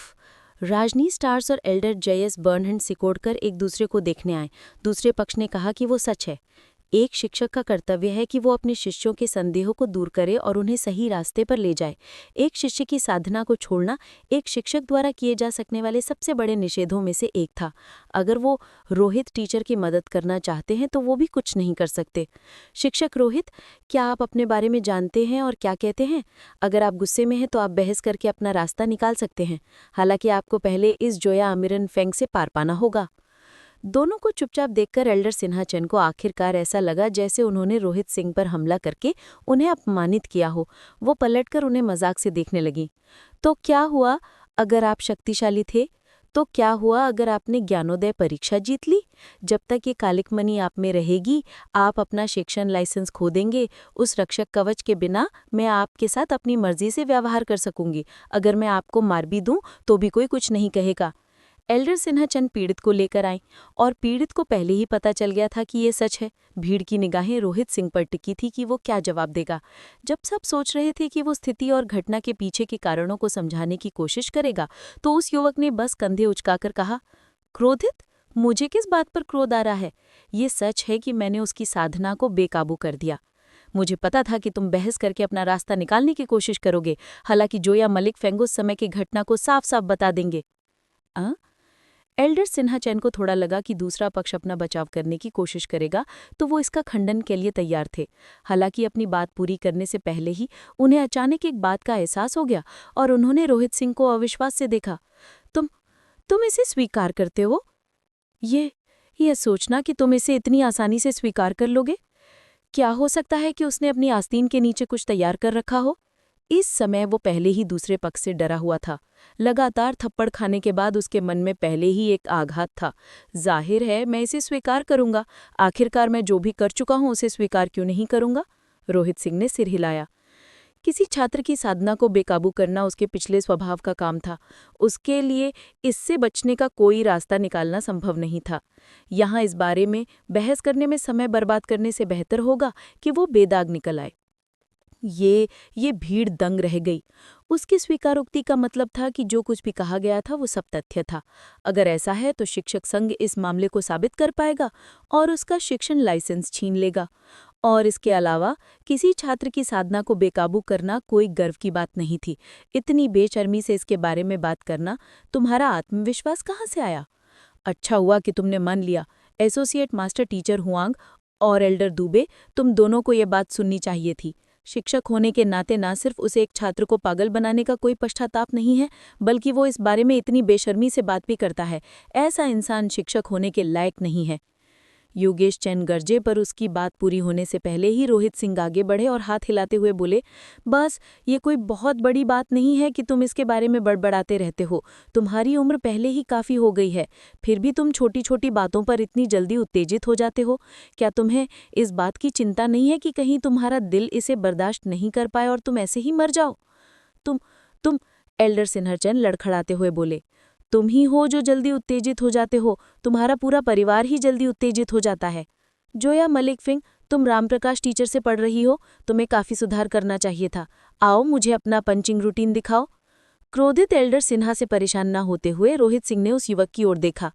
राजनी स्टार्स और एल्डर JS बर्नहैंड सिकोड़कर एक दूसरे को देखने आए। दूसरे पक्ष ने कहा कि वो सच है। एक शिक्षक का कर्तव्य है कि वो अपने शिष्यों के संदेहों को दूर करे और उन्हें सही रास्ते पर ले जाए। एक शिष्य की साधना को छोड़ना एक शिक्षक द्वारा किए जा सकने वाले सबसे बड़े निषेधों में से एक था। अगर वो रोहित टीचर की मदद करना चाहते हैं तो वो भी कुछ नहीं कर सकते। शिक्षक रोहित, क्या आप अपने बारे में जानते हैं और क्या कहते हैं? अगर आप गुस्से में हैं तो आप बहस करके अपना रास्ता निकाल सकते हैं। हालांकि आपको पहले इस जोया आमिरन फेंग से पार पाना होगा। दोनों को चुपचाप देखकर एल्डर सिन्हा चंद को आखिरकार ऐसा लगा जैसे उन्होंने रोहित सिंह पर हमला करके उन्हें अपमानित किया हो। वो पलटकर उन्हें मजाक से देखने लगी। तो क्या हुआ अगर आप शक्तिशाली थे? तो क्या हुआ अगर आपने ज्ञानोदय परीक्षा जीत ली? जब तक ये कालिक मनी आप में रहेगी, आप अपना शिक्षण लाइसेंस खो देंगे। उस रक्षक कवच के बिना मैं आपके साथ अपनी मर्जी से व्यवहार कर सकूंगी। अगर मैं आपको मार भी दूं तो भी कोई कुछ नहीं कहेगा। एल्डर सिन्हा चंद पीड़ित को लेकर आईं और पीड़ित को पहले ही पता चल गया था कि ये सच है। भीड़ की निगाहें रोहित सिंह पर टिकी थी कि वो क्या जवाब देगा। जब सब सोच रहे थे कि वो स्थिति और घटना के पीछे के कारणों को समझाने की कोशिश करेगा तो उस युवक ने बस कंधे उचकाकर कहा, क्रोधित? मुझे किस बात पर क्रोध आ रहा है? ये सच है कि मैंने उसकी साधना को बेकाबू कर दिया। मुझे पता था कि तुम बहस करके अपना रास्ता निकालने की कोशिश करोगे। हालांकि जोया मलिक फेंग उस समय की घटना को साफ साफ बता देंगे। एल्डर सिन्हा चैन को थोड़ा लगा कि दूसरा पक्ष अपना बचाव करने की कोशिश करेगा तो वो इसका खंडन के लिए तैयार थे। हालांकि अपनी बात पूरी करने से पहले ही उन्हें अचानक एक बात का एहसास हो गया और उन्होंने रोहित सिंह को अविश्वास से देखा। तुम इसे स्वीकार करते हो? ये सोचना कि तुम इसे इतनी आसानी से स्वीकार कर लोगे? क्या हो सकता है कि उसने अपनी आस्तीन के नीचे कुछ तैयार कर रखा हो? इस समय वो पहले ही दूसरे पक्ष से डरा हुआ था। लगातार थप्पड़ खाने के बाद उसके मन में पहले ही एक आघात था। जाहिर है मैं इसे स्वीकार करूंगा। आखिरकार मैं जो भी कर चुका हूं उसे स्वीकार क्यों नहीं करूंगा? रोहित सिंह ने सिर हिलाया। किसी छात्र की साधना को बेकाबू करना उसके पिछले स्वभाव का काम था। उसके लिए इससे बचने का कोई रास्ता निकालना संभव नहीं था। यहाँ इस बारे में बहस करने में समय बर्बाद करने से बेहतर होगा कि वो बेदाग निकल आए। ये भीड़ दंग रह गई। उसकी स्वीकारोक्ति का मतलब था कि जो कुछ भी कहा गया था वो सब तथ्य था। अगर ऐसा है तो शिक्षक संघ इस मामले को साबित कर पाएगा और उसका शिक्षण लाइसेंस छीन लेगा। और इसके अलावा किसी छात्र की साधना को बेकाबू करना कोई गर्व की बात नहीं थी। इतनी बेशर्मी से इसके बारे में बात करना तुम्हारा आत्मविश्वास कहाँ से आया? अच्छा हुआ कि तुमने मान लिया। एसोसिएट मास्टर टीचर हुआंग और एल्डर दुबे, तुम दोनों को ये बात सुननी चाहिए थी। शिक्षक होने के नाते ना सिर्फ उसे एक छात्र को पागल बनाने का कोई पश्चाताप नहीं है, बल्कि वो इस बारे में इतनी बेशर्मी से बात भी करता है। ऐसा इंसान शिक्षक होने के लायक नहीं है। योगेश चैन गरजे पर उसकी बात पूरी होने से पहले ही रोहित सिंह आगे बढ़े और हाथ हिलाते हुए बोले, बस ये कोई बहुत बड़ी बात नहीं है कि तुम इसके बारे में बड़बड़ाते रहते हो। तुम्हारी उम्र पहले ही काफ़ी हो गई है, फिर भी तुम छोटी छोटी बातों पर इतनी जल्दी उत्तेजित हो जाते हो। क्या तुम्हें इस बात की चिंता नहीं है कि कहीं तुम्हारा दिल इसे बर्दाश्त नहीं कर पाए और तुम ऐसे ही मर जाओ? तुम एल्डर सिन्हरचंद लड़खड़ाते हुए बोले, तुम ही हो जो जल्दी उत्तेजित हो जाते हो। तुम्हारा पूरा परिवार ही जल्दी उत्तेजित हो जाता है। जोया मलिक फेंग, तुम रामप्रकाश टीचर से पढ़ रही हो, तुम्हें काफ़ी सुधार करना चाहिए था। आओ मुझे अपना पंचिंग रूटीन दिखाओ। क्रोधित एल्डर सिन्हा से परेशान न होते हुए रोहित सिंह ने उस युवक की ओर देखा।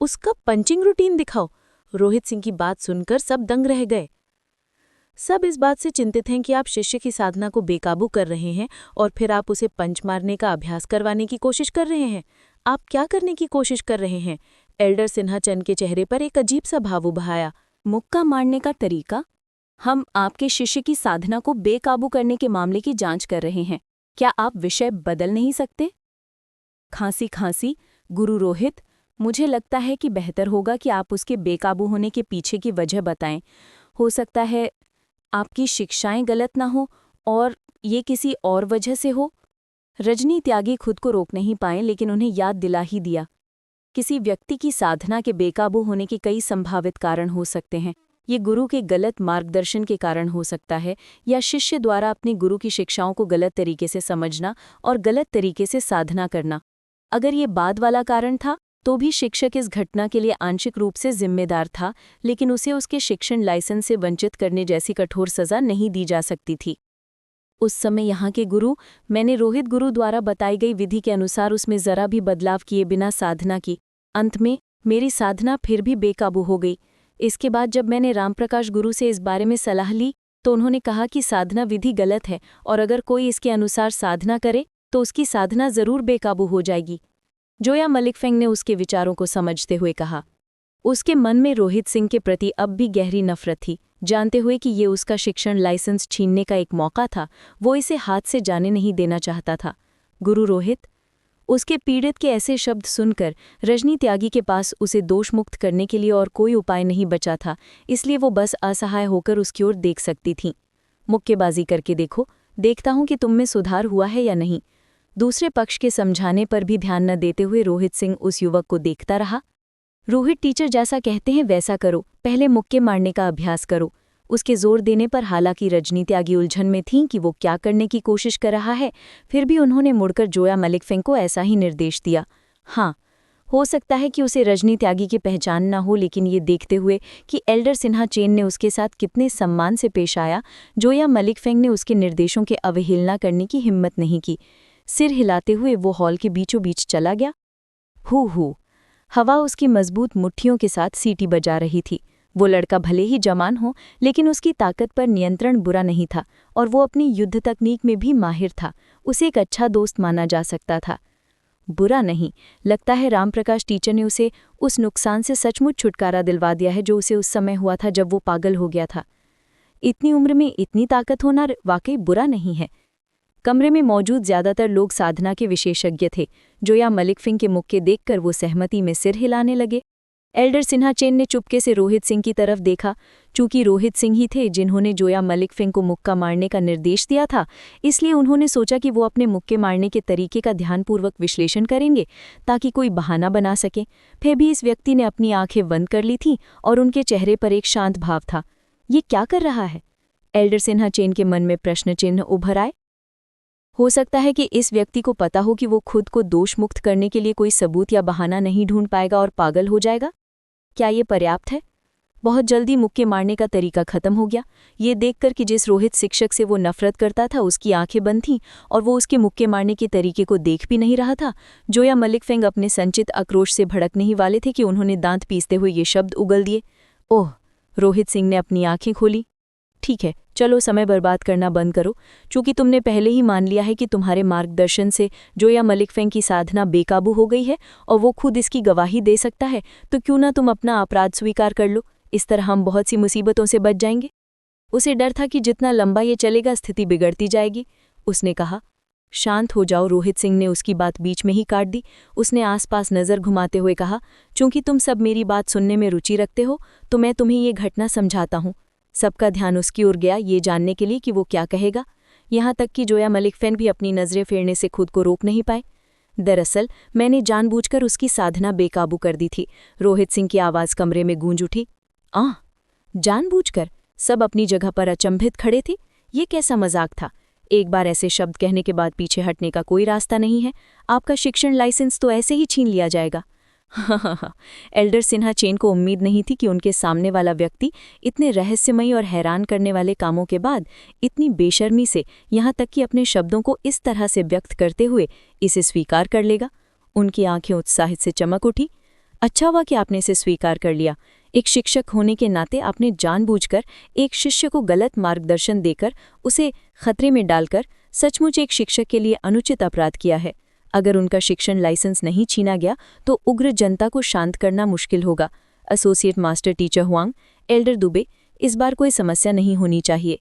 उसका पंचिंग रूटीन दिखाओ? रोहित सिंह की बात सुनकर सब दंग रह गए। सब इस बात से चिंतित हैं कि आप शिष्य की साधना को बेकाबू कर रहे हैं और फिर आप उसे पंच मारने का अभ्यास करवाने की कोशिश कर रहे हैं। आप क्या करने की कोशिश कर रहे हैं? एल्डर सिन्हा चंद के चेहरे पर एक अजीब सा भाव उभर आया। मुक्का मारने का तरीका? हम आपके शिष्य की साधना को बेकाबू करने के मामले की जांच कर रहे हैं। क्या आप विषय बदल नहीं सकते? खांसी, गुरु रोहित, मुझे लगता है कि बेहतर होगा कि आप उसके बेकाबू होने के पीछे की वजह बताएं। हो सकता है आपकी शिक्षाएं गलत ना हो और ये किसी और वजह से हो। रजनी त्यागी खुद को रोक नहीं पाए, लेकिन उन्हें याद दिला ही दिया। किसी व्यक्ति की साधना के बेकाबू होने के कई संभावित कारण हो सकते हैं। ये गुरु के गलत मार्गदर्शन के कारण हो सकता है, या शिष्य द्वारा अपने गुरु की शिक्षाओं को गलत तरीके से समझना और गलत तरीके से साधना करना। अगर ये बाद वाला कारण था तो भी शिक्षक इस घटना के लिए आंशिक रूप से जिम्मेदार था, लेकिन उसे उसके शिक्षण लाइसेंस से वंचित करने जैसी कठोर सजा नहीं दी जा सकती थी। उस समय यहाँ के गुरु, मैंने रोहित गुरु द्वारा बताई गई विधि के अनुसार उसमें जरा भी बदलाव किए बिना साधना की। अंत में मेरी साधना फिर भी बेकाबू हो गई। इसके बाद जब मैंने रामप्रकाश गुरु से इस बारे में सलाह ली तो उन्होंने कहा कि साधना विधि गलत है और अगर कोई इसके अनुसार साधना करे तो उसकी साधना जरूर बेकाबू हो जाएगी। जोया मलिकफेंग ने उसके विचारों को समझते हुए कहा। उसके मन में रोहित सिंह के प्रति अब भी गहरी नफरत थी। जानते हुए कि ये उसका शिक्षण लाइसेंस छीनने का एक मौका था, वो इसे हाथ से जाने नहीं देना चाहता था। गुरु रोहित, उसके पीड़ित के ऐसे शब्द सुनकर रजनी त्यागी के पास उसे दोषमुक्त करने के लिए और कोई उपाय नहीं बचा था, इसलिए वो बस असहाय होकर उसकी ओर देख सकती थीं। मुक्केबाजी करके देखो, देखता हूं कि तुम में सुधार हुआ है या नहीं। दूसरे पक्ष के समझाने पर भी ध्यान न देते हुए रोहित सिंह उस युवक को देखता रहा। रोहित टीचर जैसा कहते हैं वैसा करो, पहले मुक्के मारने का अभ्यास करो। उसके जोर देने पर हालांकि रजनी त्यागी उलझन में थीं कि वो क्या करने की कोशिश कर रहा है, फिर भी उन्होंने मुड़कर जोया मलिकफेंग को ऐसा ही निर्देश दिया। हाँ, हो सकता है कि उसे रजनी त्यागी की पहचान न हो, लेकिन ये देखते हुए कि एल्डर सिन्हा चेन ने उसके साथ कितने सम्मान से पेश आया, जोया मलिकफेंग ने उसके निर्देशों की अवहेलना करने की हिम्मत नहीं की। सिर हिलाते हुए वो हॉल के बीचों बीच चला गया। हू हवा उसकी मजबूत मुट्ठियों के साथ सीटी बजा रही थी। वो लड़का भले ही जवान हो, लेकिन उसकी ताकत पर नियंत्रण बुरा नहीं था और वो अपनी युद्ध तकनीक में भी माहिर था। उसे एक अच्छा दोस्त माना जा सकता था। बुरा नहीं, लगता है रामप्रकाश टीचर ने उसे उस नुकसान से सचमुच छुटकारा दिलवा दिया है जो उसे उस समय हुआ था जब वो पागल हो गया था। इतनी उम्र में इतनी ताकत होना वाकई बुरा नहीं है। कमरे में मौजूद ज्यादातर लोग साधना के विशेषज्ञ थे। जोया मलिकफेंग के मुक्के देखकर वो सहमति में सिर हिलाने लगे। एल्डर सिन्हा चेन ने चुपके से रोहित सिंह की तरफ देखा। चूंकि रोहित सिंह ही थे जिन्होंने जोया मलिकफेंग को मुक्का मारने का निर्देश दिया था, इसलिए उन्होंने सोचा कि वो अपने मुक्के मारने के तरीके का ध्यानपूर्वक विश्लेषण करेंगे ताकि कोई बहाना बना सके। फिर भी इस व्यक्ति ने अपनी आंखें बंद कर ली थीं और उनके चेहरे पर एक शांत भाव था। ये क्या कर रहा है? एल्डर सिन्हा चेन के मन में प्रश्न चिन्ह उभर आए। हो सकता है कि इस व्यक्ति को पता हो कि वो खुद को दोषमुक्त करने के लिए कोई सबूत या बहाना नहीं ढूंढ पाएगा और पागल हो जाएगा। क्या ये पर्याप्त है? बहुत जल्दी मुक्के मारने का तरीका खत्म हो गया। ये देखकर कि जिस रोहित शिक्षक से वो नफरत करता था उसकी आंखें बंद थीं और वो उसके मुक्के मारने के तरीके को देख भी नहीं रहा था, जोया मलिकफेंग अपने संचित आक्रोश से भड़कने ही वाले थे कि उन्होंने दांत पीसते हुए ये शब्द उगल दिए। ओह! रोहित सिंह ने अपनी आंखें खोली। ठीक है, चलो समय बर्बाद करना बंद करो। चूंकि तुमने पहले ही मान लिया है कि तुम्हारे मार्गदर्शन से जोया मलिकफेंग की साधना बेकाबू हो गई है और वो खुद इसकी गवाही दे सकता है, तो क्यों ना तुम अपना अपराध स्वीकार कर लो। इस तरह हम बहुत सी मुसीबतों से बच जाएंगे। उसे डर था कि जितना लंबा ये चलेगा स्थिति बिगड़ती जाएगी। उसने कहा। शांत हो जाओ, रोहित सिंह ने उसकी बात बीच में ही काट दी। उसने आसपास नज़र घुमाते हुए कहा, चूंकि तुम सब मेरी बात सुनने में रुचि रखते हो तो मैं तुम्हें ये घटना समझाता हूँ। सबका ध्यान उसकी ओर गया, ये जानने के लिए कि वो क्या कहेगा। यहाँ तक कि जोया मलिकफेंग भी अपनी नज़रें फेरने से खुद को रोक नहीं पाए। दरअसल मैंने जानबूझकर उसकी साधना बेकाबू कर दी थी। रोहित सिंह की आवाज़ कमरे में गूंज उठी। जानबूझकर? सब अपनी जगह पर अचंभित खड़े थे। ये कैसा मजाक था? एक बार ऐसे शब्द कहने के बाद पीछे हटने का कोई रास्ता नहीं है। आपका शिक्षण लाइसेंस तो ऐसे ही छीन लिया जाएगा। एल्डर सिन्हा चेन को उम्मीद नहीं थी कि उनके सामने वाला व्यक्ति इतने रहस्यमयी और हैरान करने वाले कामों के बाद इतनी बेशर्मी से, यहाँ तक कि अपने शब्दों को इस तरह से व्यक्त करते हुए इसे स्वीकार कर लेगा। उनकी आंखें उत्साहित से चमक उठी। अच्छा हुआ कि आपने इसे स्वीकार कर लिया। एक शिक्षक होने के नाते आपने जानबूझकर एक शिष्य को गलत मार्गदर्शन देकर उसे खतरे में डालकर सचमुच एक शिक्षक के लिए अनुचित अपराध किया है। अगर उनका शिक्षण लाइसेंस नहीं छीना गया तो उग्र जनता को शांत करना मुश्किल होगा। Associate master teacher Huang, Elder Dubey, इस बार कोई समस्या नहीं होनी चाहिए।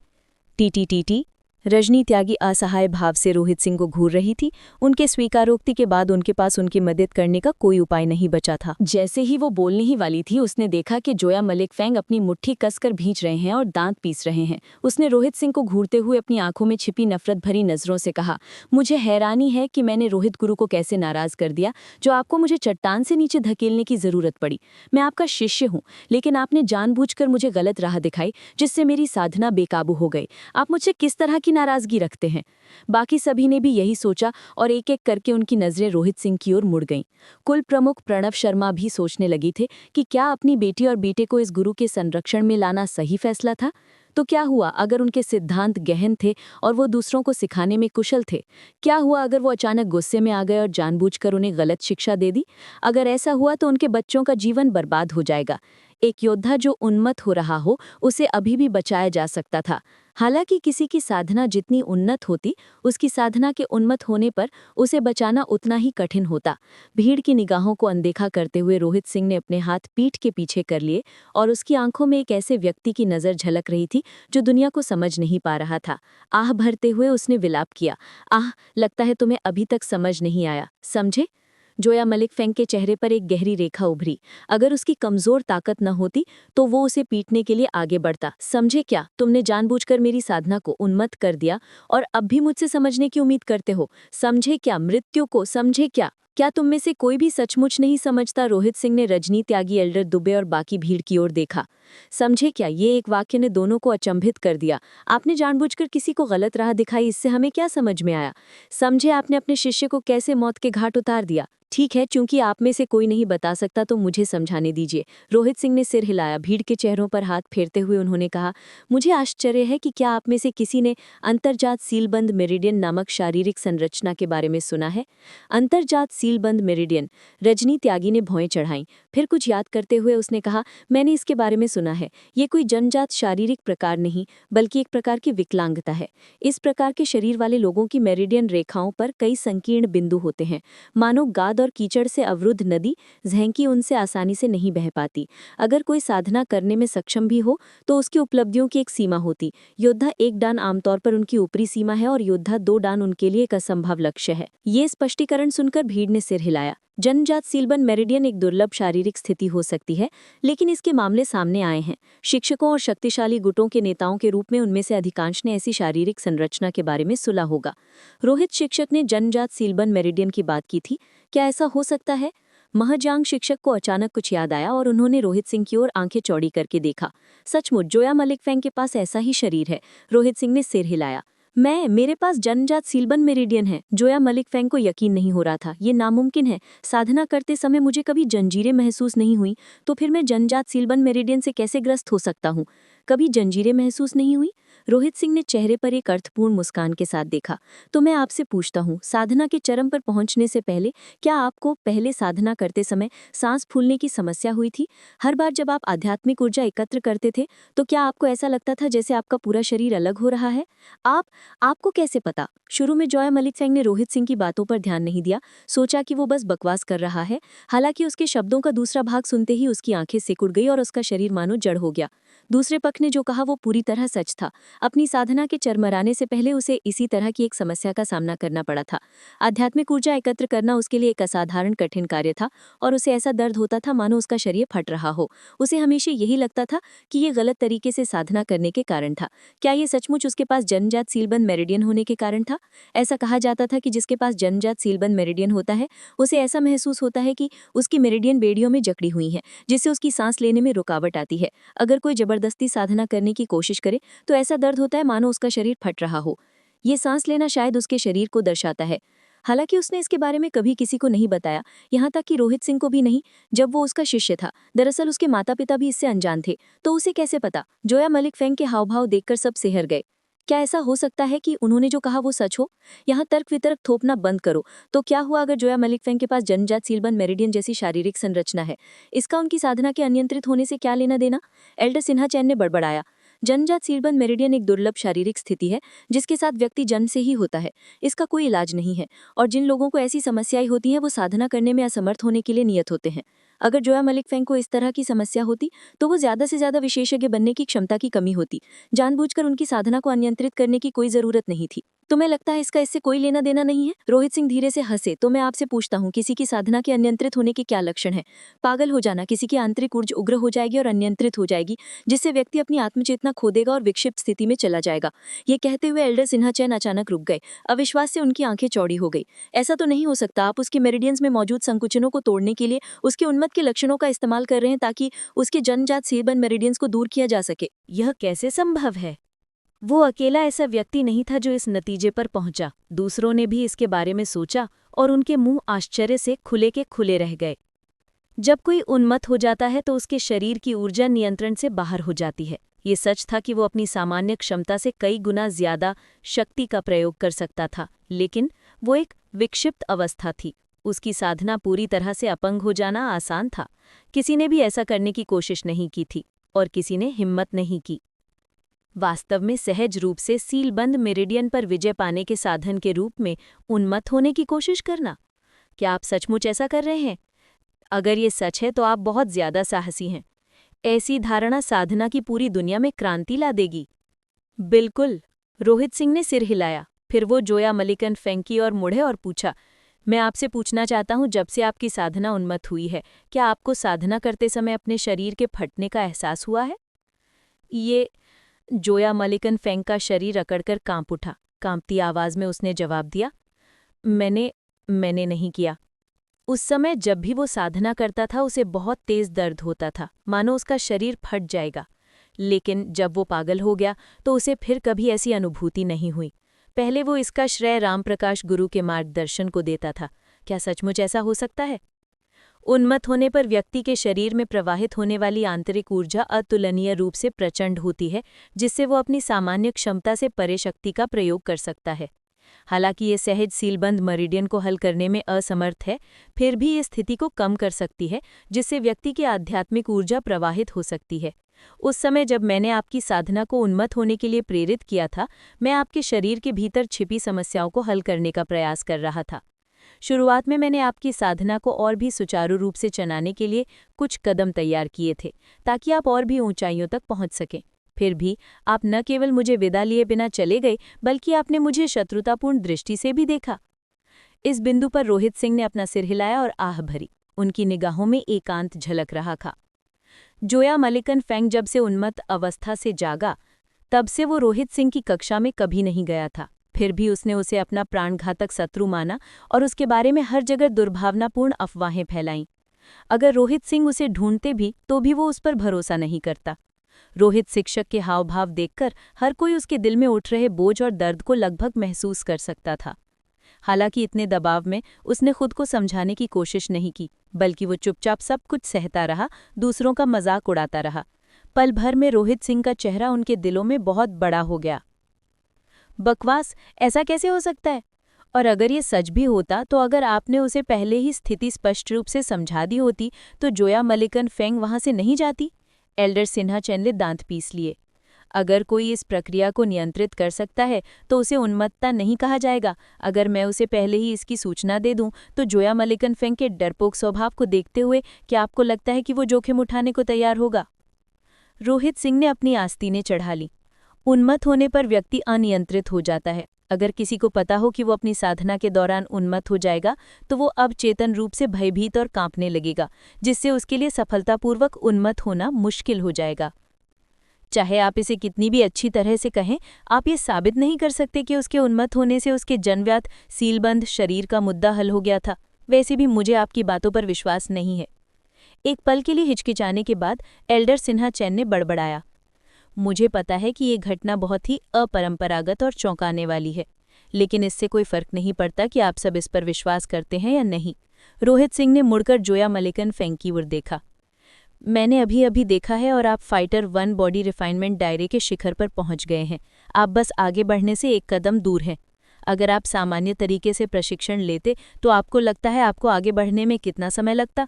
टीटी रजनी त्यागी असहाय भाव से रोहित सिंह को घूर रही थी। उनके स्वीकारोक्ति के बाद उनके पास उनकी मदद करने का कोई उपाय नहीं बचा था। जैसे ही वो बोलने ही वाली थी, उसने देखा कि जोया मलिक फेंग अपनी मुट्ठी कसकर भींच रहे हैं और दांत पीस रहे हैं। उसने रोहित सिंह को घूरते हुए अपनी आंखों में छिपी नफरत भरी नजरों से कहा, मुझे हैरानी है कि मैंने रोहित गुरु को कैसे नाराज कर दिया, जो आपको मुझे चट्टान से नीचे धकेलने की जरूरत पड़ी। मैं आपका शिष्य हूँ, लेकिन आपने जानबूझकर मुझे गलत राह दिखाई, जिससे मेरी साधना बेकाबू हो गई। आप मुझसे किस तरह की नाराजगी रखते हैं? बाकी सभी ने भी यही सोचा और एक एक करके उनकी नजरें रोहित सिंह की ओर मुड़ गईं। कुल प्रमुख प्रणव शर्मा भी सोचने लगी थे कि क्या अपनी बेटी और बेटे को इस गुरु के संरक्षण में लाना सही फैसला था। तो क्या हुआ अगर उनके सिद्धांत गहन थे और वो दूसरों को सिखाने में कुशल थे? क्या हुआ अगर वो अचानक गुस्से में आ गए और जानबूझकर उन्हें गलत शिक्षा दे दी? अगर ऐसा हुआ तो उनके बच्चों का जीवन बर्बाद हो जाएगा। एक योद्धा जो उन्मत्त हो रहा हो, उसे अभी भी बचाया जा सकता था। हालांकि किसी की साधना जितनी उन्नत होती, उसकी साधना के उन्मत्त होने पर उसे बचाना उतना ही कठिन होता। भीड़ की निगाहों को अनदेखा करते हुए रोहित सिंह ने अपने हाथ पीठ के पीछे कर लिए और उसकी आंखों में एक ऐसे व्यक्ति की नज़र झलक रही थी जो दुनिया को समझ नहीं पा रहा था। आह भरते हुए उसने विलाप किया, आह, लगता है तुम्हें अभी तक समझ नहीं आया, समझे? जोया मलिक फेंग के चेहरे पर एक गहरी रेखा उभरी। अगर उसकी कमजोर ताकत न होती तो वो उसे पीटने के लिए आगे बढ़ता। समझे क्या? तुमने जानबूझकर मेरी साधना को उन्मत्त कर दिया और अब भी मुझसे समझने की उम्मीद करते हो। समझे क्या मृत्यु को? समझे क्या तुम में से कोई भी सचमुच नहीं समझता? रोहित सिंह ने रजनी त्यागी, एल्डर दुबे और बाकी भीड़ की ओर देखा। समझे क्या? ये एक वाक्य ने दोनों को अचंभित कर दिया। आपने जानबूझकर किसी को गलत राह दिखाई, इससे हमें क्या समझ में आया? समझे आपने अपने शिष्य को कैसे मौत के घाट उतार दिया? ठीक है, चूंकि आप में से कोई नहीं बता सकता तो मुझे समझाने दीजिए। रोहित सिंह ने सिर हिलाया। भीड़ के चेहरों पर हाथ फेरते हुए उन्होंने कहा, मुझे आश्चर्य है कि क्या आप में से किसी ने अंतर्जात सीलबंद मेरिडियन नामक शारीरिक संरचना के बारे में सुना है? अंतर्जात सीलबंद मेरिडियन। रजनी त्यागी ने भौएं चढ़ाईं। फिर कुछ याद करते हुए उसने कहा, मैंने इसके बारे में सुना है। ये कोई जन्मजात शारीरिक प्रकार नहीं, बल्कि एक प्रकार की विकलांगता है। इस प्रकार के शरीर वाले लोगों की मेरिडियन रेखाओं पर कई संकीर्ण बिंदु होते हैं, मानो गाद और कीचड़ से अवरुद्ध नदी। झैंकी उनसे आसानी से नहीं बह पाती। अगर कोई साधना करने में सक्षम भी हो तो उसकी उपलब्धियों की एक सीमा होती। योद्धा 1 डान आमतौर पर उनकी ऊपरी सीमा है और योद्धा 2 डान उनके लिए एक असंभव लक्ष्य है। ये स्पष्टीकरण सुनकर भीड़ ने सिर हिलाया। जन्मजात सीलबंद मेरिडियन एक दुर्लभ शारीरिक स्थिति हो सकती है, लेकिन इसके मामले सामने आए हैं। शिक्षकों और शक्तिशाली गुटों के नेताओं के रूप में उनमें से अधिकांश ने ऐसी शारीरिक संरचना के बारे में सुना होगा। रोहित शिक्षक ने जन्मजात सीलबंद मेरिडियन की बात की थी। क्या ऐसा हो सकता है? महजांग शिक्षक को अचानक कुछ याद आया और उन्होंने रोहित सिंह की ओर आंखें चौड़ी करके देखा। सचमुच जोया मलिक फेंग के पास ऐसा ही शरीर है। रोहित सिंह ने सिर हिलाया। मेरे पास जन्मजात सीलबंद मेरिडियन है। जोया मलिक फेंग को यकीन नहीं हो रहा था। ये नामुमकिन है। साधना करते समय मुझे कभी जंजीरें महसूस नहीं हुई, तो फिर मैं जन्मजात सीलबंद मेरिडियन से कैसे ग्रस्त हो सकता हूँ? कभी जंजीरें महसूस नहीं हुई? रोहित सिंह ने चेहरे पर एक अर्थपूर्ण मुस्कान के साथ देखा। तो मैं आपसे पूछता हूँ, साधना के चरम पर पहुंचने से पहले क्या आपको पहले साधना करते समय सांस फूलने की समस्या हुई थी? हर बार जब आप आध्यात्मिक ऊर्जा एकत्र करते थे तो क्या आपको ऐसा लगता था जैसे आपका पूरा शरीर अलग हो रहा है? आपको कैसे पता? शुरू में जोया मलिक फेंग ने रोहित सिंह की बातों पर ध्यान नहीं दिया, सोचा कि वो बस बकवास कर रहा है। हालांकि उसके शब्दों का दूसरा भाग सुनते ही उसकी आंखें सिकुड़ गई और उसका शरीर मानो जड़ हो गया। दूसरे पक्ष ने जो कहा वो पूरी तरह सच था। अपनी साधना के चरमराने से पहले उसे इसी तरह की एक समस्या का सामना करना पड़ा था। आध्यात्मिक ऊर्जा एकत्र करना उसके लिए एक असाधारण कठिन कार्य था और उसे ऐसा दर्द होता था मानो उसका शरीर फट रहा हो। उसे हमेशा यही लगता था कि ये गलत तरीके से साधना करने के कारण था। क्या ये सचमुच उसके पास जन्मजात सीलबंद मेरिडियन होने के कारण था? ऐसा कहा जाता था कि जिसके पास जन्मजात सीलबंद मेरिडियन होता है, उसे ऐसा महसूस होता है कि उसकी मेरिडियन बेड़ियों में जकड़ी हुई है, जिससे उसकी सांस लेने में रुकावट आती है। अगर कोई जबरदस्ती साधना करने की कोशिश करे तो ऐसा दर्द होता है मानो उसका शरीर फट रहा हो। ये सांस लेना शायद उसके शरीर को दर्शाता है। हालांकि उसने इसके बारे में कभी किसी को नहीं बताया, यहाँ तक कि रोहित सिंह को भी नहीं, जब वो उसका शिष्य था। दरअसल उसके माता पिता भी इससे अनजान थे, तो उसे कैसे पता? जोया मलिक फेंग के हाव भाव देखकर सब सिहर गए। क्या ऐसा हो सकता है कि उन्होंने जो कहा वो सच हो? यहाँ तर्क वितर्क थोपना बंद करो। तो क्या हुआ अगर जोया मलिक फेंग के पास जन्मजात सीलबंद मेरिडियन जैसी शारीरिक संरचना है? इसका उनकी साधना के अनियंत्रित होने से क्या लेना देना? एल्डर सिन्हा चैन ने बड़बड़ाया। जन्मजात सीलबंद मेरिडियन एक दुर्लभ शारीरिक स्थिति है जिसके साथ व्यक्ति जन्म से ही होता है। इसका कोई इलाज नहीं है और जिन लोगों को ऐसी समस्याएं होती हैं वो साधना करने में असमर्थ होने के लिए नियत होते हैं। अगर जोया मलिक फेंग को इस तरह की समस्या होती तो वो ज्यादा से ज्यादा विशेषज्ञ बनने की क्षमता की कमी होती। जानबूझकर उनकी साधना को अनियंत्रित करने की कोई जरूरत नहीं थी। तुम्हें लगता है इसका इससे कोई लेना देना नहीं है? रोहित सिंह धीरे से हंसे। तो मैं आपसे पूछता हूँ, किसी की साधना के अनियंत्रित होने के क्या लक्षण है? पागल हो जाना, किसी की आंतरिक ऊर्जा उग्र हो जाएगी और अनियंत्रित हो जाएगी, जिससे व्यक्ति अपनी आत्मचेतना खो देगा और विक्षिप्त स्थिति में चला जाएगा। ये कहते हुए एल्डर सिन्हा चैन अचानक रुक गए। अविश्वास से उनकी आंखें चौड़ी हो गई। ऐसा तो नहीं हो सकता आप उसके मेरिडियंस में मौजूद संकुचनों को तोड़ने के लिए उसके उन्मत्त के लक्षणों का इस्तेमाल कर रहे हैं ताकि उसके जन्मजात सीलबंद मेरिडियंस को दूर किया जा सके? यह कैसे संभव है? वो अकेला ऐसा व्यक्ति नहीं था जो इस नतीजे पर पहुंचा। दूसरों ने भी इसके बारे में सोचा और उनके मुंह आश्चर्य से खुले के खुले रह गए। जब कोई उन्मत्त हो जाता है तो उसके शरीर की ऊर्जा नियंत्रण से बाहर हो जाती है। ये सच था कि वो अपनी सामान्य क्षमता से कई गुना ज्यादा शक्ति का प्रयोग कर सकता था, लेकिन वो एक विक्षिप्त अवस्था थी। उसकी साधना पूरी तरह से अपंग हो जाना आसान था। किसी ने भी ऐसा करने की कोशिश नहीं की थी और किसी ने हिम्मत नहीं की। वास्तव में सहज रूप से सीलबंद मेरिडियन पर विजय पाने के साधन के रूप में उन्मत्त होने की कोशिश करना, क्या आप सचमुच ऐसा कर रहे हैं? अगर ये सच है तो आप बहुत ज्यादा साहसी हैं। ऐसी धारणा साधना की पूरी दुनिया में क्रांति ला देगी। बिल्कुल, रोहित सिंह ने सिर हिलाया। फिर वो जोया मलिकन फेंग की ओर मुड़े और पूछा, मैं आपसे पूछना चाहता हूं, जब से आपकी साधना उन्मत्त हुई है, क्या आपको साधना करते समय अपने शरीर के फटने का एहसास हुआ है? ये जोया मलिकन फेंग का शरीर अकड़कर कांप उठा। कांपती आवाज में उसने जवाब दिया, मैंने नहीं किया। उस समय जब भी वो साधना करता था उसे बहुत तेज दर्द होता था, मानो उसका शरीर फट जाएगा। लेकिन जब वो पागल हो गया तो उसे फिर कभी ऐसी अनुभूति नहीं हुई। पहले वो इसका श्रेय रामप्रकाश गुरु के मार्गदर्शन को देता था। क्या सचमुच ऐसा हो सकता है? उन्मत्त होने पर व्यक्ति के शरीर में प्रवाहित होने वाली आंतरिक ऊर्जा अतुलनीय रूप से प्रचंड होती है, जिससे वो अपनी सामान्य क्षमता से परे शक्ति का प्रयोग कर सकता है। हालांकि ये सहज सीलबंद मेरिडियन को हल करने में असमर्थ है, फिर भी ये स्थिति को कम कर सकती है, जिससे व्यक्ति की आध्यात्मिक ऊर्जा प्रवाहित हो सकती है। उस समय जब मैंने आपकी साधना को उन्मत्त होने के लिए प्रेरित किया था, मैं आपके शरीर के भीतर छिपी समस्याओं को हल करने का प्रयास कर रहा था। शुरुआत में मैंने आपकी साधना को और भी सुचारू रूप से चलाने के लिए कुछ कदम तैयार किए थे, ताकि आप और भी ऊंचाइयों तक पहुंच सकें। फिर भी आप न केवल मुझे विदा लिए बिना चले गए, बल्कि आपने मुझे शत्रुतापूर्ण दृष्टि से भी देखा। इस बिंदु पर रोहित सिंह ने अपना सिर हिलाया और आह भरी। उनकी निगाहों में एकांत झलक रहा था। जोया मलिकन फेंग जब से उन्मत्त अवस्था से जागा, तब से वो रोहित सिंह की कक्षा में कभी नहीं गया था। फिर भी उसने उसे अपना प्राणघातक शत्रु माना और उसके बारे में हर जगह दुर्भावनापूर्ण अफवाहें फैलाईं। अगर रोहित सिंह उसे ढूंढते भी तो भी वो उस पर भरोसा नहीं करता। रोहित शिक्षक के हाव भाव देखकर हर कोई उसके दिल में उठ रहे बोझ और दर्द को लगभग महसूस कर सकता था। हालांकि इतने दबाव में उसने खुद को समझाने की कोशिश नहीं की, बल्कि वो चुपचाप सब कुछ सहता रहा, दूसरों का मजाक उड़ाता रहा। पल भर में रोहित सिंह का चेहरा उनके दिलों में बहुत बड़ा हो गया। बकवास, ऐसा कैसे हो सकता है? और अगर ये सच भी होता तो अगर आपने उसे पहले ही स्थिति स्पष्ट रूप से समझा दी होती तो जोया मलिकन फेंग वहां से नहीं जाती। एल्डर सिन्हा चैन ने दांत पीस लिए। अगर कोई इस प्रक्रिया को नियंत्रित कर सकता है तो उसे उन्मत्तता नहीं कहा जाएगा। अगर मैं उसे पहले ही इसकी सूचना दे दूं तो जोया मलिकन फेंग के डरपोक स्वभाव को देखते हुए क्या आपको लगता है कि वो जोखिम उठाने को तैयार होगा? रोहित सिंह ने अपनी आस्तीनें चढ़ा ली। उन्मत्त होने पर व्यक्ति अनियंत्रित हो जाता है। अगर किसी को पता हो कि वो अपनी साधना के दौरान उन्मत्त हो जाएगा तो वो अब चेतन रूप से भयभीत और कांपने लगेगा, जिससे उसके लिए सफलतापूर्वक उन्मत्त होना मुश्किल हो जाएगा। चाहे आप इसे कितनी भी अच्छी तरह से कहें, आप ये साबित नहीं कर सकते कि उसके उन्मत्त होने से उसके जन्मजात सीलबंद शरीर का मुद्दा हल हो गया था। वैसे भी मुझे आपकी बातों पर विश्वास नहीं है। एक पल के लिए हिचकिचाने के बाद एल्डर सिन्हा चैन ने बड़बड़ाया, मुझे पता है कि ये घटना बहुत ही अपरंपरागत और चौंकाने वाली है, लेकिन इससे कोई फर्क नहीं पड़ता कि आप सब इस पर विश्वास करते हैं या नहीं। रोहित सिंह ने मुड़कर जोया मलिकन फेंग की ओर देखा। मैंने अभी अभी देखा है और आप फाइटर 1 बॉडी रिफाइनमेंट दायरे के शिखर पर पहुंच गए हैं। आप बस आगे बढ़ने से एक कदम दूर हैं। अगर आप सामान्य तरीके से प्रशिक्षण लेते तो आपको लगता है आपको आगे बढ़ने में कितना समय लगता?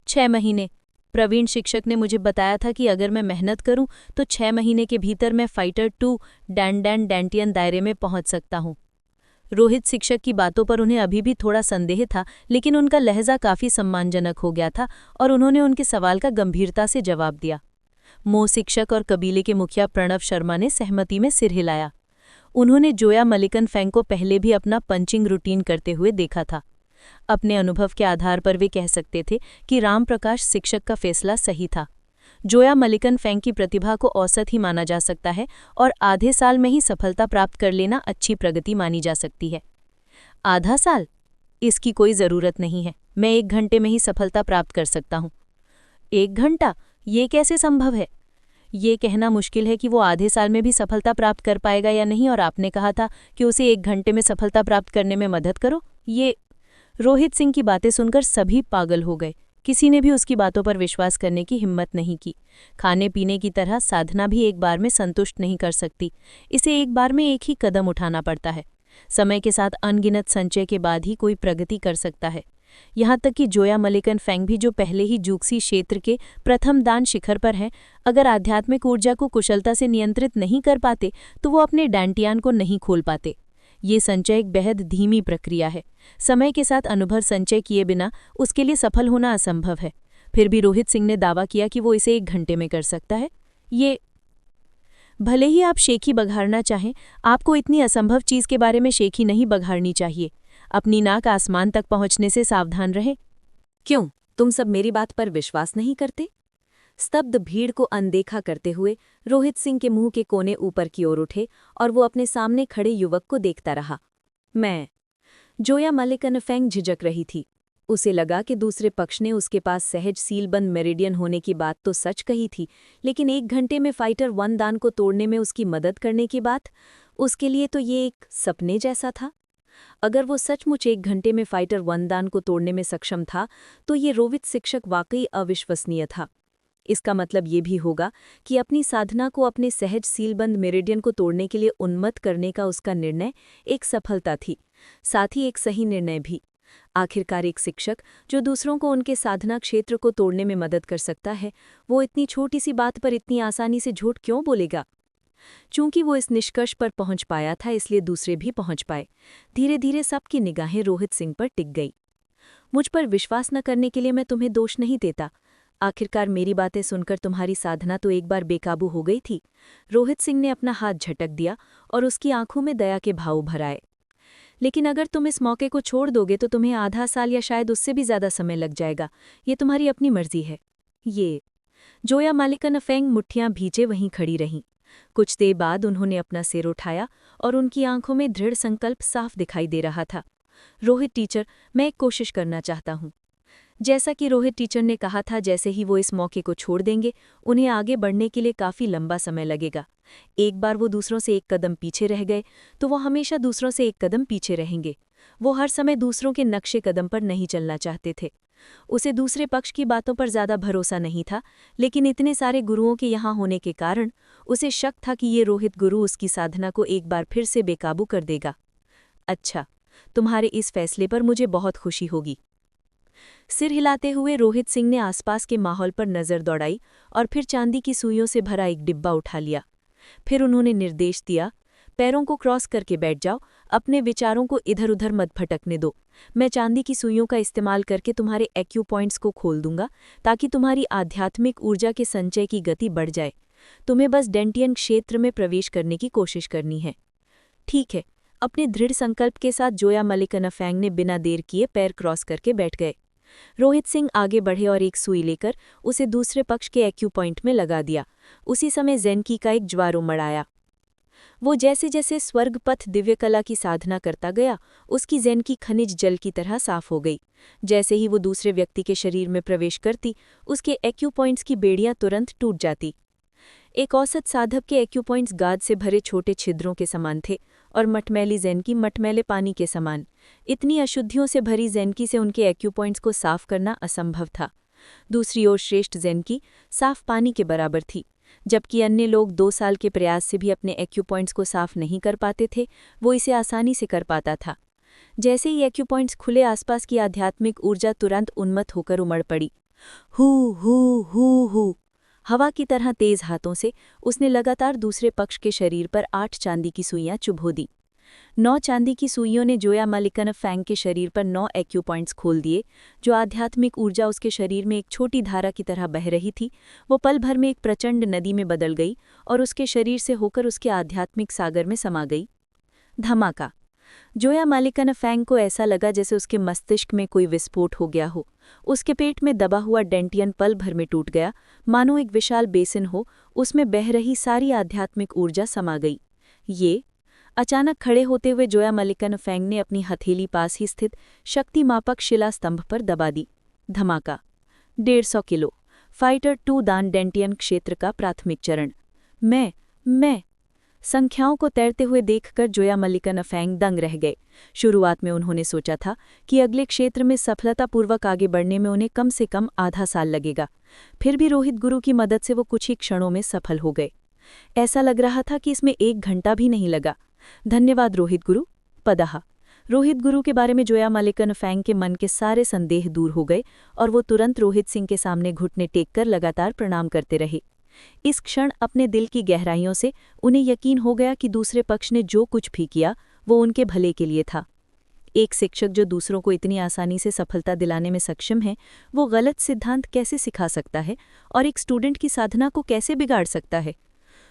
6 महीने। प्रवीण शिक्षक ने मुझे बताया था कि अगर मैं मेहनत करूं तो 6 महीने के भीतर मैं फाइटर 2 डैंटियन दायरे में पहुंच सकता हूं। रोहित शिक्षक की बातों पर उन्हें अभी भी थोड़ा संदेह था, लेकिन उनका लहजा काफी सम्मानजनक हो गया था और उन्होंने उनके सवाल का गंभीरता से जवाब दिया। मो शिक्षक और कबीले के मुखिया प्रणव शर्मा ने सहमति में सिर हिलाया। उन्होंने जोया मलिकन फेंग को पहले भी अपना पंचिंग रूटीन करते हुए देखा था। अपने अनुभव के आधार पर वे कह सकते थे कि राम प्रकाश शिक्षक का फैसला सही था। जोया मलिकन फेंग की प्रतिभा को औसत ही माना जा सकता है और आधे साल में ही सफलता प्राप्त कर लेना अच्छी प्रगति मानी जा सकती है। आधा साल? इसकी कोई ज़रूरत नहीं है। मैं 1 घंटे में ही सफलता प्राप्त कर सकता हूँ। 1 घंटा? ये कैसे संभव है? ये कहना मुश्किल है कि वो आधे साल में भी सफलता प्राप्त कर पाएगा या नहीं, और आपने कहा था कि उसे 1 घंटे में सफलता प्राप्त करने में मदद करो। ये रोहित सिंह की बातें सुनकर सभी पागल हो गए। किसी ने भी उसकी बातों पर विश्वास करने की हिम्मत नहीं की। खाने पीने की तरह साधना भी एक बार में संतुष्ट नहीं कर सकती। इसे एक बार में एक ही कदम उठाना पड़ता है। समय के साथ अनगिनत संचय के बाद ही कोई प्रगति कर सकता है। यहाँ तक कि जोया मलिकन फेंग भी, जो पहले ही जूक्सी क्षेत्र के प्रथम दान शिखर पर हैं, अगर आध्यात्मिक ऊर्जा को कुशलता से नियंत्रित नहीं कर पाते तो वो अपने डैंटियान को नहीं खोल पाते। ये संचय एक बेहद धीमी प्रक्रिया है। समय के साथ अनुभव संचय किए बिना उसके लिए सफल होना असंभव है। फिर भी रोहित सिंह ने दावा किया कि वो इसे 1 घंटे में कर सकता है। ये भले ही आप शेखी बघाड़ना चाहें, आपको इतनी असंभव चीज के बारे में शेखी नहीं बघाड़नी चाहिए। अपनी नाक आसमान तक पहुंचने से सावधान रहें। क्यों, तुम सब मेरी बात पर विश्वास नहीं करते? स्तब्ध भीड़ को अनदेखा करते हुए रोहित सिंह के मुंह के कोने ऊपर की ओर उठे और वो अपने सामने खड़े युवक को देखता रहा। मैं जोया मलिकन फेंग झिझक रही थी। उसे लगा कि दूसरे पक्ष ने उसके पास सहज सीलबंद मेरिडियन होने की बात तो सच कही थी, लेकिन 1 घंटे में फाइटर 1 दान को तोड़ने में उसकी मदद करने की बात, उसके लिए तो ये एक सपने जैसा था। अगर वो सचमुच 1 घंटे में फाइटर 1 दान को तोड़ने में सक्षम था तो ये रोहित शिक्षक वाकई अविश्वसनीय था। इसका मतलब ये भी होगा कि अपनी साधना को अपने सहज सीलबंद मेरिडियन को तोड़ने के लिए उन्मत्त करने का उसका निर्णय एक सफलता थी, साथ ही एक सही निर्णय भी। आखिरकार एक शिक्षक जो दूसरों को उनके साधना क्षेत्र को तोड़ने में मदद कर सकता है, वो इतनी छोटी सी बात पर इतनी आसानी से झूठ क्यों बोलेगा? चूंकि वो इस निष्कर्ष पर पहुंच पाया था, इसलिए दूसरे भी पहुंच पाए। धीरे धीरे सबकी निगाहें रोहित सिंह पर टिक गई। मुझ पर विश्वास न करने के लिए मैं तुम्हें दोष नहीं देता। आखिरकार मेरी बातें सुनकर तुम्हारी साधना तो एक बार बेकाबू हो गई थी। रोहित सिंह ने अपना हाथ झटक दिया और उसकी आंखों में दया के भाव भर आए। लेकिन अगर तुम इस मौके को छोड़ दोगे तो तुम्हें आधा साल या शायद उससे भी ज्यादा समय लग जाएगा। ये तुम्हारी अपनी मर्जी है। ये जोया मलिकन फेंग मुट्ठियां भींचे वहीं खड़ी रहीं। कुछ देर बाद उन्होंने अपना सिर उठाया और उनकी आंखों में दृढ़ संकल्प साफ दिखाई दे रहा था। रोहित टीचर, मैं एक कोशिश करना चाहता हूँ। जैसा कि रोहित टीचर ने कहा था, जैसे ही वो इस मौके को छोड़ देंगे, उन्हें आगे बढ़ने के लिए काफ़ी लंबा समय लगेगा। एक बार वो दूसरों से 1 कदम पीछे रह गए तो वो हमेशा दूसरों से 1 कदम पीछे रहेंगे। वो हर समय दूसरों के नक्शे कदम पर नहीं चलना चाहते थे। उसे दूसरे पक्ष की बातों पर ज़्यादा भरोसा नहीं था, लेकिन इतने सारे गुरुओं के यहाँ होने के कारण उसे शक था कि ये रोहित गुरु उसकी साधना को एक बार फिर से बेकाबू कर देगा। अच्छा, तुम्हारे इस फैसले पर मुझे बहुत खुशी होगी। सिर हिलाते हुए रोहित सिंह ने आसपास के माहौल पर नज़र दौड़ाई और फिर चांदी की सुइयों से भरा एक डिब्बा उठा लिया। फिर उन्होंने निर्देश दिया, पैरों को क्रॉस करके बैठ जाओ, अपने विचारों को इधर उधर मत भटकने दो। मैं चांदी की सुइयों का इस्तेमाल करके तुम्हारे एक्यू पॉइंट्स को खोल दूंगा ताकि तुम्हारी आध्यात्मिक ऊर्जा के संचय की गति बढ़ जाए। तुम्हें बस डेंटियन क्षेत्र में प्रवेश करने की कोशिश करनी है। ठीक है। अपने दृढ़ संकल्प के साथ जोया मलिकन फेंग ने बिना देर किए पैर क्रॉस करके बैठ गए। रोहित सिंह आगे बढ़े और एक सुई लेकर उसे दूसरे पक्ष के एक्यू पॉइंट में लगा दिया। उसी समय ज़ेनकी का एक ज्वार उमड़ आया। वो जैसे जैसे स्वर्गपथ दिव्यकला की साधना करता गया, उसकी ज़ेनकी खनिज जल की तरह साफ हो गई। जैसे ही वो दूसरे व्यक्ति के शरीर में प्रवेश करती, उसके एक्यू पॉइंट्स की बेड़ियां तुरंत टूट जाती। एक औसत साधक के एक्यू पॉइंट्स गाद से भरे छोटे छिद्रों के समान थे और मटमैली ज़ेनकी मटमैले पानी के समान। इतनी अशुद्धियों से भरी ज़ेनकी से उनके एक्यू पॉइंट्स को साफ करना असंभव था। दूसरी ओर श्रेष्ठ ज़ेनकी साफ पानी के बराबर थी। जबकि अन्य लोग 2 साल के प्रयास से भी अपने एक्यू पॉइंट्स को साफ नहीं कर पाते थे, वो इसे आसानी से कर पाता था। जैसे ही एक्यू पॉइंट्स खुले, आसपास की आध्यात्मिक ऊर्जा तुरंत उन्मत्त होकर उमड़ पड़ी। हु। हवा की तरह तेज हाथों से उसने लगातार दूसरे पक्ष के शरीर पर 8 चांदी की सुइयां चुभो दी। 9 चांदी की सुइयों ने जोया मालिकन फैंग के शरीर पर 9 एक्यू पॉइंट्स खोल दिए। जो आध्यात्मिक ऊर्जा उसके शरीर में एक छोटी धारा की तरह बह रही थी, वो पल भर में एक प्रचंड नदी में बदल गई और उसके शरीर से होकर उसके आध्यात्मिक सागर में समा गई। धमाका। जोया मालिकन फैंग को ऐसा लगा जैसे उसके मस्तिष्क में कोई विस्फोट हो गया हो। उसके पेट में दबा हुआ डेंटियन पल भर में टूट गया, मानो एक विशाल बेसिन हो, उसमें बह रही सारी आध्यात्मिक ऊर्जा समा गई। ये अचानक खड़े होते हुए जोया मालिकन फैंग ने अपनी हथेली पास ही स्थित शक्ति मापक शिला स्तंभ पर दबा दी। धमाका। 150 किलो फाइटर 2 दान डेंटियन क्षेत्र का प्राथमिक चरण। मैं संख्याओं को तैरते हुए देखकर जोया मालिकन फैंग दंग रह गए। शुरुआत में उन्होंने सोचा था कि अगले क्षेत्र में सफलतापूर्वक आगे बढ़ने में उन्हें कम से कम आधा साल लगेगा। फिर भी रोहित गुरु की मदद से वो कुछ ही क्षणों में सफल हो गए। ऐसा लग रहा था कि इसमें 1 घंटा भी नहीं लगा। धन्यवाद रोहित गुरु। पदहा। रोहित गुरु के बारे में जोया मालिकन फैंग के मन के सारे संदेह दूर हो गए और वो तुरंत रोहित सिंह के सामने घुटने टेककर लगातार प्रणाम करते रहे। इस क्षण अपने दिल की गहराइयों से उन्हें यकीन हो गया कि दूसरे पक्ष ने जो कुछ भी किया वो उनके भले के लिए था। एक शिक्षक जो दूसरों को इतनी आसानी से सफलता दिलाने में सक्षम है, वो गलत सिद्धांत कैसे सिखा सकता है और एक स्टूडेंट की साधना को कैसे बिगाड़ सकता है।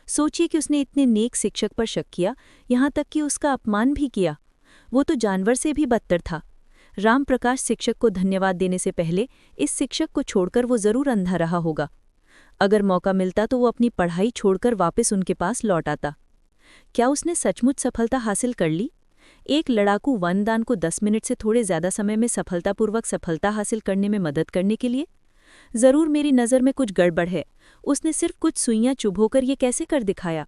सोचिए कि उसने इतने नेक शिक्षक पर शक किया, यहाँ तक कि उसका अपमान भी किया। वो तो जानवर से भी बदतर था। राम प्रकाश शिक्षक को धन्यवाद देने से पहले इस शिक्षक को छोड़कर वो जरूर अंधा रहा होगा। अगर मौका मिलता तो वो अपनी पढ़ाई छोड़कर वापस उनके पास लौट आता। क्या उसने सचमुच सफलता हासिल कर ली? एक लड़ाकू वनदान को 10 मिनट से थोड़े ज्यादा समय में सफलतापूर्वक सफलता हासिल करने में मदद करने के लिए? जरूर मेरी नज़र में कुछ गड़बड़ है। उसने सिर्फ कुछ सुइयां चुभोकर ये कैसे कर दिखाया?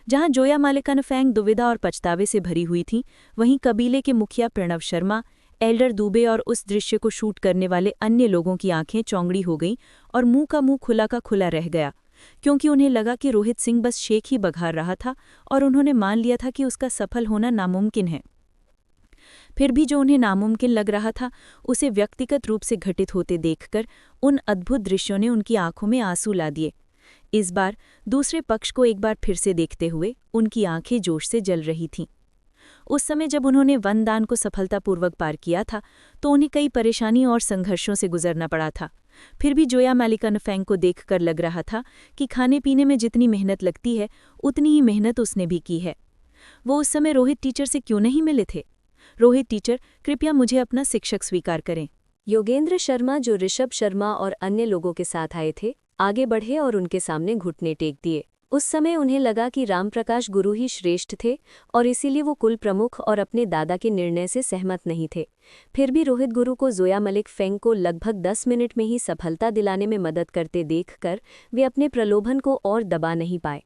जहां जोया मालिकन फैंग दुविधा और पछतावे से भरी हुई थी, वहीं कबीले के मुखिया प्रणव शर्मा, एल्डर दुबे और उस दृश्य को शूट करने वाले अन्य लोगों की आंखें चौंगड़ी हो गईं और मुंह का मुंह खुला का खुला रह गया, क्योंकि उन्हें लगा कि रोहित सिंह बस शेख ही बघार रहा था और उन्होंने मान लिया था कि उसका सफल होना नामुमकिन है। फिर भी जो उन्हें नामुमकिन लग रहा था, उसे व्यक्तिगत रूप से घटित होते देखकर उन अद्भुत दृश्यों ने उनकी आंखों में आंसू ला दिए। इस बार दूसरे पक्ष को एक बार फिर से देखते हुए उनकी आंखें जोश से जल रही थीं। उस समय जब उन्होंने वनदान को सफलतापूर्वक पार किया था, तो उन्हें कई परेशानियों और संघर्षों से गुजरना पड़ा था। फिर भी जोया मालिकन फैंग को देखकर लग रहा था कि खाने पीने में जितनी मेहनत लगती है, उतनी ही मेहनत उसने भी की है। वो उस समय रोहित टीचर से क्यों नहीं मिले थे? रोहित टीचर, कृपया मुझे अपना शिक्षक स्वीकार करें। योगेंद्र शर्मा, जो ऋषभ शर्मा और अन्य लोगों के साथ आए थे, आगे बढ़े और उनके सामने घुटने टेक दिए। उस समय उन्हें लगा कि रामप्रकाश गुरु ही श्रेष्ठ थे और इसीलिए वो कुल प्रमुख और अपने दादा के निर्णय से सहमत नहीं थे। फिर भी रोहित गुरु को जोया मालिक फैंग को लगभग 10 मिनट में ही सफलता दिलाने में मदद करते देखकर वे अपने प्रलोभन को और दबा नहीं पाए।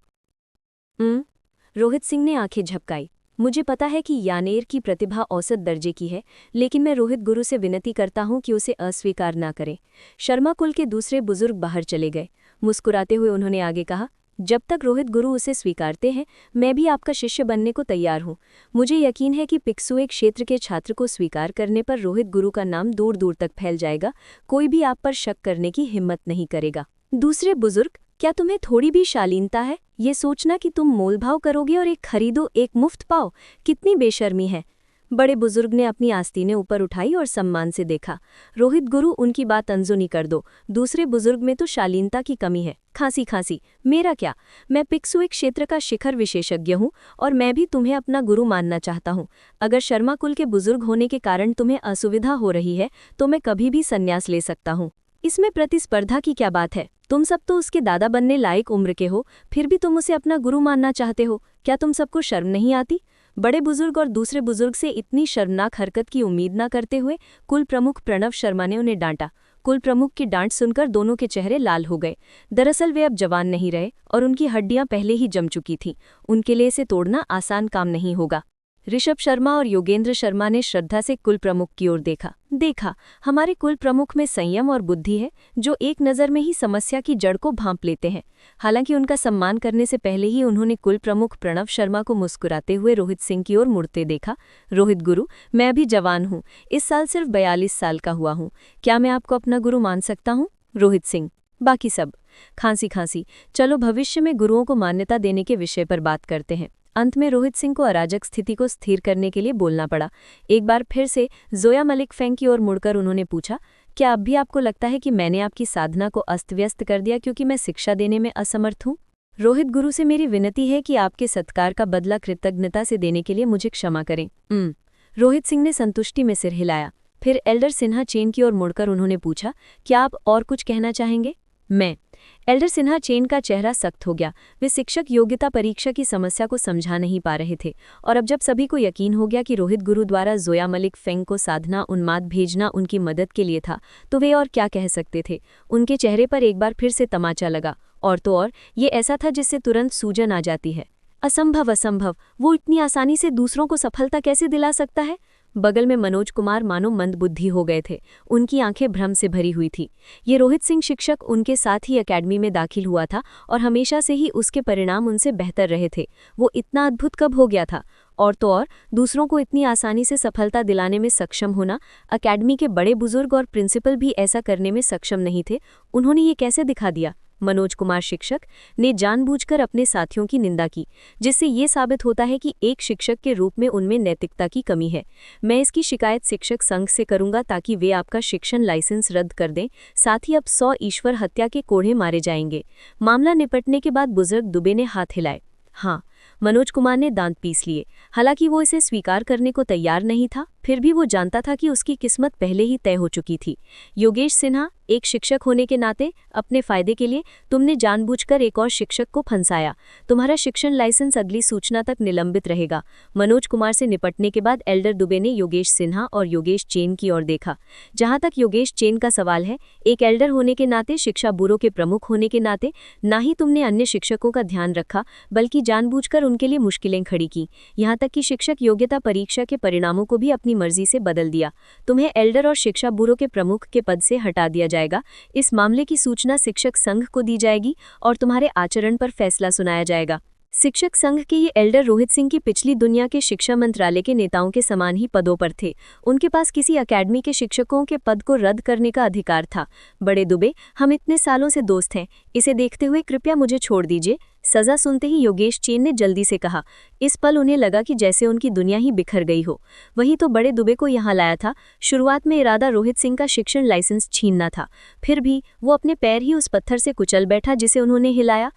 रोहित सिंह ने आंखें झपकाई। मुझे पता है कि यानेर की प्रतिभा औसत दर्जे की है, लेकिन मैं रोहित गुरु से विनती करता हूं कि उसे अस्वीकार ना करें। शर्मा कुल के दूसरे बुजुर्ग बाहर चले गए। मुस्कुराते हुए उन्होंने आगे कहा, जब तक रोहित गुरु उसे स्वीकारते हैं, मैं भी आपका शिष्य बनने को तैयार हूं। मुझे यकीन है कि पिक्सुए क्षेत्र के छात्र को स्वीकार करने पर रोहित गुरु का नाम दूर दूर तक फैल जाएगा। कोई भी आप पर शक करने की हिम्मत नहीं करेगा। दूसरे बुजुर्ग, क्या तुम्हें थोड़ी भी शालीनता है? ये सोचना कि तुम मोलभाव करोगे और एक खरीदो एक मुफ्त पाओ, कितनी बेशर्मी है। बड़े बुजुर्ग ने अपनी आस्तीनें ऊपर उठाई और सम्मान से देखा। रोहित गुरु, उनकी बात अनसुनी कर दो। दूसरे बुजुर्ग में तो शालीनता की कमी है। खांसी, मेरा क्या? मैं पिक्सुए क्षेत्र का शिखर विशेषज्ञ हूँ और मैं भी तुम्हें अपना गुरु मानना चाहता हूँ। अगर शर्मा कुल के बुजुर्ग होने के कारण तुम्हें असुविधा हो रही है, तो मैं कभी भी संन्यास ले सकता हूँ। इसमें प्रतिस्पर्धा की क्या बात है? तुम सब तो उसके दादा बनने लायक उम्र के हो, फिर भी तुम उसे अपना गुरु मानना चाहते हो। क्या तुम सबको शर्म नहीं आती? बड़े बुजुर्ग और दूसरे बुजुर्ग से इतनी शर्मनाक हरकत की उम्मीद न करते हुए कुल प्रमुख प्रणव शर्मा ने उन्हें डांटा। कुल प्रमुख की डांट सुनकर दोनों के चेहरे लाल हो गए। दरअसल वे अब जवान नहीं रहे और उनकी हड्डियां पहले ही जम चुकी थीं। उनके लिए इसे तोड़ना आसान काम नहीं होगा। ऋषभ शर्मा और योगेंद्र शर्मा ने श्रद्धा से कुल प्रमुख की ओर देखा। हमारे कुल प्रमुख में संयम और बुद्धि है, जो एक नज़र में ही समस्या की जड़ को भांप लेते हैं। हालांकि उनका सम्मान करने से पहले ही उन्होंने कुल प्रमुख प्रणव शर्मा को मुस्कुराते हुए रोहित सिंह की ओर मुड़ते देखा। रोहित गुरु, मैं अभी जवान हूँ, इस साल सिर्फ 42 साल का हुआ हूँ, क्या मैं आपको अपना गुरु मान सकता हूँ? रोहित सिंह, बाकी सब खांसी। चलो भविष्य में गुरुओं को मान्यता देने के विषय पर बात करते हैं। अंत में रोहित सिंह को अराजक स्थिति को स्थिर करने के लिए बोलना पड़ा। एक बार फिर से जोया मलिक फेंग की ओर मुड़कर उन्होंने पूछा, क्या अब भी आपको लगता है कि मैंने आपकी साधना को अस्त व्यस्त कर दिया क्योंकि मैं शिक्षा देने में असमर्थ हूँ? रोहित गुरु से मेरी विनती है कि आपके सत्कार का बदला कृतज्ञता से देने के लिए मुझे क्षमा करें। रोहित सिंह ने संतुष्टि में सिर हिलाया। फिर एल्डर सिन्हा चेन की ओर मुड़कर उन्होंने पूछा, क्या आप और कुछ कहना चाहेंगे? मैं। एल्डर सिन्हा चेन का चेहरा सख्त हो गया। वे शिक्षक योग्यता परीक्षा की समस्या को समझा नहीं पा रहे थे, और अब जब सभी को यकीन हो गया कि रोहित गुरु द्वारा जोया मलिक फेंग को साधना उन्माद भेजना उनकी मदद के लिए था, तो वे और क्या कह सकते थे। उनके चेहरे पर एक बार फिर से तमाचा लगा, और तो और ये ऐसा था जिससे तुरंत सूजन आ जाती है। असंभव, वो इतनी आसानी से दूसरों को सफलता कैसे दिला सकता है? बगल में मनोज कुमार मानो मंदबुद्धि हो गए थे। उनकी आंखें भ्रम से भरी हुई थी। ये रोहित सिंह शिक्षक उनके साथ ही एकेडमी में दाखिल हुआ था और हमेशा से ही उसके परिणाम उनसे बेहतर रहे थे। वो इतना अद्भुत कब हो गया था? और तो और दूसरों को इतनी आसानी से सफलता दिलाने में सक्षम होना। अकेडमी के बड़े बुजुर्ग और प्रिंसिपल भी ऐसा करने में सक्षम नहीं थे। उन्होंने ये कैसे दिखा दिया? मनोज कुमार शिक्षक ने जानबूझकर अपने साथियों की निंदा की, जिससे ये साबित होता है कि एक शिक्षक के रूप में उनमें नैतिकता की कमी है। मैं इसकी शिकायत शिक्षक संघ से करूंगा ताकि वे आपका शिक्षण लाइसेंस रद्द कर दें। साथ ही अब 100 ईश्वर हत्या के कोड़े मारे जाएंगे। मामला निपटने के बाद बुजुर्ग दुबे ने हाथ हिलाए। हाँ, मनोज कुमार ने दांत पीस लिए। हालांकि वो इसे स्वीकार करने को तैयार नहीं था, फिर भी वो जानता था कि उसकी किस्मत पहले ही तय हो चुकी थी। योगेश सिन्हा, एक शिक्षक होने के नाते अपने फायदे के लिए तुमने जानबूझकर एक और शिक्षक को फंसाया। तुम्हारा शिक्षण लाइसेंस अगली सूचना तक निलंबित रहेगा। मनोज कुमार से निपटने के बाद एल्डर दुबे ने योगेश सिन्हा और योगेश चेन की ओर देखा। जहां तक योगेश चेन का सवाल है, एक एल्डर होने के नाते, शिक्षा ब्यूरो के प्रमुख होने के नाते ना ही तुमने अन्य शिक्षकों का ध्यान रखा, बल्कि जानबूझकर उनके लिए मुश्किलें खड़ी की। यहाँ तक कि शिक्षक योग्यता परीक्षा के परिणामों को भी अपनी मर्जी से बदल दिया। तुम्हें एल्डर और शिक्षा ब्यूरो के प्रमुख के पद से हटा दिया जाएगा। इस मामले की सूचना शिक्षक संघ को दी जाएगी और तुम्हारे आचरण पर फैसला सुनाया जाएगा। शिक्षक संघ के ये एल्डर रोहित सिंह की पिछली दुनिया के शिक्षा मंत्रालय के नेताओं के समान ही पदों पर थे। उनके पास किसी अकेडमी के शिक्षकों के पद को रद्द करने का अधिकार था। बड़े दुबे, हम इतने सालों से दोस्त हैं, इसे देखते हुए कृपया मुझे छोड़ दीजिए। सजा सुनते ही योगेश चेन ने जल्दी से कहा। इस पल उन्हें लगा कि जैसे उनकी दुनिया ही बिखर गई हो। वही तो बड़े दुबे को यहाँ लाया था। शुरुआत में इरादा रोहित सिंह का शिक्षण लाइसेंस छीनना था, फिर भी वो अपने पैर ही उस पत्थर से कुचल बैठा जिसे उन्होंने हिलाया।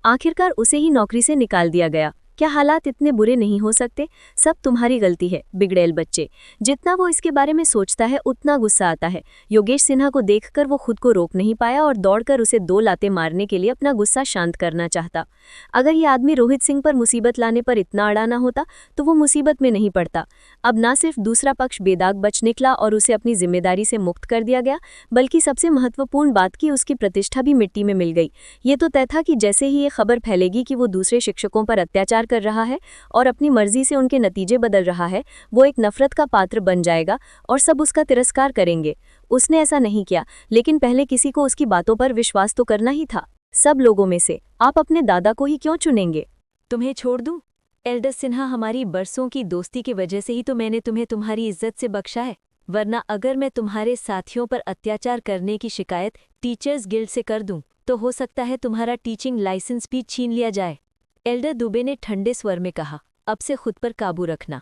आखिरकार उसे ही नौकरी से निकाल दिया गया। क्या हालात इतने बुरे नहीं हो सकते? सब तुम्हारी गलती है, बिगड़ैल बच्चे। जितना वो इसके बारे में सोचता है उतना गुस्सा आता है। योगेश सिन्हा को देखकर वो खुद को रोक नहीं पाया और दौड़कर उसे 2 लातें मारने के लिए अपना गुस्सा शांत करना चाहता। अगर ये आदमी रोहित सिंह पर मुसीबत लाने पर इतना अड़ा ना होता तो वो मुसीबत में नहीं पड़ता। अब ना सिर्फ दूसरा पक्ष बेदाग बच निकला और उसे अपनी जिम्मेदारी से मुक्त कर दिया गया, बल्कि सबसे महत्वपूर्ण बात की उसकी प्रतिष्ठा भी मिट्टी में मिल गई। ये तो तय था कि जैसे ही ये खबर फैलेगी कि वो दूसरे शिक्षकों पर अत्याचार कर रहा है और अपनी मर्जी से उनके नतीजे बदल रहा है, वो एक नफरत का पात्र बन जाएगा और सब उसका तिरस्कार करेंगे। उसने ऐसा नहीं किया, लेकिन पहले किसी को उसकी बातों पर विश्वास तो करना ही था। सब लोगों में से आप अपने दादा को ही क्यों चुनेंगे? तुम्हें छोड़ दूं? एल्डर सिन्हा, हमारी बरसों की दोस्ती की वजह से ही तो मैंने तुम्हें तुम्हारी इज्जत से बख्शा है, वरना अगर मैं तुम्हारे साथियों पर अत्याचार करने की शिकायत टीचर्स गिल्ड से कर दूं तो हो सकता है तुम्हारा टीचिंग लाइसेंस भी छीन लिया जाए। एल्डर दुबे ने ठंडे स्वर में कहा। अब से खुद पर काबू रखना।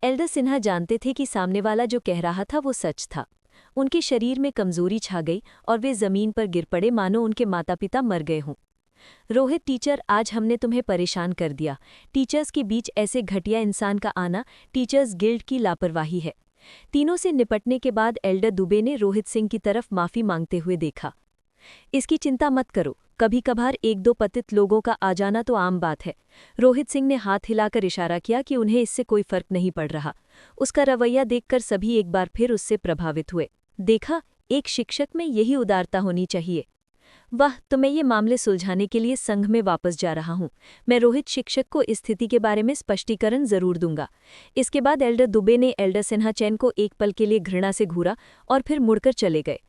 एल्डर सिन्हा जानते थे कि सामने वाला जो कह रहा था वो सच था। उनके शरीर में कमजोरी छा गई और वे जमीन पर गिर पड़े मानो उनके माता पिता मर गए हों। रोहित टीचर, आज हमने तुम्हें परेशान कर दिया। टीचर्स के बीच ऐसे घटिया इंसान का आना टीचर्स गिल्ड की लापरवाही है। तीनों से निपटने के बाद एल्डर दुबे ने रोहित सिंह की तरफ माफी मांगते हुए देखा। इसकी चिंता मत करो, कभी कभार 1-2 पतित लोगों का आ जाना तो आम बात है। रोहित सिंह ने हाथ हिलाकर इशारा किया कि उन्हें इससे कोई फर्क नहीं पड़ रहा। उसका रवैया देखकर सभी एक बार फिर उससे प्रभावित हुए। देखा, एक शिक्षक में यही उदारता होनी चाहिए। वाह, तो मैं ये मामले सुलझाने के लिए संघ में वापस जा रहा हूँ। मैं रोहित शिक्षक को इस स्थिति के बारे में स्पष्टीकरण जरूर दूंगा। इसके बाद एल्डर दुबे ने एल्डर सिन्हा चैन को एक पल के लिए घृणा से घूरा और फिर मुड़कर चले गए।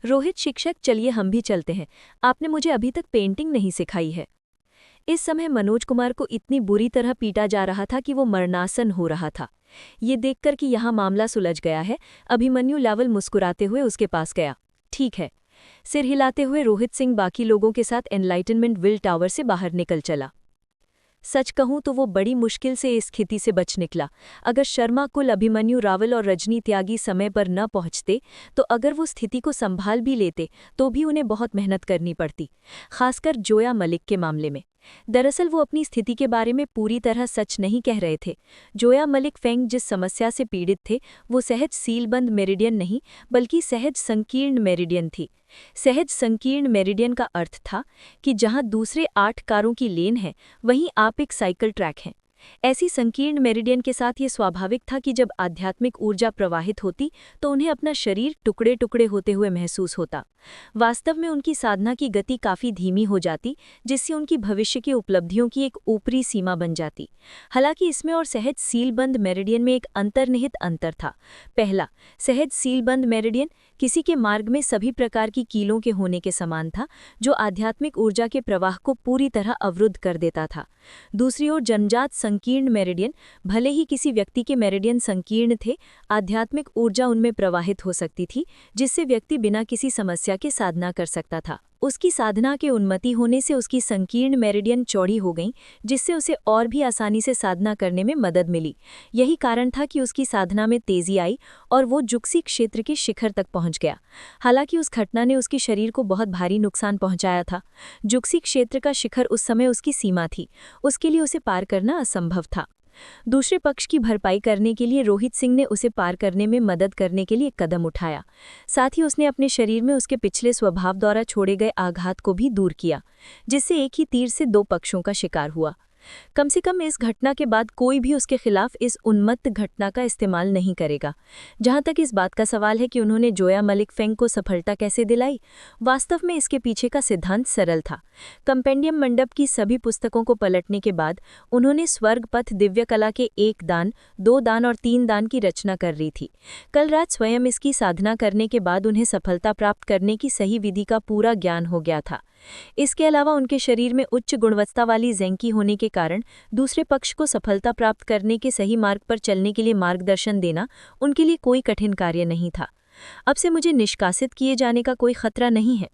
रोहित शिक्षक, चलिए हम भी चलते हैं, आपने मुझे अभी तक पेंटिंग नहीं सिखाई है। इस समय मनोज कुमार को इतनी बुरी तरह पीटा जा रहा था कि वो मरणासन हो रहा था। ये देखकर कि यहाँ मामला सुलझ गया है, अभिमन्यु लावल मुस्कुराते हुए उसके पास गया। ठीक है। सिर हिलाते हुए रोहित सिंह बाकी लोगों के साथ एनलाइटनमेंट विल टावर से बाहर निकल चला। सच कहूं तो वो बड़ी मुश्किल से इस स्थिति से बच निकला। अगर शर्मा कुल, अभिमन्यु रावल और रजनी त्यागी समय पर न पहुंचते, तो अगर वो स्थिति को संभाल भी लेते तो भी उन्हें बहुत मेहनत करनी पड़ती, खासकर जोया मलिक के मामले में। दरअसल वो अपनी स्थिति के बारे में पूरी तरह सच नहीं कह रहे थे। जोया मलिक फेंग जिस समस्या से पीड़ित थे वो सहज सीलबंद मेरिडियन नहीं, बल्कि सहज संकीर्ण मेरिडियन थी। सहज संकीर्ण मेरिडियन का अर्थ था कि जहां दूसरे 8 कारों की लेन है, वहीं आप एक साइकिल ट्रैक हैं। ऐसी संकीर्ण मेरिडियन के साथ ये स्वाभाविक था कि जब आध्यात्मिक ऊर्जा प्रवाहित होती तो उन्हें अपना शरीर टुकड़े टुकड़े होते हुए महसूस होता। वास्तव में उनकी साधना की गति काफ़ी धीमी हो जाती, जिससे उनकी भविष्य की उपलब्धियों की एक ऊपरी सीमा बन जाती। हालांकि इसमें और सहज सीलबंद मेरिडियन में एक अंतर्निहित अंतर था। पहला, सहज सीलबंद मेरिडियन किसी के मार्ग में सभी प्रकार की कीलों के होने के समान था, जो आध्यात्मिक ऊर्जा के प्रवाह को पूरी तरह अवरुद्ध कर देता था। दूसरी ओर जन्मजात संकीर्ण मेरिडियन, भले ही किसी व्यक्ति के मेरिडियन संकीर्ण थे, आध्यात्मिक ऊर्जा उनमें प्रवाहित हो सकती थी, जिससे व्यक्ति बिना किसी समस्या के साधना कर सकता था। उसकी साधना के उन्नति होने से उसकी संकीर्ण मेरिडियन चौड़ी हो गई, जिससे उसे और भी आसानी से साधना करने में मदद मिली। यही कारण था कि उसकी साधना में तेजी आई और वो जुक्सी क्षेत्र के शिखर तक पहुंच गया। हालांकि उस घटना ने उसके शरीर को बहुत भारी नुकसान पहुंचाया था। जुक्सी क्षेत्र का शिखर उस समय उसकी सीमा थी, उसके लिए उसे पार करना असंभव था। दूसरे पक्ष की भरपाई करने के लिए रोहित सिंह ने उसे पार करने में मदद करने के लिए एक कदम उठाया। साथ ही उसने अपने शरीर में उसके पिछले स्वभाव द्वारा छोड़े गए आघात को भी दूर किया, जिससे एक ही तीर से 2 पक्षों का शिकार हुआ। कम से कम इस घटना के बाद कोई भी उसके खिलाफ इस उन्मत्त घटना का इस्तेमाल नहीं करेगा। जहां तक इस बात का सवाल है कि उन्होंने जोया मलिक फेंग को सफलता कैसे दिलाई, वास्तव में इसके पीछे का सिद्धांत सरल था। कंपेंडियम मंडप की सभी पुस्तकों को पलटने के बाद उन्होंने स्वर्ग पथ दिव्य कला के 1 दान, 2 दान और 3 दान की रचना कर रही थी। कल रात स्वयं इसकी साधना करने के बाद उन्हें सफलता प्राप्त करने की सही विधि का पूरा ज्ञान हो गया था। इसके अलावा उनके शरीर में उच्च गुणवत्ता वाली ज़ेंकी होने के कारण दूसरे पक्ष को सफलता प्राप्त करने के सही मार्ग पर चलने के लिए मार्गदर्शन देना उनके लिए कोई कठिन कार्य नहीं था। अब से मुझे निष्कासित किए जाने का कोई खतरा नहीं है।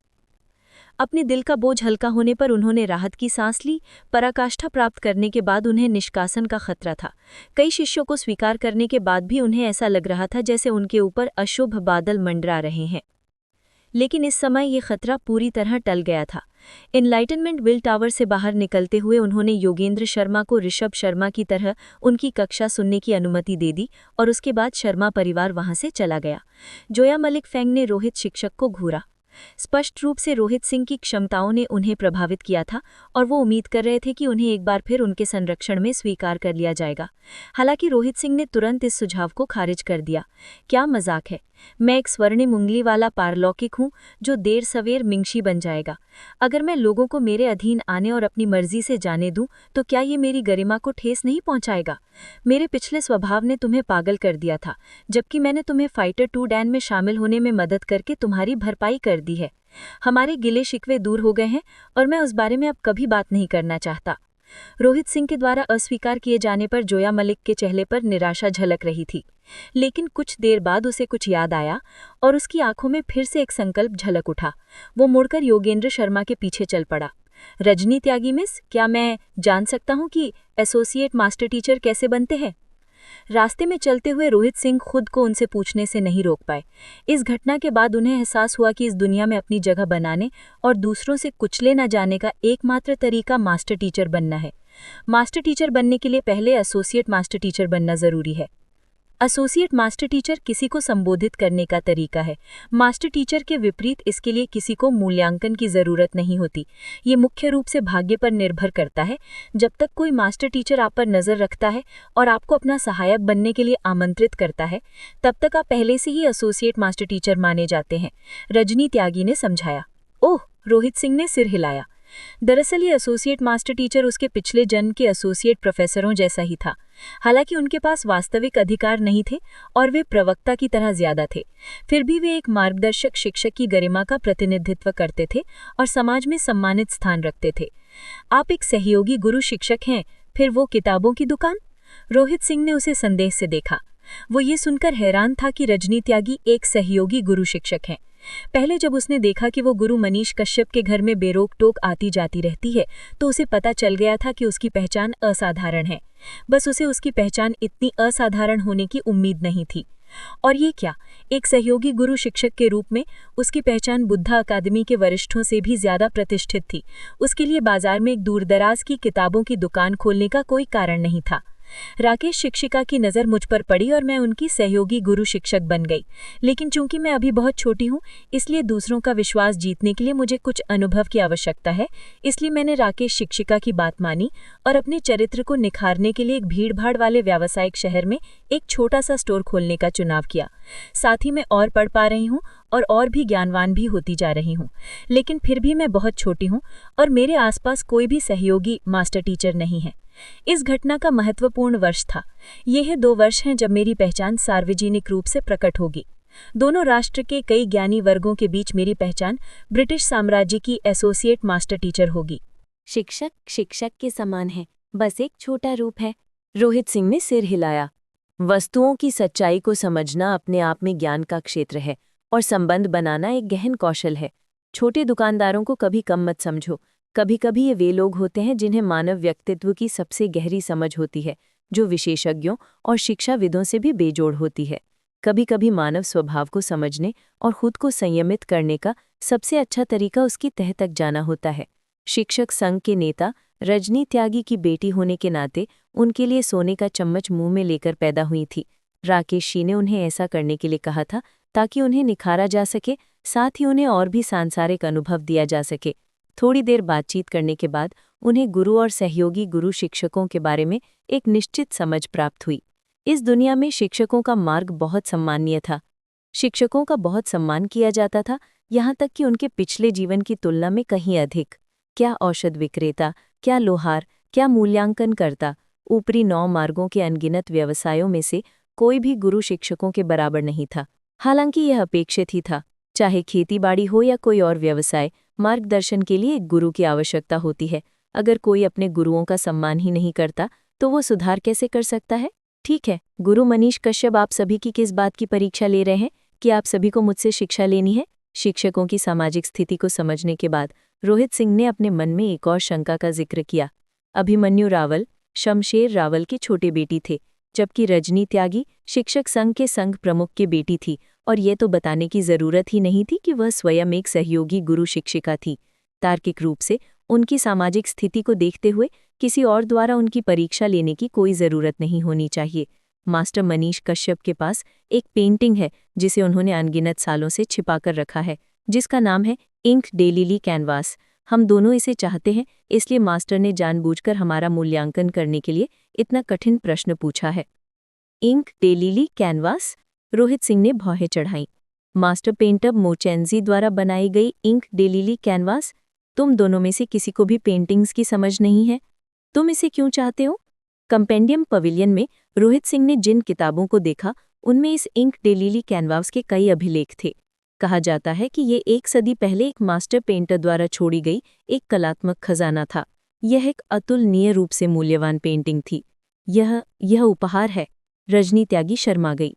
अपने दिल का बोझ हल्का होने पर उन्होंने राहत की सांस ली। पराकाष्ठा प्राप्त करने के बाद उन्हें निष्कासन का खतरा था। कई शिष्यों को स्वीकार करने के बाद भी उन्हें ऐसा लग रहा था जैसे उनके ऊपर अशुभ बादल मंडरा रहे हैं। लेकिन इस समय ये खतरा पूरी तरह टल गया था। एनलाइटनमेंट विल टावर से बाहर निकलते हुए उन्होंने योगेंद्र शर्मा को ऋषभ शर्मा की तरह उनकी कक्षा सुनने की अनुमति दे दी और उसके बाद शर्मा परिवार वहां से चला गया। जोया मलिक फेंग ने रोहित शिक्षक को घूरा। स्पष्ट रूप से रोहित सिंह की क्षमताओं ने उन्हें प्रभावित किया था और वो उम्मीद कर रहे थे कि उन्हें एक बार फिर उनके संरक्षण में स्वीकार कर लिया जाएगा। हालांकि रोहित सिंह ने तुरंत इस सुझाव को खारिज कर दिया। क्या मजाक है, मैं एक स्वर्णिम उंगली वाला पारलौकिक हूँ जो देर सवेर मिंगशी बन जाएगा। अगर मैं लोगों को मेरे अधीन आने और अपनी मर्जी से जाने दूं तो क्या ये मेरी गरिमा को ठेस नहीं पहुंचाएगा? मेरे पिछले स्वभाव ने तुम्हें पागल कर दिया था, जबकि मैंने तुम्हें फाइटर 2 डैन में शामिल होने में मदद करके तुम्हारी भरपाई कर दी है। हमारे गिले शिकवे दूर हो गए हैं और मैं उस बारे में अब कभी बात नहीं करना चाहता। रोहित सिंह के द्वारा अस्वीकार किए जाने पर जोया मलिक के चेहरे पर निराशा झलक रही थी, लेकिन कुछ देर बाद उसे कुछ याद आया और उसकी आंखों में फिर से एक संकल्प झलक उठा। वो मुड़कर योगेंद्र शर्मा के पीछे चल पड़ा। रजनी त्यागी मिस, क्या मैं जान सकता हूँ कि एसोसिएट मास्टर टीचर कैसे बनते हैं? रास्ते में चलते हुए रोहित सिंह खुद को उनसे पूछने से नहीं रोक पाए। इस घटना के बाद उन्हें एहसास हुआ कि इस दुनिया में अपनी जगह बनाने और दूसरों से कुचले न जाने का एकमात्र तरीका मास्टर टीचर बनना है। मास्टर टीचर बनने के लिए पहले एसोसिएट मास्टर टीचर बनना जरूरी है। एसोसिएट मास्टर टीचर किसी को संबोधित करने का तरीका है। मास्टर टीचर के विपरीत इसके लिए किसी को मूल्यांकन की जरूरत नहीं होती। ये मुख्य रूप से भाग्य पर निर्भर करता है। जब तक कोई मास्टर टीचर आप पर नजर रखता है और आपको अपना सहायक बनने के लिए आमंत्रित करता है, तब तक आप पहले से ही एसोसिएट मास्टर टीचर माने जाते हैं, रजनी त्यागी ने समझाया। ओह, रोहित सिंह ने सिर हिलाया। दरअसल ये एसोसिएट मास्टर टीचर उसके पिछले जन्म के एसोसिएट प्रोफेसरों जैसा ही था। हालांकि उनके पास वास्तविक अधिकार नहीं थे और वे प्रवक्ता की तरह ज्यादा थे, फिर भी वे एक मार्गदर्शक शिक्षक की गरिमा का प्रतिनिधित्व करते थे और समाज में सम्मानित स्थान रखते थे। आप एक सहयोगी गुरु शिक्षक हैं, फिर वो किताबों की दुकान? रोहित सिंह ने उसे संदेह से देखा। वो ये सुनकर हैरान था कि रजनी त्यागी एक सहयोगी गुरु शिक्षक हैं। पहले जब उसने देखा कि वो गुरु मनीष कश्यप के घर में बेरोक टोक आती जाती रहती है, तो उसे पता चल गया था कि उसकी पहचान असाधारण है। बस उसे उसकी पहचान इतनी असाधारण होने की उम्मीद नहीं थी। और ये क्या, एक सहयोगी गुरु शिक्षक के रूप में उसकी पहचान बुद्धा अकादमी के वरिष्ठों से भी ज्यादा प्रतिष्ठित थी। उसके लिए बाजार में एक दूरदराज की किताबों की दुकान खोलने का कोई कारण नहीं था। राकेश शिक्षिका की नज़र मुझ पर पड़ी और मैं उनकी सहयोगी गुरु शिक्षक बन गई। लेकिन चूंकि मैं अभी बहुत छोटी हूँ, इसलिए दूसरों का विश्वास जीतने के लिए मुझे कुछ अनुभव की आवश्यकता है। इसलिए मैंने राकेश शिक्षिका की बात मानी और अपने चरित्र को निखारने के लिए एक भीड़भाड़ वाले व्यावसायिक शहर में एक छोटा सा स्टोर खोलने का चुनाव किया। साथ ही मैं और पढ़ पा रही हूँ और भी ज्ञानवान भी होती जा रही हूँ। लेकिन फिर भी मैं बहुत छोटी हूँ और मेरे आसपास कोई भी सहयोगी मास्टर टीचर नहीं है। इस घटना का महत्वपूर्ण वर्ष था। यह 2 वर्ष हैं जब मेरी पहचान सार्वजनिक रूप से प्रकट होगी। दोनों राष्ट्र के कई ज्ञानी वर्गों के बीच मेरी पहचान ब्रिटिश साम्राज्य की एसोसिएट मास्टर टीचर होगी। शिक्षक शिक्षक के समान है, बस एक छोटा रूप है। रोहित सिंह ने सिर हिलाया। वस्तुओं की सच्चाई को समझना अपने आप में ज्ञान का क्षेत्र है और संबंध बनाना एक गहन कौशल है। छोटे दुकानदारों को कभी कम मत समझो। कभी कभी ये वे लोग होते हैं जिन्हें मानव व्यक्तित्व की सबसे गहरी समझ होती है, जो विशेषज्ञों और शिक्षाविदों से भी बेजोड़ होती है। कभी कभी मानव स्वभाव को समझने और खुद को संयमित करने का सबसे अच्छा तरीका उसकी तह तक जाना होता है। शिक्षक संघ के नेता रजनी त्यागी की बेटी होने के नाते उनके लिए सोने का चम्मच मुंह में लेकर पैदा हुई थी। राकेश जी ने उन्हें ऐसा करने के लिए कहा था ताकि उन्हें निखारा जा सके, साथ ही उन्हें और भी सांसारिक अनुभव दिया जा सके। थोड़ी देर बातचीत करने के बाद उन्हें गुरु और सहयोगी गुरु शिक्षकों के बारे में एक निश्चित समझ प्राप्त हुई। इस दुनिया में शिक्षकों का मार्ग बहुत सम्मानीय था। शिक्षकों का बहुत सम्मान किया जाता था, यहाँ तक कि उनके पिछले जीवन की तुलना में कहीं अधिक। क्या औषध विक्रेता, क्या लोहार, क्या मूल्यांकनकर्ता, ऊपरी 9 मार्गों के अनगिनत व्यवसायों में से कोई भी गुरु शिक्षकों के बराबर नहीं था। हालांकि यह अपेक्षित ही था। चाहे खेतीबाड़ी हो या कोई और व्यवसाय, मार्गदर्शन के लिए एक गुरु की आवश्यकता होती है। अगर कोई अपने गुरुओं का सम्मान ही नहीं करता तो वो सुधार कैसे कर सकता है? ठीक है, गुरु मनीष कश्यप आप सभी की किस बात की परीक्षा ले रहे हैं कि आप सभी को मुझसे शिक्षा लेनी है? शिक्षकों की सामाजिक स्थिति को समझने के बाद रोहित सिंह ने अपने मन में एक और शंका का जिक्र किया। अभिमन्यु रावल शमशेर रावल के छोटे बेटी थे, जबकि रजनी त्यागी शिक्षक संघ के संघ प्रमुख की बेटी थी, और ये तो बताने की जरूरत ही नहीं थी कि वह स्वयं एक सहयोगी गुरु शिक्षिका थी। तार्किक रूप से उनकी सामाजिक स्थिति को देखते हुए किसी और द्वारा उनकी परीक्षा लेने की कोई जरूरत नहीं होनी चाहिए। मास्टर मनीष कश्यप के पास एक पेंटिंग है जिसे उन्होंने अनगिनत सालों से छिपाकर रखा है, जिसका नाम है इंक डेलीली कैनवास। हम दोनों इसे चाहते हैं, इसलिए मास्टर ने जानबूझकर हमारा मूल्यांकन करने के लिए इतना कठिन प्रश्न पूछा है। इंक डेलीली कैनवास? रोहित सिंह ने भौहें चढ़ाई। मास्टर पेंटर मोचेंजी द्वारा बनाई गई इंक डेलीली कैनवास? तुम दोनों में से किसी को भी पेंटिंग्स की समझ नहीं है। तुम इसे क्यों चाहते हो? कंपेंडियम पवेलियन में रोहित सिंह ने जिन किताबों को देखा उनमें इस इंक डेलीली कैनवास के कई अभिलेख थे। कहा जाता है कि ये 1 सदी पहले एक मास्टर पेंटर द्वारा छोड़ी गई एक कलात्मक खजाना था। यह एक अतुलनीय रूप से मूल्यवान पेंटिंग थी। यह उपहार है। रजनी त्यागी शर्मा गई।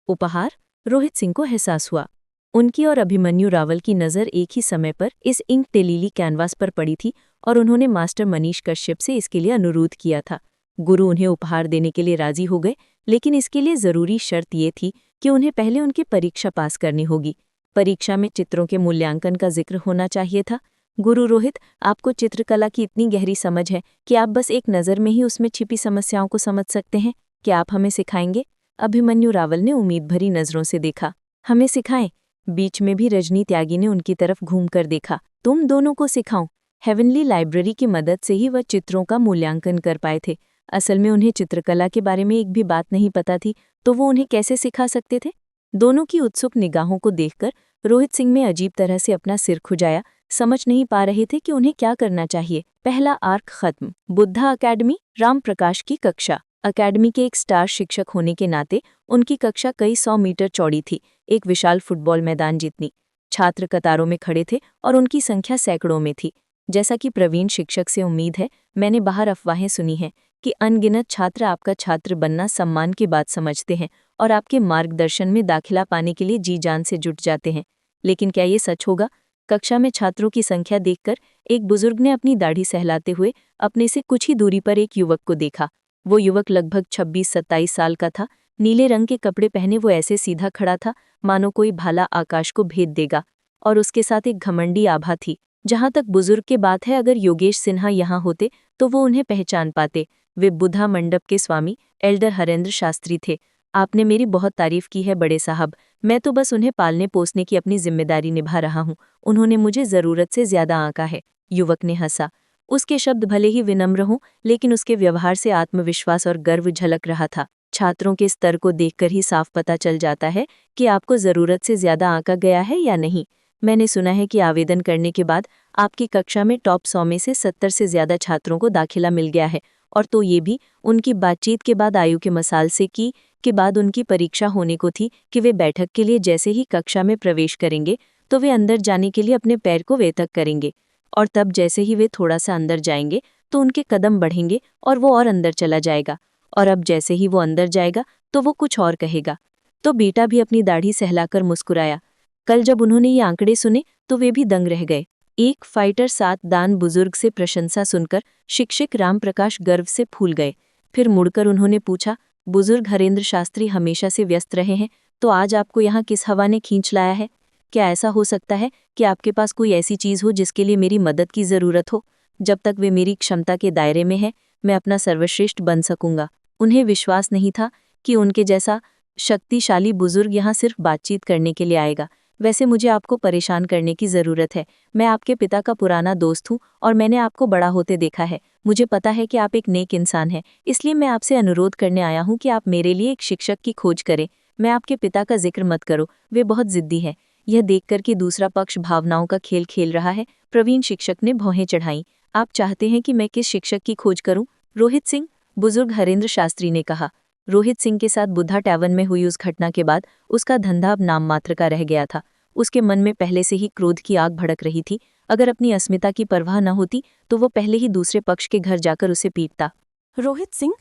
उपहार? रोहित सिंह को एहसास हुआ। उनकी और अभिमन्यु रावल की नज़र एक ही समय पर इस इंक डेलीली कैनवास पर पड़ी थी और उन्होंने मास्टर मनीष कश्यप से इसके लिए अनुरोध किया था। गुरु उन्हें उपहार देने के लिए राजी हो गए, लेकिन इसके लिए ज़रूरी शर्त ये थी कि उन्हें पहले उनकी परीक्षा पास करनी होगी। परीक्षा में चित्रों के मूल्यांकन का जिक्र होना चाहिए था। गुरु रोहित, आपको चित्रकला की इतनी गहरी समझ है कि आप बस एक नज़र में ही उसमें छिपी समस्याओं को समझ सकते हैं। क्या आप हमें सिखाएंगे? अभिमन्यु रावल ने उम्मीद भरी नज़रों से देखा। हमें सिखाएं? बीच में भी रजनी त्यागी ने उनकी तरफ घूमकर देखा। तुम दोनों को सिखाऊं? हेवनली लाइब्रेरी की मदद से ही वह चित्रों का मूल्यांकन कर पाए थे। असल में उन्हें चित्रकला के बारे में एक भी बात नहीं पता थी, तो वो उन्हें कैसे सिखा सकते थे? दोनों की उत्सुक निगाहों को देखकर रोहित सिंह ने अजीब तरह से अपना सिर खुजाया, समझ नहीं पा रहे थे कि उन्हें क्या करना चाहिए। पहला आर्क खत्म। बुद्धा अकेडमी, राम प्रकाश की कक्षा। अकेडमी के एक स्टार शिक्षक होने के नाते उनकी कक्षा कई 100 मीटर चौड़ी थी, एक विशाल फुटबॉल मैदान जितनी। छात्र कतारों में खड़े थे और उनकी संख्या सैकड़ों में थी। जैसा कि प्रवीण शिक्षक से उम्मीद है, मैंने बाहर अफवाहें सुनी हैं कि अनगिनत छात्र आपका छात्र बनना सम्मान की बात समझते हैं और आपके मार्गदर्शन में दाखिला पाने के लिए जी जान से जुट जाते हैं। लेकिन क्या ये सच होगा? कक्षा में छात्रों की संख्या देखकर एक बुजुर्ग ने अपनी दाढ़ी सहलाते हुए अपने से कुछ ही दूरी पर एक युवक को देखा। वो युवक लगभग 26-27 साल का था। नीले रंग के कपड़े पहने वो ऐसे सीधा खड़ा था मानो कोई भाला आकाश को भेद देगा, और उसके साथ एक घमंडी आभा थी। जहां तक बुजुर्ग की बात है, अगर योगेश सिन्हा यहाँ होते तो वो उन्हें पहचान पाते। वे बुद्धा मंडप के स्वामी एल्डर हरेंद्र शास्त्री थे। आपने मेरी बहुत तारीफ की है बड़े साहब, मैं तो बस उन्हें पालने पोसने की अपनी जिम्मेदारी निभा रहा हूँ। उन्होंने मुझे जरूरत से ज्यादा आंका है। युवक ने हंसा। उसके शब्द भले ही विनम्र हों, लेकिन उसके व्यवहार से आत्मविश्वास और गर्व झलक रहा था। छात्रों के स्तर को देखकर ही साफ पता चल जाता है कि आपको जरूरत से ज्यादा आंका गया है या नहीं। मैंने सुना है कि आवेदन करने के बाद आपकी कक्षा में टॉप 100 में से 70 से ज्यादा छात्रों को दाखिला मिल गया है, और तो ये भी उनकी बातचीत के बाद आयु के मसाल से की के बाद उनकी परीक्षा होने को थी कि वे बैठक के लिए जैसे ही कक्षा में प्रवेश करेंगे तो वे अंदर जाने के लिए अपने पैर को वेतक करेंगे, और तब जैसे ही वे थोड़ा सा अंदर जाएंगे तो उनके कदम बढ़ेंगे और वो और अंदर चला जाएगा, और अब जैसे ही वो अंदर जाएगा तो वो कुछ और कहेगा। तो बेटा भी अपनी दाढ़ी सहलाकर मुस्कुराया। कल जब उन्होंने ये आंकड़े सुने तो वे भी दंग रह गए। एक फाइटर 7 दान बुजुर्ग से प्रशंसा सुनकर शिक्षक राम प्रकाश गर्व से फूल गए। फिर मुड़कर उन्होंने पूछा, बुजुर्ग हरेंद्र शास्त्री हमेशा से व्यस्त रहे हैं, तो आज आपको यहाँ किस हवा ने खींच लाया है? क्या ऐसा हो सकता है कि आपके पास कोई ऐसी चीज़ हो जिसके लिए मेरी मदद की ज़रूरत हो? जब तक वे मेरी क्षमता के दायरे में है, मैं अपना सर्वश्रेष्ठ बन सकूंगा। उन्हें विश्वास नहीं था कि उनके जैसा शक्तिशाली बुजुर्ग यहाँ सिर्फ बातचीत करने के लिए आएगा। वैसे मुझे आपको परेशान करने की ज़रूरत है। मैं आपके पिता का पुराना दोस्त हूँ और मैंने आपको बड़ा होते देखा है। मुझे पता है कि आप एक नेक इंसान हैं, इसलिए मैं आपसे अनुरोध करने आया हूँ कि आप मेरे लिए एक शिक्षक की खोज करें। मैं आपके पिता का जिक्र मत करो, वे बहुत जिद्दी हैं। यह देखकर कि दूसरा पक्ष भावनाओं का खेल खेल रहा है, प्रवीण शिक्षक ने भौहें चढ़ाईं। आप चाहते हैं कि मैं किस शिक्षक की खोज करूं? रोहित सिंह, बुजुर्ग हरेंद्र शास्त्री ने कहा। रोहित सिंह के साथ बुद्धा टैवन में हुई उस घटना के बाद उसका धंधा अब नाम मात्र का रह गया था। उसके मन में पहले से ही क्रोध की आग भड़क रही थी। अगर अपनी अस्मिता की परवाह न होती तो वो पहले ही दूसरे पक्ष के घर जाकर उसे पीटता। रोहित सिंह,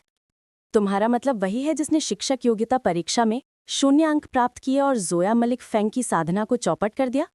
तुम्हारा मतलब वही है जिसने शिक्षक योग्यता परीक्षा में 0 अंक प्राप्त किए और जोया मलिक फैंग की साधना को चौपट कर दिया?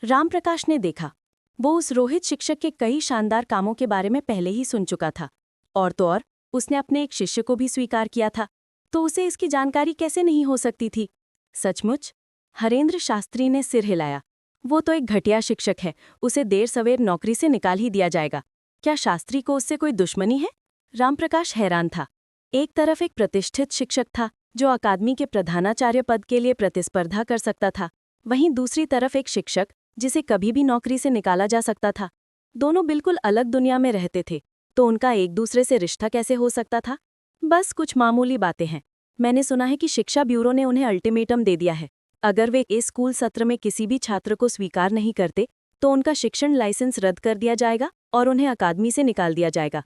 रामप्रकाश ने देखा। वो उस रोहित शिक्षक के कई शानदार कामों के बारे में पहले ही सुन चुका था, और तो और उसने अपने एक शिष्य को भी स्वीकार किया था, तो उसे इसकी जानकारी कैसे नहीं हो सकती थी? सचमुच? हरेंद्र शास्त्री ने सिर हिलाया। वो तो एक घटिया शिक्षक है, उसे देर सवेर नौकरी से निकाल ही दिया जाएगा। क्या शास्त्री को उससे कोई दुश्मनी है? रामप्रकाश हैरान था। एक तरफ एक प्रतिष्ठित शिक्षक था जो अकादमी के प्रधानाचार्य पद के लिए प्रतिस्पर्धा कर सकता था, वहीं दूसरी तरफ एक शिक्षक जिसे कभी भी नौकरी से निकाला जा सकता था। दोनों बिल्कुल अलग दुनिया में रहते थे, तो उनका एक दूसरे से रिश्ता कैसे हो सकता था? बस कुछ मामूली बातें हैं। मैंने सुना है कि शिक्षा ब्यूरो ने उन्हें अल्टीमेटम दे दिया है। अगर वे इस स्कूल सत्र में किसी भी छात्र को स्वीकार नहीं करते तो उनका शिक्षण लाइसेंस रद्द कर दिया जाएगा और उन्हें अकादमी से निकाल दिया जाएगा।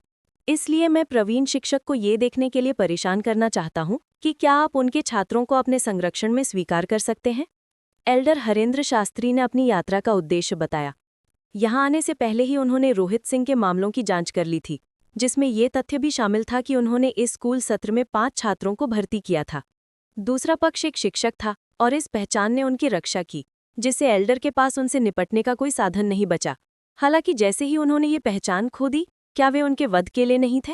इसलिए मैं प्रवीण शिक्षक को ये देखने के लिए परेशान करना चाहता हूँ कि क्या आप उनके छात्रों को अपने संरक्षण में स्वीकार कर सकते हैं? एल्डर हरेंद्र शास्त्री ने अपनी यात्रा का उद्देश्य बताया। यहाँ आने से पहले ही उन्होंने रोहित सिंह के मामलों की जांच कर ली थी, जिसमें ये तथ्य भी शामिल था कि उन्होंने इस स्कूल सत्र में 5 छात्रों को भर्ती किया था। दूसरा पक्ष एक शिक्षक था और इस पहचान ने उनकी रक्षा की, जिससे एल्डर के पास उनसे निपटने का कोई साधन नहीं बचा। हालांकि जैसे ही उन्होंने ये पहचान खो दी, क्या वे उनके वध के लिए नहीं थे?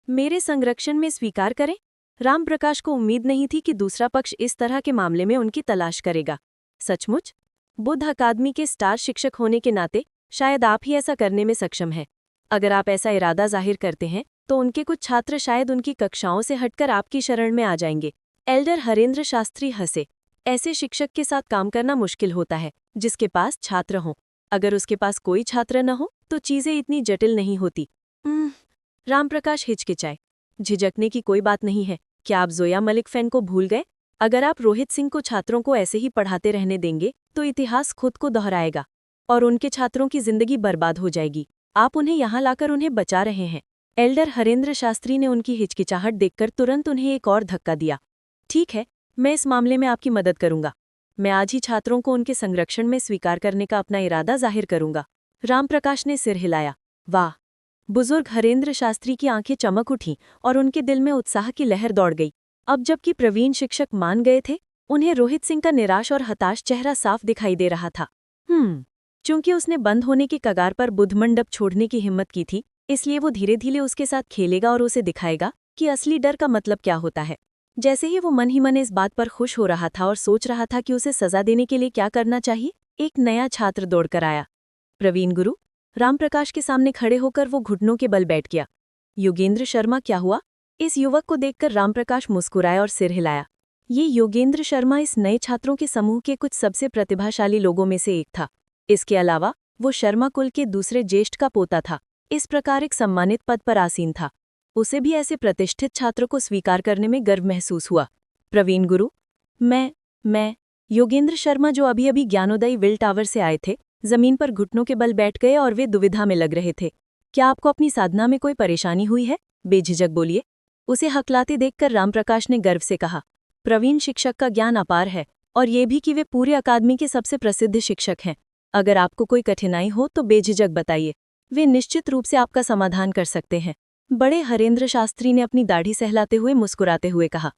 मेरे संरक्षण में स्वीकार करें? रामप्रकाश को उम्मीद नहीं थी कि दूसरा पक्ष इस तरह के मामले में उनकी तलाश करेगा। सचमुच? बुद्ध अकादमी के स्टार शिक्षक होने के नाते शायद आप ही ऐसा करने में सक्षम हैं। अगर आप ऐसा इरादा जाहिर करते हैं तो उनके कुछ छात्र शायद उनकी कक्षाओं से हटकर आपकी शरण में आ जाएंगे। एल्डर हरेंद्र शास्त्री हंसे। ऐसे शिक्षक के साथ काम करना मुश्किल होता है जिसके पास छात्र हों। अगर उसके पास कोई छात्र न हो तो चीजें इतनी जटिल नहीं होती। रामप्रकाश हिचकिचाए। झिझकने की कोई बात नहीं है। क्या आप जोया मलिक फैन को भूल गए? अगर आप रोहित सिंह को छात्रों को ऐसे ही पढ़ाते रहने देंगे तो इतिहास खुद को दोहराएगा। और उनके छात्रों की जिंदगी बर्बाद हो जाएगी। आप उन्हें यहाँ लाकर उन्हें बचा रहे हैं। एल्डर हरेंद्र शास्त्री ने उनकी हिचकिचाहट देखकर तुरंत उन्हें एक और धक्का दिया। ठीक है, मैं इस मामले में आपकी मदद करूंगा। मैं आज ही छात्रों को उनके संरक्षण में स्वीकार करने का अपना इरादा जाहिर करूंगा। रामप्रकाश ने सिर हिलाया। वाह! बुजुर्ग हरेंद्र शास्त्री की आंखें चमक उठीं और उनके दिल में उत्साह की लहर दौड़ गई। अब जबकि प्रवीण शिक्षक मान गए थे, उन्हें रोहित सिंह का निराश और हताश चेहरा साफ दिखाई दे रहा था। चूंकि उसने बंद होने की कगार पर बुद्ध मंडप छोड़ने की हिम्मत की थी, इसलिए वो धीरे धीरे उसके साथ खेलेगा और उसे दिखाएगा कि असली डर का मतलब क्या होता है। जैसे ही वो मन ही मन इस बात पर खुश हो रहा था और सोच रहा था कि उसे सजा देने के लिए क्या करना चाहिए, एक नया छात्र दौड़कर आया। प्रवीण गुरु! रामप्रकाश के सामने खड़े होकर वो घुटनों के बल बैठ गया। योगेंद्र शर्मा, क्या हुआ? इस युवक को देखकर रामप्रकाश मुस्कुराया और सिर हिलाया। ये योगेंद्र शर्मा इस नए छात्रों के समूह के कुछ सबसे प्रतिभाशाली लोगों में से एक था। इसके अलावा वो शर्मा कुल के दूसरे ज्येष्ठ का पोता था। इस प्रकार एक सम्मानित पद पर आसीन था। उसे भी ऐसे प्रतिष्ठित छात्र को स्वीकार करने में गर्व महसूस हुआ। प्रवीण गुरु, मैं योगेंद्र शर्मा, जो अभी अभी ज्ञानोदय विल टावर से आए थे, जमीन पर घुटनों के बल बैठ गए और वे दुविधा में लग रहे थे। क्या आपको अपनी साधना में कोई परेशानी हुई है? बेझिझक बोलिए। उसे हकलाते देखकर रामप्रकाश ने गर्व से कहा। प्रवीण शिक्षक का ज्ञान अपार है, और ये भी कि वे पूरे अकादमी के सबसे प्रसिद्ध शिक्षक हैं। अगर आपको कोई कठिनाई हो तो बेझिझक बताइए, वे निश्चित रूप से आपका समाधान कर सकते हैं। बड़े हरेंद्र शास्त्री ने अपनी दाढ़ी सहलाते हुए मुस्कुराते हुए कहा।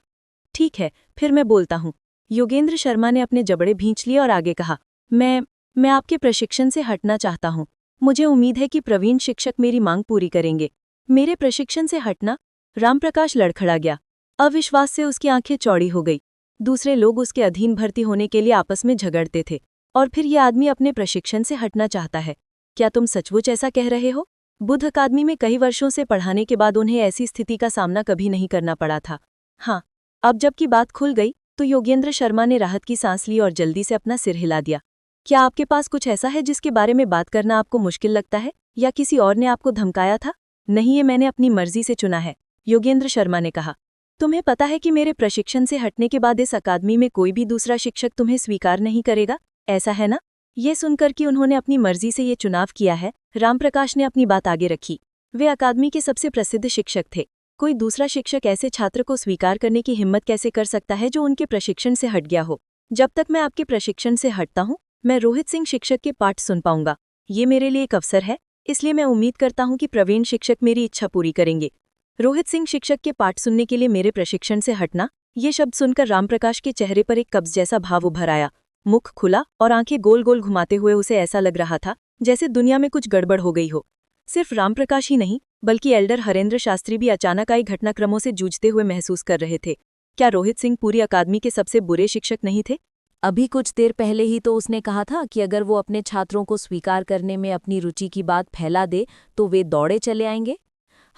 ठीक है, फिर मैं बोलता हूँ। योगेंद्र शर्मा ने अपने जबड़े भींच लिए और आगे कहा। मैं आपके प्रशिक्षण से हटना चाहता हूँ। मुझे उम्मीद है कि प्रवीण शिक्षक मेरी मांग पूरी करेंगे। मेरे प्रशिक्षण से हटना? रामप्रकाश लड़खड़ा गया। अविश्वास से उसकी आंखें चौड़ी हो गई। दूसरे लोग उसके अधीन भर्ती होने के लिए आपस में झगड़ते थे, और फिर ये आदमी अपने प्रशिक्षण से हटना चाहता है। क्या तुम सचमुच ऐसा कह रहे हो? बुद्ध अकादमी में कई वर्षों से पढ़ाने के बाद उन्हें ऐसी स्थिति का सामना कभी नहीं करना पड़ा था। हाँ, अब जबकि बात खुल गई तो योगेंद्र शर्मा ने राहत की सांस ली और जल्दी से अपना सिर हिला दिया। क्या आपके पास कुछ ऐसा है जिसके बारे में बात करना आपको मुश्किल लगता है, या किसी और ने आपको धमकाया था? नहीं, ये मैंने अपनी मर्जी से चुना है, योगेंद्र शर्मा ने कहा। तुम्हें पता है कि मेरे प्रशिक्षण से हटने के बाद इस अकादमी में कोई भी दूसरा शिक्षक तुम्हें स्वीकार नहीं करेगा, ऐसा है ना? ये सुनकर कि उन्होंने अपनी मर्जी से ये चुनाव किया है, रामप्रकाश ने अपनी बात आगे रखी। वे अकादमी के सबसे प्रसिद्ध शिक्षक थे। कोई दूसरा शिक्षक ऐसे छात्र को स्वीकार करने की हिम्मत कैसे कर सकता है जो उनके प्रशिक्षण से हट गया हो? जब तक मैं आपके प्रशिक्षण से हटता हूँ, मैं रोहित सिंह शिक्षक के पाठ सुन पाऊंगा। ये मेरे लिए एक अवसर है, इसलिए मैं उम्मीद करता हूँ कि प्रवीण शिक्षक मेरी इच्छा पूरी करेंगे। रोहित सिंह शिक्षक के पाठ सुनने के लिए मेरे प्रशिक्षण से हटना, ये शब्द सुनकर रामप्रकाश के चेहरे पर एक कब्ज जैसा भाव उभर आया। मुख खुला और आंखें गोल गोल घुमाते हुए उसे ऐसा लग रहा था जैसे दुनिया में कुछ गड़बड़ हो गई हो। सिर्फ रामप्रकाश ही नहीं, बल्कि एल्डर हरेंद्र शास्त्री भी अचानक आई घटनाक्रमों से जूझते हुए महसूस कर रहे थे। क्या रोहित सिंह पूरी अकादमी के सबसे बुरे शिक्षक नहीं थे? अभी कुछ देर पहले ही तो उसने कहा था कि अगर वो अपने छात्रों को स्वीकार करने में अपनी रुचि की बात फैला दे तो वे दौड़े चले आएंगे।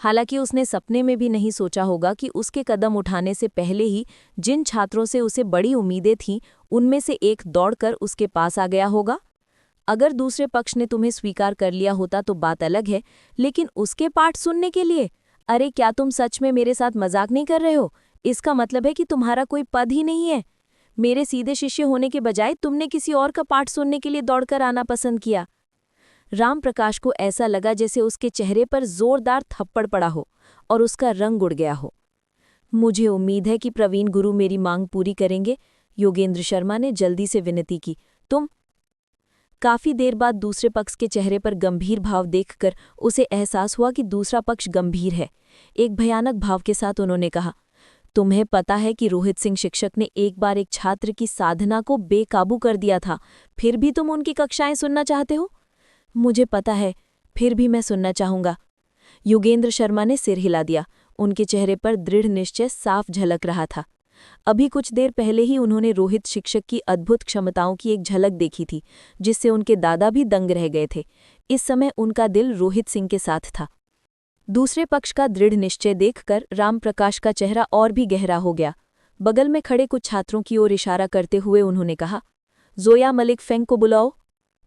हालांकि उसने सपने में भी नहीं सोचा होगा कि उसके कदम उठाने से पहले ही जिन छात्रों से उसे बड़ी उम्मीदें थीं, उनमें से एक दौड़कर उसके पास आ गया होगा। अगर दूसरे पक्ष ने तुम्हें स्वीकार कर लिया होता तो बात अलग है, लेकिन उसके पाठ सुनने के लिए? अरे क्या तुम सच में मेरे साथ मजाक नहीं कर रहे हो? इसका मतलब है कि तुम्हारा कोई पद ही नहीं है। मेरे सीधे शिष्य होने के बजाय तुमने किसी और का पाठ सुनने के लिए दौड़कर आना पसंद किया। रामप्रकाश को ऐसा लगा जैसे उसके चेहरे पर जोरदार थप्पड़ पड़ा हो और उसका रंग उड़ गया हो। मुझे उम्मीद है कि प्रवीण गुरु मेरी मांग पूरी करेंगे, योगेंद्र शर्मा ने जल्दी से विनती की। तुम? काफी देर बाद दूसरे पक्ष के चेहरे पर गंभीर भाव देखकर उसे एहसास हुआ कि दूसरा पक्ष गंभीर है। एक भयानक भाव के साथ उन्होंने कहा, तुम्हें पता है कि रोहित सिंह शिक्षक ने एक बार एक छात्र की साधना को बेकाबू कर दिया था, फिर भी तुम उनकी कक्षाएं सुनना चाहते हो? मुझे पता है, फिर भी मैं सुनना चाहूंगा। योगेंद्र शर्मा ने सिर हिला दिया। उनके चेहरे पर दृढ़ निश्चय साफ झलक रहा था। अभी कुछ देर पहले ही उन्होंने रोहित शिक्षक की अद्भुत क्षमताओं की एक झलक देखी थी, जिससे उनके दादा भी दंग रह गए थे। इस समय उनका दिल रोहित सिंह के साथ था। दूसरे पक्ष का दृढ़ निश्चय देखकर रामप्रकाश का चेहरा और भी गहरा हो गया। बगल में खड़े कुछ छात्रों की ओर इशारा करते हुए उन्होंने कहा, जोया मलिक फेंग को बुलाओ।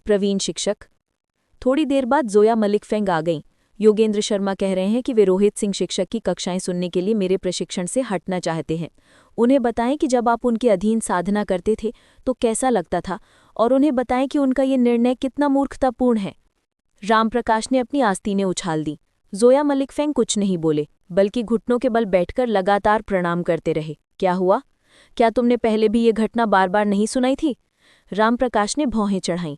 प्रवीण शिक्षक। थोड़ी देर बाद जोया मलिक फेंग आ गईं। योगेंद्र शर्मा कह रहे हैं कि वे रोहित सिंह शिक्षक की कक्षाएं सुनने के लिए मेरे प्रशिक्षण से हटना चाहते हैं। उन्हें बताएं कि जब आप उनके अधीन साधना करते थे तो कैसा लगता था और उन्हें बताएं कि उनका ये निर्णय कितना मूर्खतापूर्ण है। रामप्रकाश ने अपनी आस्तीनें उछाल दी। जोया मलिक फेंग कुछ नहीं बोले, बल्कि घुटनों के बल बैठकर लगातार प्रणाम करते रहे। क्या हुआ? क्या तुमने पहले भी ये घटना बार बार नहीं सुनाई थी? रामप्रकाश ने भौहें चढ़ाईं।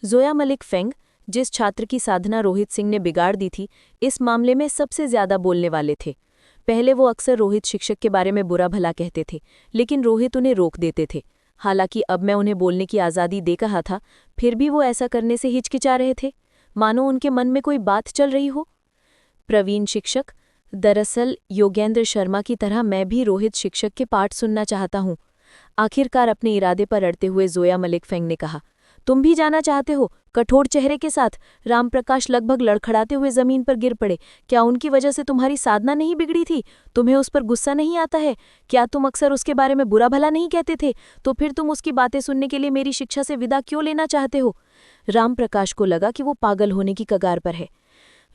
जोया मलिक फेंग, जिस छात्र की साधना रोहित सिंह ने बिगाड़ दी थी, इस मामले में सबसे ज्यादा बोलने वाले थे। पहले वो अक्सर रोहित शिक्षक के बारे में बुरा भला कहते थे, लेकिन रोहित उन्हें रोक देते थे। हालांकि अब मैं उन्हें बोलने की आज़ादी दे कहा था, फिर भी वो ऐसा करने से हिचकिचा रहे थे, मानो उनके मन में कोई बात चल रही हो। प्रवीण शिक्षक, दरअसल योगेंद्र शर्मा की तरह मैं भी रोहित शिक्षक के पाठ सुनना चाहता हूँ। आखिरकार अपने इरादे पर अड़ते हुए जोया मलिक फेंग ने कहा। तुम भी जाना चाहते हो? कठोर चेहरे के साथ रामप्रकाश लगभग लड़खड़ाते हुए जमीन पर गिर पड़े। क्या उनकी वजह से तुम्हारी साधना नहीं बिगड़ी थी? तुम्हें उस पर गुस्सा नहीं आता है? क्या तुम अक्सर उसके बारे में बुरा भला नहीं कहते थे? तो फिर तुम उसकी बातें सुनने के लिए मेरी शिक्षा से विदा क्यों लेना चाहते हो? रामप्रकाश को लगा कि वो पागल होने की कगार पर है।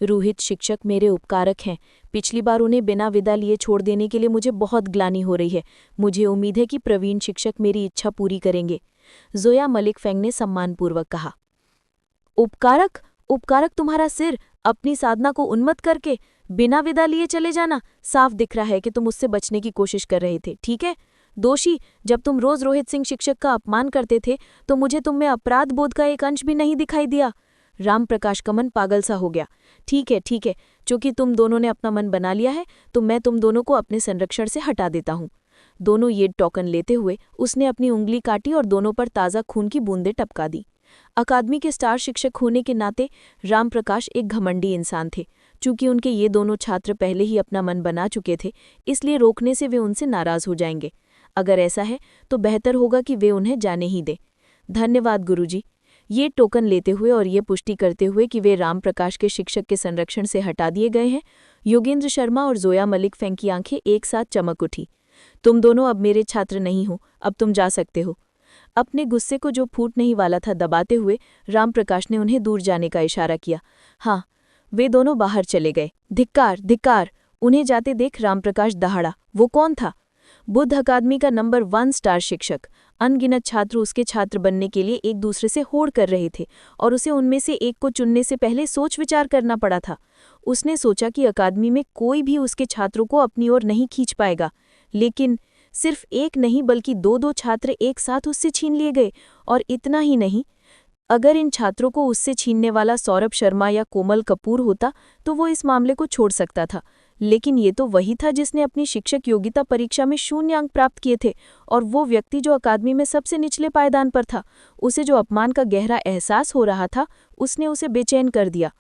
रोहित शिक्षक मेरे उपकारक हैं। पिछली बार उन्हें बिना विदा लिए छोड़ देने के लिए मुझे बहुत ग्लानि हो रही है। मुझे उम्मीद है कि प्रवीण शिक्षक मेरी इच्छा पूरी करेंगे। जोया मलिक फेंग ने सम्मानपूर्वक कहा। उपकारक? उपकारक तुम्हारा सिर? अपनी साधना को उन्मत्त करके बिना विदा लिए चले जाना? साफ दिख रहा है कि तुम उससे बचने की कोशिश कर रहे थे, ठीक है? दोषी, जब तुम रोज रोहित सिंह शिक्षक का अपमान करते थे तो मुझे तुम में अपराध बोध का एक अंश भी नहीं दिखाई दिया। रामप्रकाश का मन पागल सा हो गया। ठीक है, चूंकि तुम दोनों ने अपना मन बना लिया है तो मैं तुम दोनों को अपने संरक्षण से हटा देता हूँ। दोनों ये टोकन लेते हुए उसने अपनी उंगली काटी और दोनों पर ताज़ा खून की बूंदें टपका दी। अकादमी के स्टार शिक्षक होने के नाते रामप्रकाश एक घमंडी इंसान थे। चूंकि उनके ये दोनों छात्र पहले ही अपना मन बना चुके थे, इसलिए रोकने से वे उनसे नाराज हो जाएंगे। अगर ऐसा है तो बेहतर होगा कि वे उन्हें जाने ही दें। धन्यवाद गुरुजी। ये टोकन लेते हुए और ये पुष्टि करते हुए कि वे रामप्रकाश के शिक्षक के संरक्षण से हटा दिए गए हैं, योगेंद्र शर्मा और जोया मलिक फेंग की आंखें एक साथ चमक उठी। तुम दोनों अब मेरे छात्र नहीं हो, अब तुम जा सकते हो। अपने गुस्से को जो फूट नहीं वाला था दबाते हुए रामप्रकाश ने उन्हें दूर जाने का इशारा किया। हाँ, वे दोनों बाहर चले गए। धिक्कार, धिक्कार! उन्हें जाते देख रामप्रकाश दहाड़ा। वो कौन था? बुद्ध अकादमी का नंबर 1 स्टार शिक्षक। अनगिनत छात्र उसके छात्र बनने के लिए एक दूसरे से होड़ कर रहे थे और उसे उनमें से एक को चुनने से पहले सोच विचार करना पड़ा था। उसने सोचा कि अकादमी में कोई भी उसके छात्रों को अपनी ओर नहीं खींच पाएगा, लेकिन सिर्फ एक नहीं बल्कि 2-2 छात्र एक साथ उससे छीन लिए गए। और इतना ही नहीं, अगर इन छात्रों को उससे छीनने वाला सौरभ शर्मा या कोमल कपूर होता तो वो इस मामले को छोड़ सकता था, लेकिन ये तो वही था जिसने अपनी शिक्षक योग्यता परीक्षा में 0 अंक प्राप्त किए थे, और वो व्यक्ति जो अकादमी में सबसे निचले पायदान पर था। उसे जो अपमान का गहरा एहसास हो रहा था, उसने उसे बेचैन कर दिया।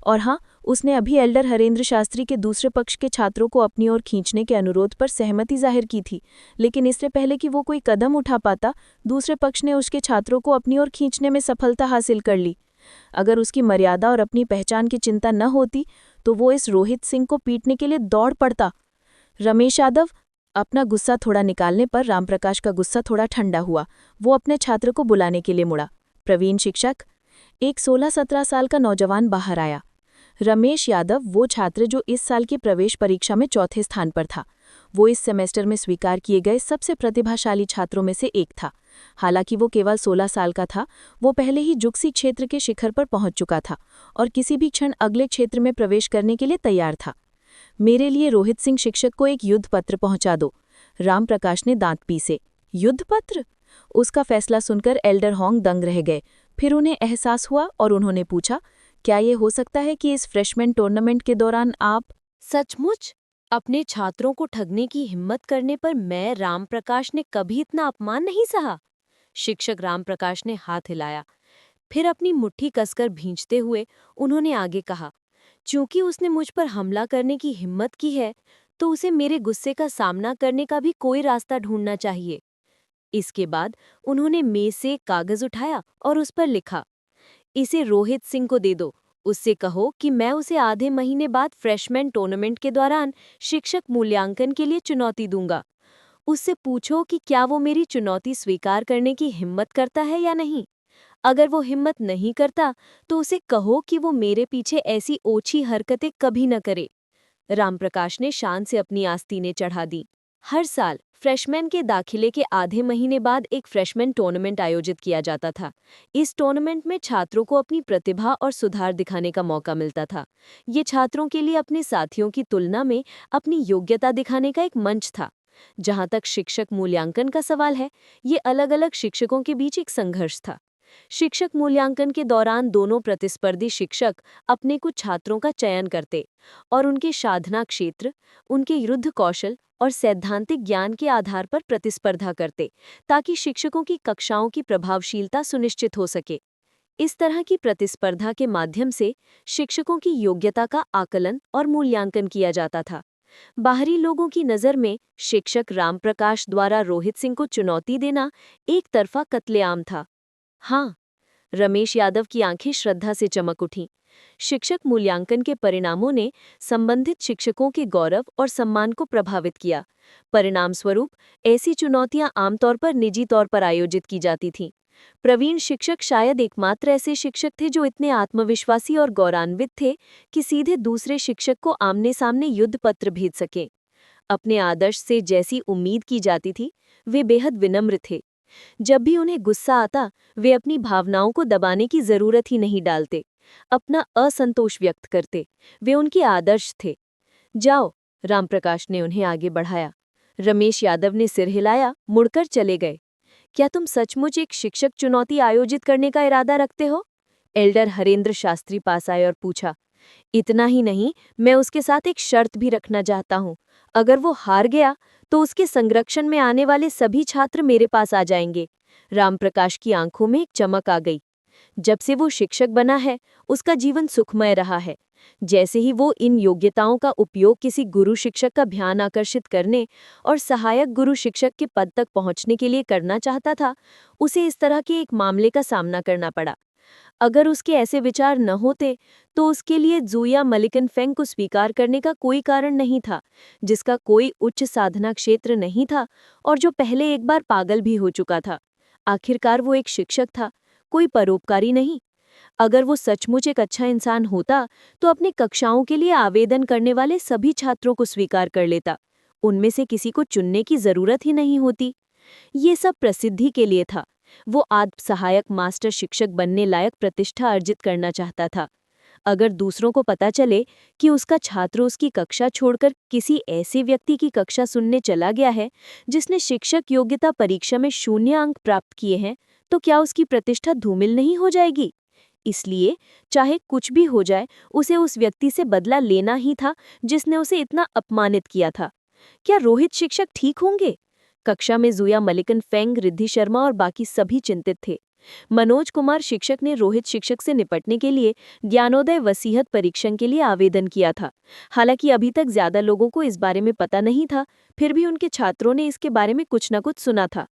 और हाँ, उसने अभी एल्डर हरेंद्र शास्त्री के दूसरे पक्ष के छात्रों को अपनी ओर खींचने के अनुरोध पर सहमति जाहिर की थी, लेकिन इससे पहले कि वो कोई कदम उठा पाता, दूसरे पक्ष ने उसके छात्रों को अपनी ओर खींचने में सफलता हासिल कर ली। अगर उसकी मर्यादा और अपनी पहचान की चिंता न होती तो वो इस रोहित सिंह को पीटने के लिए दौड़ पड़ता। रमेश यादव। अपना गुस्सा थोड़ा निकालने पर रामप्रकाश का गुस्सा थोड़ा ठंडा हुआ। वो अपने छात्र को बुलाने के लिए मुड़ा। प्रवीण शिक्षक। एक 16-17 साल का नौजवान बाहर आया। रमेश यादव वो छात्र जो इस साल की प्रवेश परीक्षा में चौथे स्थान पर था। वो इस सेमेस्टर में स्वीकार किए गए सबसे प्रतिभाशाली छात्रों में से एक था। हालांकि वो केवल 16 साल का था, वो पहले ही जुक्सी क्षेत्र के शिखर पर पहुंच चुका था और किसी भी क्षण अगले क्षेत्र में प्रवेश करने के लिए तैयार था। मेरे लिए रोहित सिंह शिक्षक को एक युद्ध पत्र पहुंचा दो। रामप्रकाश ने दांत पीसे। युद्ध पत्र? उसका फैसला सुनकर एल्डर होंग दंग रह गए। फिर उन्हें एहसास हुआ और उन्होंने पूछा, क्या ये हो सकता है कि इस फ्रेशमैन टूर्नामेंट के दौरान आप? सचमुच? अपने छात्रों को ठगने की हिम्मत करने पर मैं रामप्रकाश ने कभी इतना अपमान नहीं सहा। शिक्षक रामप्रकाश ने हाथ हिलाया। फिर अपनी मुट्ठी कसकर भींचते हुए उन्होंने आगे कहा, चूंकि उसने मुझ पर हमला करने की हिम्मत की है तो उसे मेरे गुस्से का सामना करने का भी कोई रास्ता ढूंढना चाहिए। इसके बाद उन्होंने मेज से एक कागज उठाया और उस पर लिखा, इसे रोहित सिंह को दे दो। उससे कहो कि मैं उसे आधे महीने बाद फ्रेशमैन टूर्नामेंट के दौरान शिक्षक मूल्यांकन के लिए चुनौती दूंगा। उससे पूछो कि क्या वो मेरी चुनौती स्वीकार करने की हिम्मत करता है या नहीं। अगर वो हिम्मत नहीं करता तो उसे कहो कि वो मेरे पीछे ऐसी ओछी हरकतें कभी न करे। रामप्रकाश ने शान से अपनी आस्तीनें चढ़ा दी। हर साल फ्रेशमैन के दाखिले के आधे महीने बाद एक फ्रेशमैन टूर्नामेंट आयोजित किया जाता था। इस टूर्नामेंट में छात्रों को अपनी प्रतिभा और सुधार दिखाने का मौका मिलता था। ये छात्रों के लिए अपने साथियों की तुलना में अपनी योग्यता दिखाने का एक मंच था। जहाँ तक शिक्षक मूल्यांकन का सवाल है, ये अलग-अलग शिक्षकों के बीच एक संघर्ष था। शिक्षक मूल्यांकन के दौरान दोनों प्रतिस्पर्धी शिक्षक अपने कुछ छात्रों का चयन करते और उनके साधना क्षेत्र, उनके युद्ध कौशल और सैद्धांतिक ज्ञान के आधार पर प्रतिस्पर्धा करते, ताकि शिक्षकों की कक्षाओं की प्रभावशीलता सुनिश्चित हो सके। इस तरह की प्रतिस्पर्धा के माध्यम से शिक्षकों की योग्यता का आकलन और मूल्यांकन किया जाता था। बाहरी लोगों की नज़र में शिक्षक रामप्रकाश द्वारा रोहित सिंह को चुनौती देना एक तरफा कत्लेआम था। हाँ, रमेश यादव की आंखें श्रद्धा से चमक उठीं। शिक्षक मूल्यांकन के परिणामों ने संबंधित शिक्षकों के गौरव और सम्मान को प्रभावित किया। परिणाम स्वरूप ऐसी चुनौतियां आमतौर पर निजी तौर पर आयोजित की जाती थीं। प्रवीण शिक्षक शायद एकमात्र ऐसे शिक्षक थे जो इतने आत्मविश्वासी और गौरवान्वित थे कि सीधे दूसरे शिक्षक को आमने सामने युद्ध पत्र भेज सके। अपने आदर्श से जैसी उम्मीद की जाती थी, वे बेहद विनम्र थे। जब भी उन्हें गुस्सा आता, वे अपनी भावनाओं को दबाने की जरूरत ही नहीं डालते, अपना असंतोष व्यक्त करते। वे उनके आदर्श थे। जाओ, रामप्रकाश ने उन्हें आगे बढ़ाया। रमेश यादव ने सिर हिलाया, मुड़कर चले गए। क्या तुम सचमुच एक शिक्षक चुनौती आयोजित करने का इरादा रखते हो? एल्डर हरेंद्र शास्त्री पास आए और पूछा। इतना ही नहीं, मैं उसके साथ एक शर्त भी रखना चाहता हूँ। अगर वो हार गया तो उसके संरक्षण में आने वाले सभी छात्र मेरे पास आ जाएंगे। रामप्रकाश की आंखों में एक चमक आ गई। जब से वो शिक्षक बना है, उसका जीवन सुखमय रहा है। जैसे ही वो इन योग्यताओं का उपयोग किसी गुरु शिक्षक का ध्यान आकर्षित करने और सहायक गुरु शिक्षक के पद तक पहुंचने के लिए करना चाहता था, उसे इस तरह के एक मामले का सामना करना पड़ा। अगर उसके ऐसे विचार न होते तो उसके लिए ज़ुया मलिकन फेंग को स्वीकार करने का कोई कारण नहीं था, जिसका कोई उच्च साधना क्षेत्र नहीं था और जो पहले एक बार पागल भी हो चुका था। आखिरकार वो एक शिक्षक था, कोई परोपकारी नहीं। अगर वो सचमुच एक अच्छा इंसान होता तो अपनी कक्षाओं के लिए आवेदन करने वाले सभी छात्रों को स्वीकार कर लेता। उनमें से किसी को चुनने की जरूरत ही नहीं होती। ये सब प्रसिद्धि के लिए था। वो आद सहायक मास्टर शिक्षक बनने लायक प्रतिष्ठा अर्जित करना चाहता था। अगर दूसरों को पता चले कि उसका छात्र उसकी कक्षा छोड़कर किसी ऐसे व्यक्ति की कक्षा सुनने चला गया है जिसने शिक्षक योग्यता परीक्षा में 0 अंक प्राप्त किए हैं, तो क्या उसकी प्रतिष्ठा धूमिल नहीं हो जाएगी? इसलिए चाहे कुछ भी हो जाए, उसे उस व्यक्ति से बदला लेना ही था जिसने उसे इतना अपमानित किया था। क्या रोहित शिक्षक ठीक होंगे? कक्षा में ज़ुया मलिकन फेंग, रिद्धि शर्मा और बाकी सभी चिंतित थे। मनोज कुमार शिक्षक ने रोहित शिक्षक से निपटने के लिए ज्ञानोदय वसीहत परीक्षण के लिए आवेदन किया था। हालांकि अभी तक ज्यादा लोगों को इस बारे में पता नहीं था, फिर भी उनके छात्रों ने इसके बारे में कुछ न कुछ सुना था।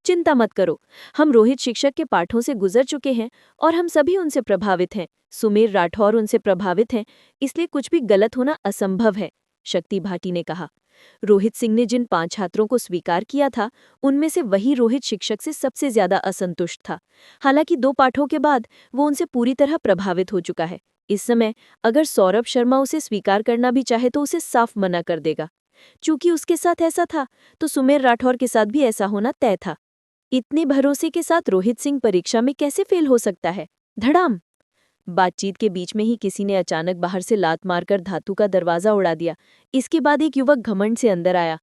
चिंता मत करो, हम रोहित शिक्षक के पाठों से गुजर चुके हैं और हम सभी उनसे प्रभावित हैं। सुमेर राठौर उनसे प्रभावित हैं, इसलिए कुछ भी गलत होना असंभव है, शक्ति भाटी ने कहा। रोहित सिंह ने जिन 5 छात्रों को स्वीकार किया था, उनमें से वही रोहित शिक्षक से सबसे ज्यादा असंतुष्ट था। हालांकि 2 पाठों के बाद वो उनसे पूरी तरह प्रभावित हो चुका है। इस समय अगर सौरभ शर्मा उसे स्वीकार करना भी चाहे तो उसे साफ मना कर देगा। चूंकि उसके साथ ऐसा था, तो सुमेर राठौर के साथ भी ऐसा होना तय था। इतने भरोसे के साथ रोहित सिंह परीक्षा में कैसे फेल हो सकता है? धड़ाम! बातचीत के बीच में ही किसी ने अचानक बाहर से लात मारकर धातु का दरवाजा उड़ा दिया। इसके बाद एक युवक घमंड से अंदर आया।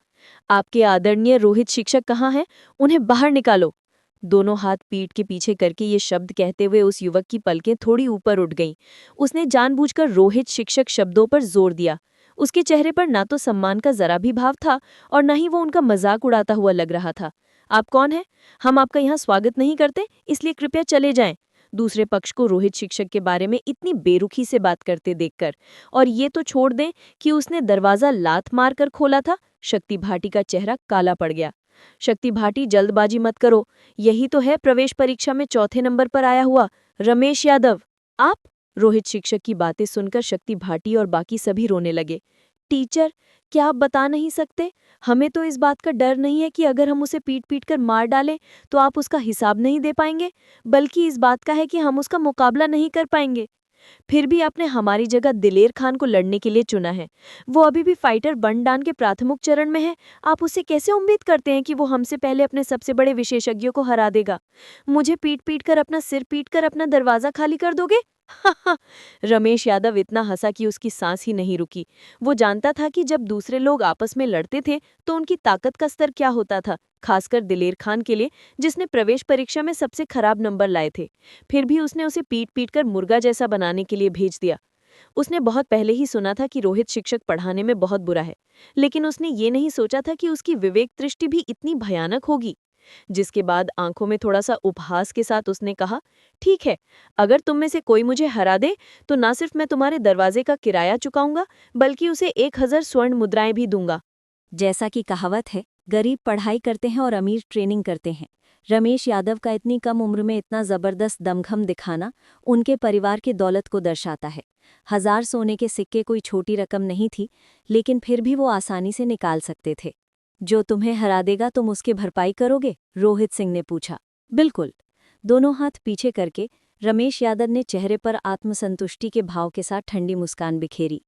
आपके आदरणीय रोहित शिक्षक कहाँ हैं? उन्हें बाहर निकालो। दोनों हाथ पीठ के पीछे करके ये शब्द कहते हुए उस युवक की पलकें थोड़ी ऊपर उठ गईं। उसने जानबूझकर रोहित शिक्षक शब्दों पर जोर दिया। उसके चेहरे पर ना तो सम्मान का जरा भी भाव था और न ही वो उनका मजाक उड़ाता हुआ लग रहा था। आप कौन हैं? हम आपका यहाँ स्वागत नहीं करते, इसलिए कृपया चले जाएं। दूसरे पक्ष को रोहित शिक्षक के बारे में इतनी बेरुखी से बात करते देखकर, और ये तो छोड़ दें कि उसने दरवाजा लात मारकर खोला था, शक्ति भाटी का चेहरा काला पड़ गया। शक्ति भाटी, जल्दबाजी मत करो, यही तो है प्रवेश परीक्षा में 4थे नंबर पर आया हुआ रमेश यादव। आप? रोहित शिक्षक की बातें सुनकर शक्ति भाटी और बाकी सभी रोने लगे। टीचर, क्या आप बता नहीं सकते? हमें तो इस बात का डर नहीं है कि अगर हम उसे पीट पीट कर मार डालें तो आप उसका हिसाब नहीं दे पाएंगे, बल्कि इस बात का है कि हम उसका मुकाबला नहीं कर पाएंगे। फिर भी आपने हमारी जगह दिलेर खान को लड़ने के लिए चुना है। वो अभी भी फाइटर बनडान के प्राथमिक चरण में है। आप उससे कैसे उम्मीद करते हैं कि वो हमसे पहले अपने सबसे बड़े विशेषज्ञों को हरा देगा? मुझे पीट कर अपना सिर पीट कर अपना दरवाजा खाली कर दोगे? रमेश यादव इतना हंसा कि उसकी सांस ही नहीं रुकी। वो जानता था कि जब दूसरे लोग आपस में लड़ते थे तो उनकी ताकत का स्तर क्या होता था, खासकर दिलेर खान के लिए, जिसने प्रवेश परीक्षा में सबसे खराब नंबर लाए थे। फिर भी उसने उसे पीट कर मुर्गा जैसा बनाने के लिए भेज दिया। उसने बहुत पहले ही सुना था कि रोहित शिक्षक पढ़ाने में बहुत बुरा है, लेकिन उसने ये नहीं सोचा था कि उसकी विवेक दृष्टि भी इतनी भयानक होगी। जिसके बाद आंखों में थोड़ा सा उपहास के साथ उसने कहा, ठीक है, अगर तुम में से कोई मुझे हरा दे तो ना सिर्फ मैं तुम्हारे दरवाजे का किराया चुकाऊंगा, बल्कि उसे 1000 स्वर्ण मुद्राएं भी दूंगा। जैसा कि कहावत है, गरीब पढ़ाई करते हैं और अमीर ट्रेनिंग करते हैं। रमेश यादव का इतनी कम उम्र में इतना जबरदस्त दमखम दिखाना उनके परिवार की दौलत को दर्शाता है। 1000 सोने के सिक्के कोई छोटी रकम नहीं थी, लेकिन फिर भी वो आसानी से निकाल सकते थे। जो तुम्हें हरा देगा तुम उसकी भरपाई करोगे? रोहित सिंह ने पूछा। बिल्कुल। दोनों हाथ पीछे करके रमेश यादव ने चेहरे पर आत्मसंतुष्टि के भाव के साथ ठंडी मुस्कान बिखेरी।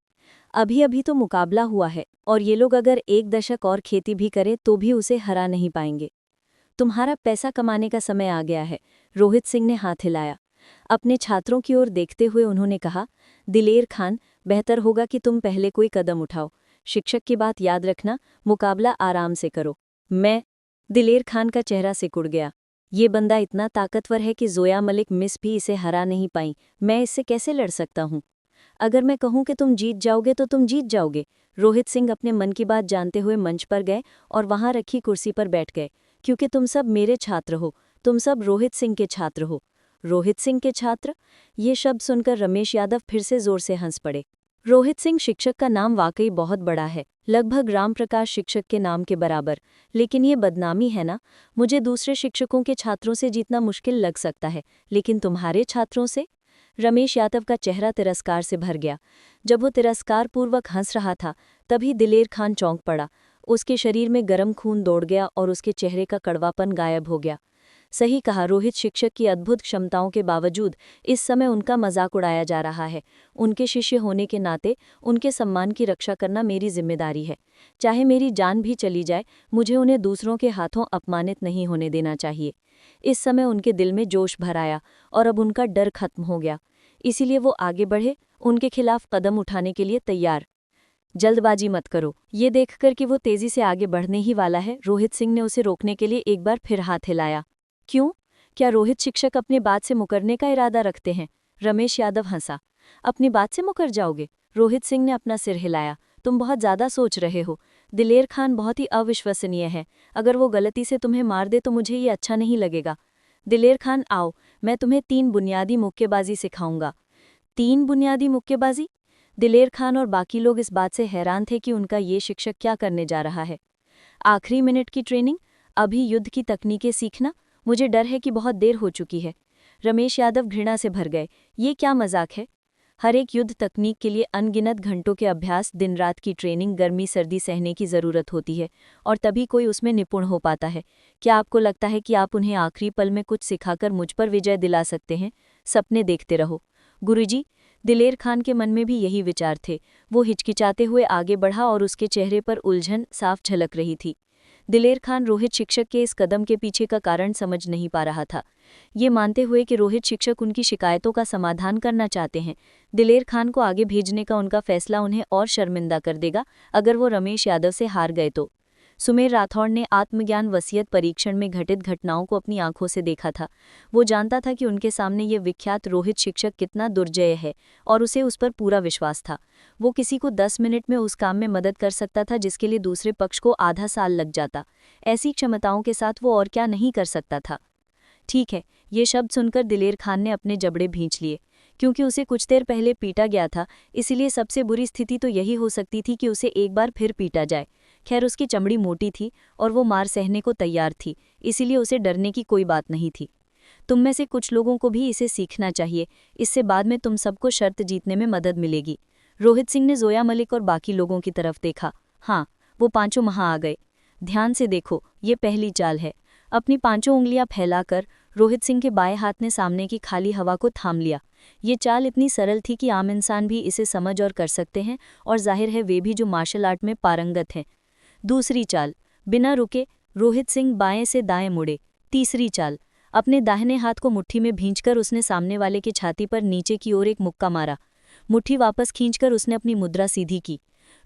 अभी अभी तो मुकाबला हुआ है और ये लोग अगर 1 दशक और खेती भी करें तो भी उसे हरा नहीं पाएंगे। तुम्हारा पैसा कमाने का समय आ गया है। रोहित सिंह ने हाथ हिलाया। अपने छात्रों की ओर देखते हुए उन्होंने कहा, दिलेर खान, बेहतर होगा कि तुम पहले कोई कदम उठाओ। शिक्षक की बात याद रखना, मुकाबला आराम से करो। मैं। दिलेर खान का चेहरा सिकुड़ गया। ये बंदा इतना ताकतवर है कि जोया मलिक मिस भी इसे हरा नहीं पाई। मैं इससे कैसे लड़ सकता हूँ? अगर मैं कहूं कि तुम जीत जाओगे तो तुम जीत जाओगे। रोहित सिंह अपने मन की बात जानते हुए मंच पर गए और वहां रखी कुर्सी पर बैठ गए। क्योंकि तुम सब मेरे छात्र हो, तुम सब रोहित सिंह के छात्र हो। रोहित सिंह के छात्र? ये शब्द सुनकर रमेश यादव फिर से जोर से हंस पड़े। रोहित सिंह शिक्षक का नाम वाकई बहुत बड़ा है, लगभग राम प्रकाश शिक्षक के नाम के बराबर। लेकिन ये बदनामी है ना। मुझे दूसरे शिक्षकों के छात्रों से जीतना मुश्किल लग सकता है, लेकिन तुम्हारे छात्रों से? रमेश यादव का चेहरा तिरस्कार से भर गया। जब वो तिरस्कारपूर्वक हंस रहा था तभी दिलेर खान चौंक पड़ा। उसके शरीर में गर्म खून दौड़ गया और उसके चेहरे का कड़वापन गायब हो गया। सही कहा, रोहित शिक्षक की अद्भुत क्षमताओं के बावजूद इस समय उनका मजाक उड़ाया जा रहा है। उनके शिष्य होने के नाते उनके सम्मान की रक्षा करना मेरी जिम्मेदारी है। चाहे मेरी जान भी चली जाए, मुझे उन्हें दूसरों के हाथों अपमानित नहीं होने देना चाहिए। इस समय उनके दिल में जोश भर आया और अब उनका डर खत्म हो गया। इसीलिए वो आगे बढ़े, उनके खिलाफ कदम उठाने के लिए तैयार। जल्दबाजी मत करो। ये देखकर कि वो तेजी से आगे बढ़ने ही वाला है, रोहित सिंह ने उसे रोकने के लिए एक बार फिर हाथ हिलाया। क्यों? क्या रोहित शिक्षक अपनी बात से मुकरने का इरादा रखते हैं? रमेश यादव हंसा। अपनी बात से मुकर जाओगे? रोहित सिंह ने अपना सिर हिलाया। तुम बहुत ज्यादा सोच रहे हो। दिलेर खान बहुत ही अविश्वसनीय है। अगर वो गलती से तुम्हें मार दे तो मुझे ये अच्छा नहीं लगेगा। दिलेर खान, आओ, मैं तुम्हें 3 बुनियादी मुक्केबाजी सिखाऊंगा। 3 बुनियादी मुक्केबाजी? दिलेर खान और बाकी लोग इस बात से हैरान थे कि उनका ये शिक्षक क्या करने जा रहा है। आखिरी मिनट की ट्रेनिंग? अभी युद्ध की तकनीकें सीखना? मुझे डर है कि बहुत देर हो चुकी है। रमेश यादव घृणा से भर गए। ये क्या मजाक है? हर एक युद्ध तकनीक के लिए अनगिनत घंटों के अभ्यास, दिन रात की ट्रेनिंग, गर्मी सर्दी सहने की ज़रूरत होती है और तभी कोई उसमें निपुण हो पाता है। क्या आपको लगता है कि आप उन्हें आखिरी पल में कुछ सिखाकर मुझ पर विजय दिला सकते हैं? सपने देखते रहो। गुरुजी, दिलेर खान के मन में भी यही विचार थे। वो हिचकिचाते हुए आगे बढ़ा और उसके चेहरे पर उलझन साफ झलक रही थी। दिलेर खान रोहित शिक्षक के इस कदम के पीछे का कारण समझ नहीं पा रहा था। ये मानते हुए कि रोहित शिक्षक उनकी शिकायतों का समाधान करना चाहते हैं, दिलेर खान को आगे भेजने का उनका फैसला उन्हें और शर्मिंदा कर देगा अगर वो रमेश यादव से हार गए तो। सुमेर राठौड़ ने आत्मज्ञान वसीयत परीक्षण में घटित घटनाओं को अपनी आंखों से देखा था। वो जानता था कि उनके सामने ये विख्यात रोहित शिक्षक कितना दुर्जय है और उसे उस पर पूरा विश्वास था। वो किसी को 10 मिनट में उस काम में मदद कर सकता था जिसके लिए दूसरे पक्ष को आधा साल लग जाता। ऐसी क्षमताओं के साथ वो और क्या नहीं कर सकता था। ठीक है, ये शब्द सुनकर दिलेर खान ने अपने जबड़े भींच लिए। क्योंकि उसे कुछ देर पहले पीटा गया था, इसीलिए सबसे बुरी स्थिति तो यही हो सकती थी कि उसे एक बार फिर पीटा जाए। खैर, उसकी चमड़ी मोटी थी और वो मार सहने को तैयार थी, इसीलिए उसे डरने की कोई बात नहीं थी। तुम में से कुछ लोगों को भी इसे सीखना चाहिए, इससे बाद में तुम सबको शर्त जीतने में मदद मिलेगी। रोहित सिंह ने जोया मलिक और बाकी लोगों की तरफ देखा। हाँ, वो 5 वहां आ गए। ध्यान से देखो, ये पहली चाल है। अपनी 5 उंगलियां फैलाकर रोहित सिंह के बाएं हाथ ने सामने की खाली हवा को थाम लिया। ये चाल इतनी सरल थी कि आम इंसान भी इसे समझ और कर सकते हैं, और जाहिर है वे भी जो मार्शल आर्ट में पारंगत हैं। दूसरी चाल, बिना रुके रोहित सिंह बाएं से दाएं मुड़े। तीसरी चाल, अपने दाहिने हाथ को मुट्ठी में भींचकर उसने सामने वाले की छाती पर नीचे की ओर एक मुक्का मारा। मुट्ठी वापस खींचकर उसने अपनी मुद्रा सीधी की।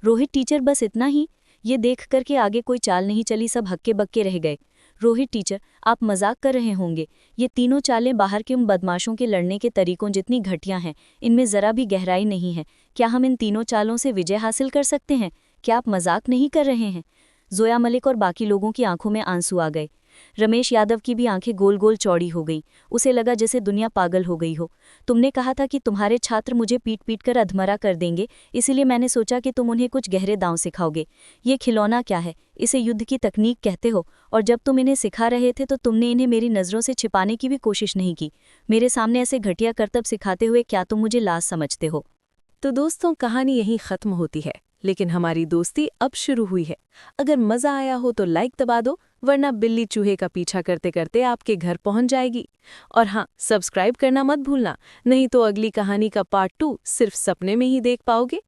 रोहित टीचर बस इतना ही? ये देख कर के आगे कोई चाल नहीं चली, सब हक्के बक्के रह गए। रोहित टीचर, आप मजाक कर रहे होंगे। ये तीनों चालें बाहर के उन बदमाशों के लड़ने के तरीकों जितनी घटिया हैं, इनमें ज़रा भी गहराई नहीं है। क्या हम इन तीनों चालों से विजय हासिल कर सकते हैं? क्या आप मजाक नहीं कर रहे हैं? जोया मलिक और बाकी लोगों की आंखों में आंसू आ गए। रमेश यादव की भी आंखें गोल गोल चौड़ी हो गई। उसे लगा जैसे दुनिया पागल हो गई हो। तुमने कहा था कि तुम्हारे छात्र मुझे पीट पीट कर अधमरा कर देंगे, इसीलिए मैंने सोचा कि तुम उन्हें कुछ गहरे दांव सिखाओगे। ये खिलौना क्या है? इसे युद्ध की तकनीक कहते हो, और जब तुम इन्हें सिखा रहे थे तो तुमने इन्हें मेरी नज़रों से छिपाने की भी कोशिश नहीं की। मेरे सामने ऐसे घटिया करतब सिखाते हुए क्या तुम मुझे लाज समझते हो? तो दोस्तों, कहानी यहीं खत्म होती है, लेकिन हमारी दोस्ती अब शुरू हुई है। अगर मजा आया हो तो लाइक दबा दो, वरना बिल्ली चूहे का पीछा करते करते आपके घर पहुंच जाएगी। और हाँ, सब्सक्राइब करना मत भूलना, नहीं तो अगली कहानी का पार्ट 2 सिर्फ सपने में ही देख पाओगे।